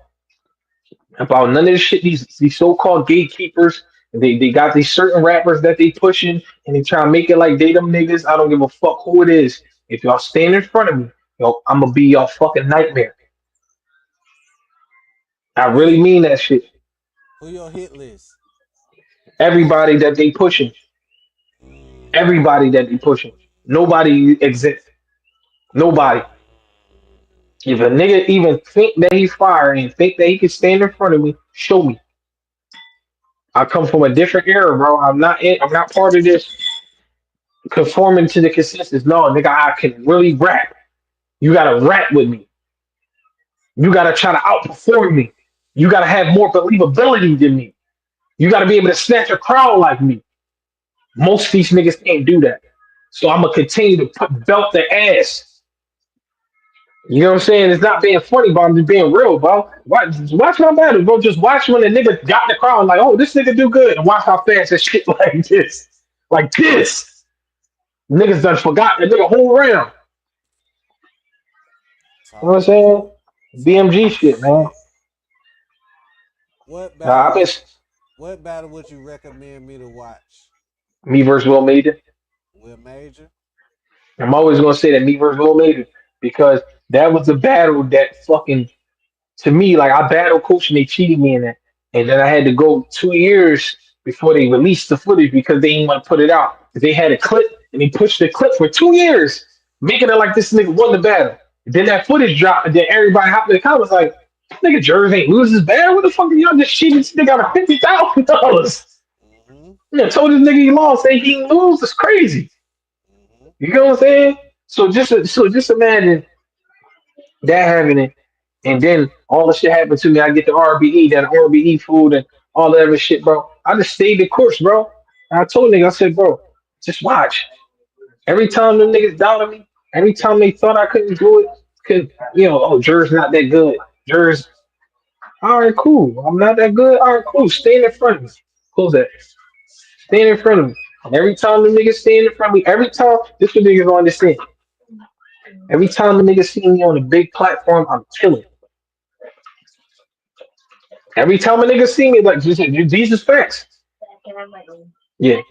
about none of this shit. These so called gatekeepers, they got these certain rappers that they pushing and they try to make it like they them niggas. I don't give a fuck who it is. If y'all stand in front of me, yo, I'm gonna be y'all fucking nightmare. I Who really your mean that shit. who your hit list? Everybody that they pushing, everybody that they pushing, nobody exists. Nobody. If a nigga even think that he's fire and think that he can stand in front of me, show me. I come from a different era, bro. I'm not part of this conforming to the consensus. No, nigga, I can really rap. You gotta rap with me. You gotta try to outperform me. You gotta have more believability than me. You gotta be able to snatch a crowd like me. Most of these niggas can't do that. So I'm gonna continue to put belt their ass. You know what I'm saying? It's not being funny, but I'm just being real, bro. Watch my battle, bro. Just watch when the nigga got in the crowd, like, oh, this nigga do good, and watch how fast that shit like this, like this. Niggas done forgot the nigga whole round. You know what I'm Talk saying? talk BMG your shit, man. shit. What Nah, battle I been would what battle would you recommend me to watch? me versus Will Major. With Major? I'm always gonna say that me versus Will Major because that was the battle that fucking to me, like I battled coach and they cheated me in that. And then I had to go 2 years before they released the footage because they didn't want to put it out. They had a clip and they pushed the clip for 2 years, making it like this nigga won the battle. And then that footage dropped, and then everybody hopped in the comments like, nigga Jers ain't lose his battle. What the fuck are y'all just cheating this nigga out of $50,000? Mm-hmm. Yeah, told this nigga he lost, say he didn't lose. That's crazy. Mm-hmm. You know what I'm saying? So just imagine that happening, and then all the shit happened to me. I get the RBE, that RBE food, and all that other shit, bro. I just stayed the course, bro. And I told nigga, I said, bro, just watch. Every time them niggas doubted me, every time they thought I couldn't do it, could oh, Jers not that good. Jers, all right, cool. I'm not that good. All right, cool. Stand in front of me. Close that. Stand in front of me. And every time the niggas stand in front of me, every time this what niggas don't understand. Every time the niggas see me on a big platform, I'm killing. Every time a nigga see me, like these is facts. Yeah.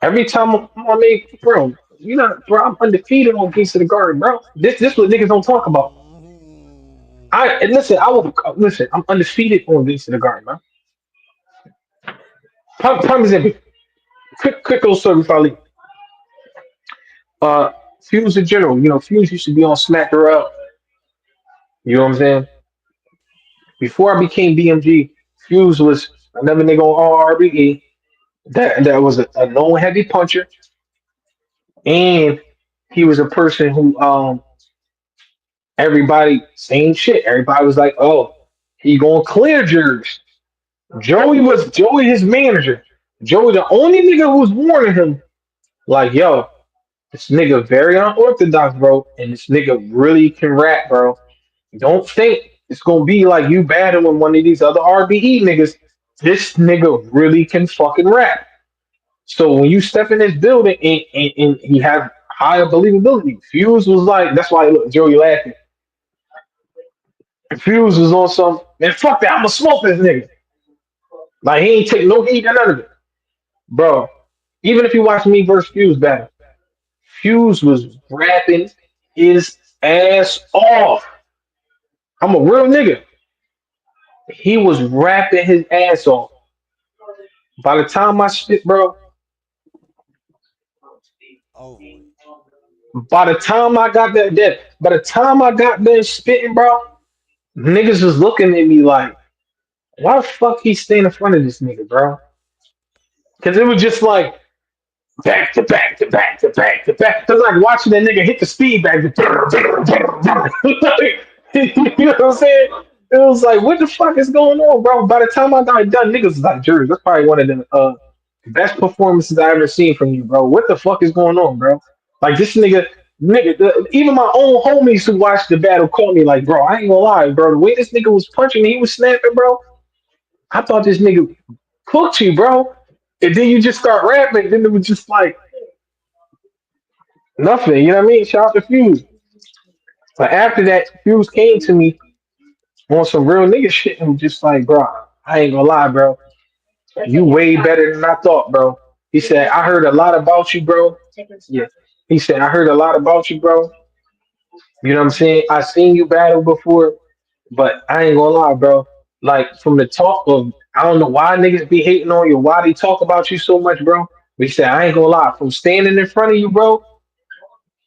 Every time I make, bro, you know, bro, I'm undefeated on Piece of the Garden, bro. This what niggas don't talk about. Mm-hmm. I and listen, I will listen. I'm undefeated on Piece of the Garden, man. Prime example. Quick little story before I leave. Uh, Fuse in general, Fuse used to be on Smack Her Up. You know what I'm saying? Before I became BMG, Fuse was another nigga on RBE that was a known heavy puncher, and he was a person who everybody same shit. Everybody was like, oh, he gonna clear Jers. Joey his manager. Joey the only nigga who was warning him, like, yo, this nigga very unorthodox, bro, and this nigga really can rap, bro. Don't think it's gonna be like you battling one of these other RBE niggas. This nigga really can fucking rap. So when you step in this building and he have higher believability, Fuse was like, that's why look, Joey laughing. Fuse was on some man, fuck that, I'ma smoke this nigga. Like he ain't take no heat or none of it. Bro, even if you watch me versus Fuse battle, Fuse was rapping his ass off. I'm a real nigga. He was rapping his ass off. By the time I spit, bro, Over with. by the time I got done spitting, bro, niggas was looking at me like, why the fuck he staying in front of this nigga, bro? Because it was just like back to back to back to back to back. It's like watching that nigga hit the speed back. You know what I'm saying? It was like, what the fuck is going on, bro? By the time I got done, niggas was like, Drew, that's probably one of the best performances I ever seen from you, bro. What the fuck is going on, bro? Like this even my own homies who watched the battle called me like, bro, I ain't gonna lie, bro. The way this nigga was punching, he was snapping, bro. I thought this nigga cooked you, bro. And then you just start rapping, then it was just like, Nothing. You know what I mean? Shout out to Fuse. But after that, Fuse came to me on some real nigga shit and was just like, bro, I ain't gonna lie, bro. You way better than I thought, bro. He said, I heard a lot about you, bro. Yeah. He said, I heard a lot about you, bro. You know what I'm saying? I seen you battle before, but I ain't gonna lie, bro. Like from the talk of, I don't know why niggas be hating on you, why they talk about you so much, bro. But he said, I ain't gonna lie, from standing in front of you, bro.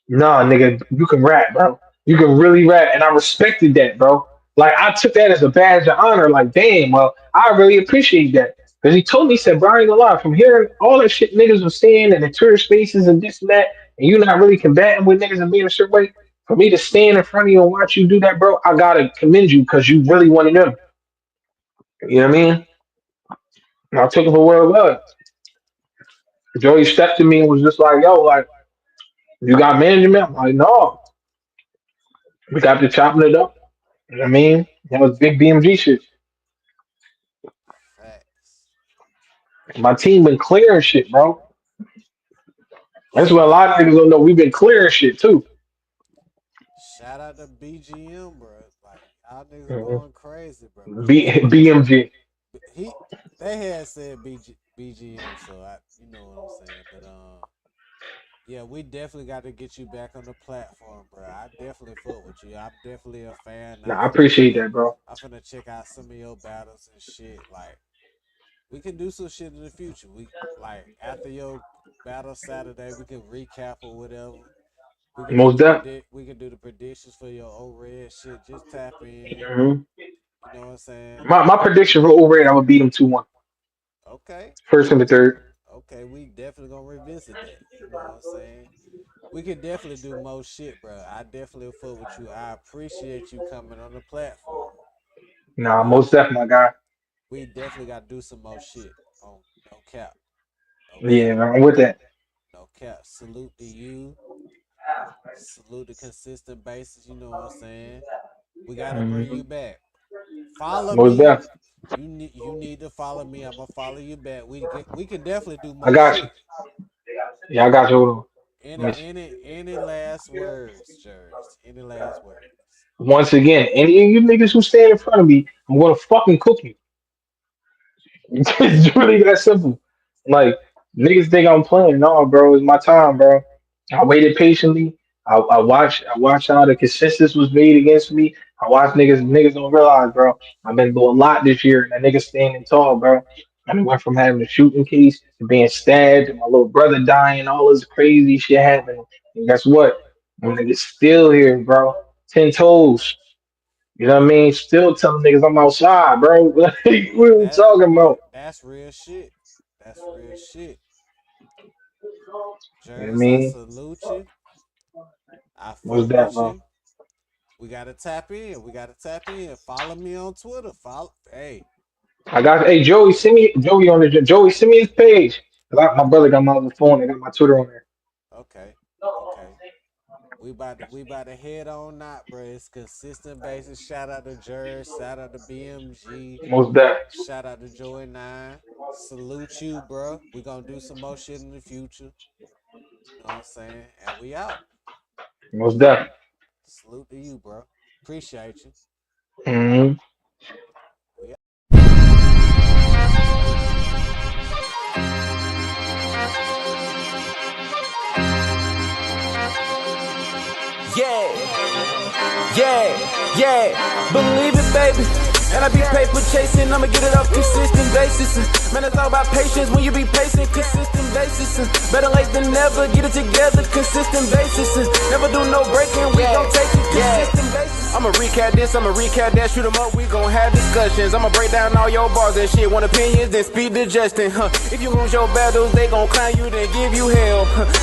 Nah, nigga, you can rap, bro. You can really rap, and I respected that, bro. Like I took that as a badge of honor. Like, damn, well, I really appreciate that. Because he told me, he said, bro, I ain't gonna lie, from hearing all that shit niggas was saying and the Twitter spaces and this and that, and you not really combating with niggas and being a certain way, for me to stand in front of you and watch you do that, bro, I gotta commend you because you really one of them. You know what I mean? And I took it for what it was. Joey stepped to me and was just like, yo, like, you got management? I'm like, no, we got to chopping it up. You know what I mean? That was big BMG shit. Facts. My team been clearing shit, bro. That's what a Shout lot of niggas don't know. We've been clearing shit too. shout out to BGM, bro. Like y'all niggas Mhm. going crazy, bro. BGM. BMG. He they had said BGM, so I you know what I'm saying. But yeah, we definitely got to get you back on the platform, bro. I definitely fuck with you. I'm definitely a fan. Nah, I appreciate that, bro. I'm finna check out some of your battles and shit. Like we can do some shit in the future. We like after your battle Saturday, we can recap or whatever. We can do Most the def. we can do the predictions for your old red shit. Just tap in. hmm You know what I'm saying? my prediction for over I'm gonna beat him 2-1. Okay. First and the third. Okay, we definitely gonna revisit that. You know what I'm saying? We can definitely do more shit, bro. I definitely fuck with you. I appreciate you coming on the platform. Nah, most Uh, def, my guy. we definitely got to do some more shit. On no cap, no Yeah, cap, man, I'm with that. no cap. Salute to you. Salute the consistent basis. You know what I'm saying? We gotta bring hmm you back. Follow Most me. def. You need to follow me. I'm gonna follow you back. We can definitely do I more got you. shit. Yeah, I got you. Hold on. Any Let me see. any any last words, Jers? Any last words? Once again, any of you niggas who stand in front of me, I'm gonna fucking cook you. It's really that simple. Like niggas think I'm playing. No, bro, it's my time, bro. I waited patiently. I watched how the consensus was made against me. I watched niggas don't realize, bro. I've been through a lot this year, and that nigga standing tall, bro. I mean, went from having a shooting case to being stabbed, and my little brother dying, all this crazy shit happening. And guess what? I'm niggas still here, bro. 10 toes. You know what I mean? Still telling niggas I'm outside, bro. Like, what are we talking about? That's real shit. That's real shit. You know what I Jers, I mean? salute you. I What's fuck that, with bro? you. We gotta tap in. We gotta tap in. Follow me on Twitter. Follow. Hey, I got hey Joey, send me Joey on the Joey, send me his page. 'Cause my brother got my other phone, I got my Twitter on there. okay, okay. We about to head on out, bro. It's consistent basis. Shout out to Jers. Shout out to BMG. Most that. Shout out to Joey Nine. Salute you, bro. We gonna do some more shit in the future. You know what I'm saying? And we out. Most that. Salute to you, bro. Appreciate you. Mm-hmm. We Yeah, yeah. Believe it, baby. And I be paper chasing, I'ma get it off consistent basis. Man, it's all about patience when you be patient, consistent basis. Better late than never, get it together, consistent basis. Never do no breaking, we gon' take it, consistent basis. I'ma recap this, I'ma recap that, shoot 'em up, we gon' have discussions. I'ma break down all your bars and shit, want opinions, then speed digesting. If you lose your battles, they gon' clown you, then give you hell.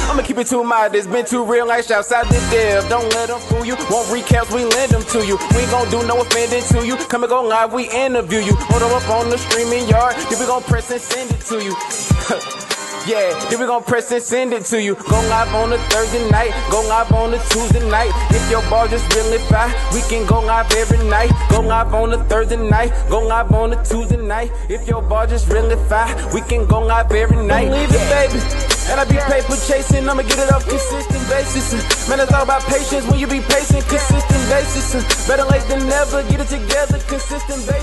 I'ma keep it too mild, it's been too real, like shouts out the dev. Don't let them fool you, won't recaps, we lend them to you. We ain't gon' do no offending to you, come and go live, we interview you. Hold them up on the streaming yard, then we gon' press and send it to you. Yeah, then we gon' press and send it to you. Go live on a Thursday night, go live on a Tuesday night. If your ball just really fire, we can go live every night. Go live on a Thursday night, go live on a Tuesday night. If your ball just really fire, we can go live every night. Believe it, baby. And I be paper chasing, I'ma get it off consistent basis. Man, it's all about patience when you be patient, consistent basis. Better late than never, get it together, consistent basis.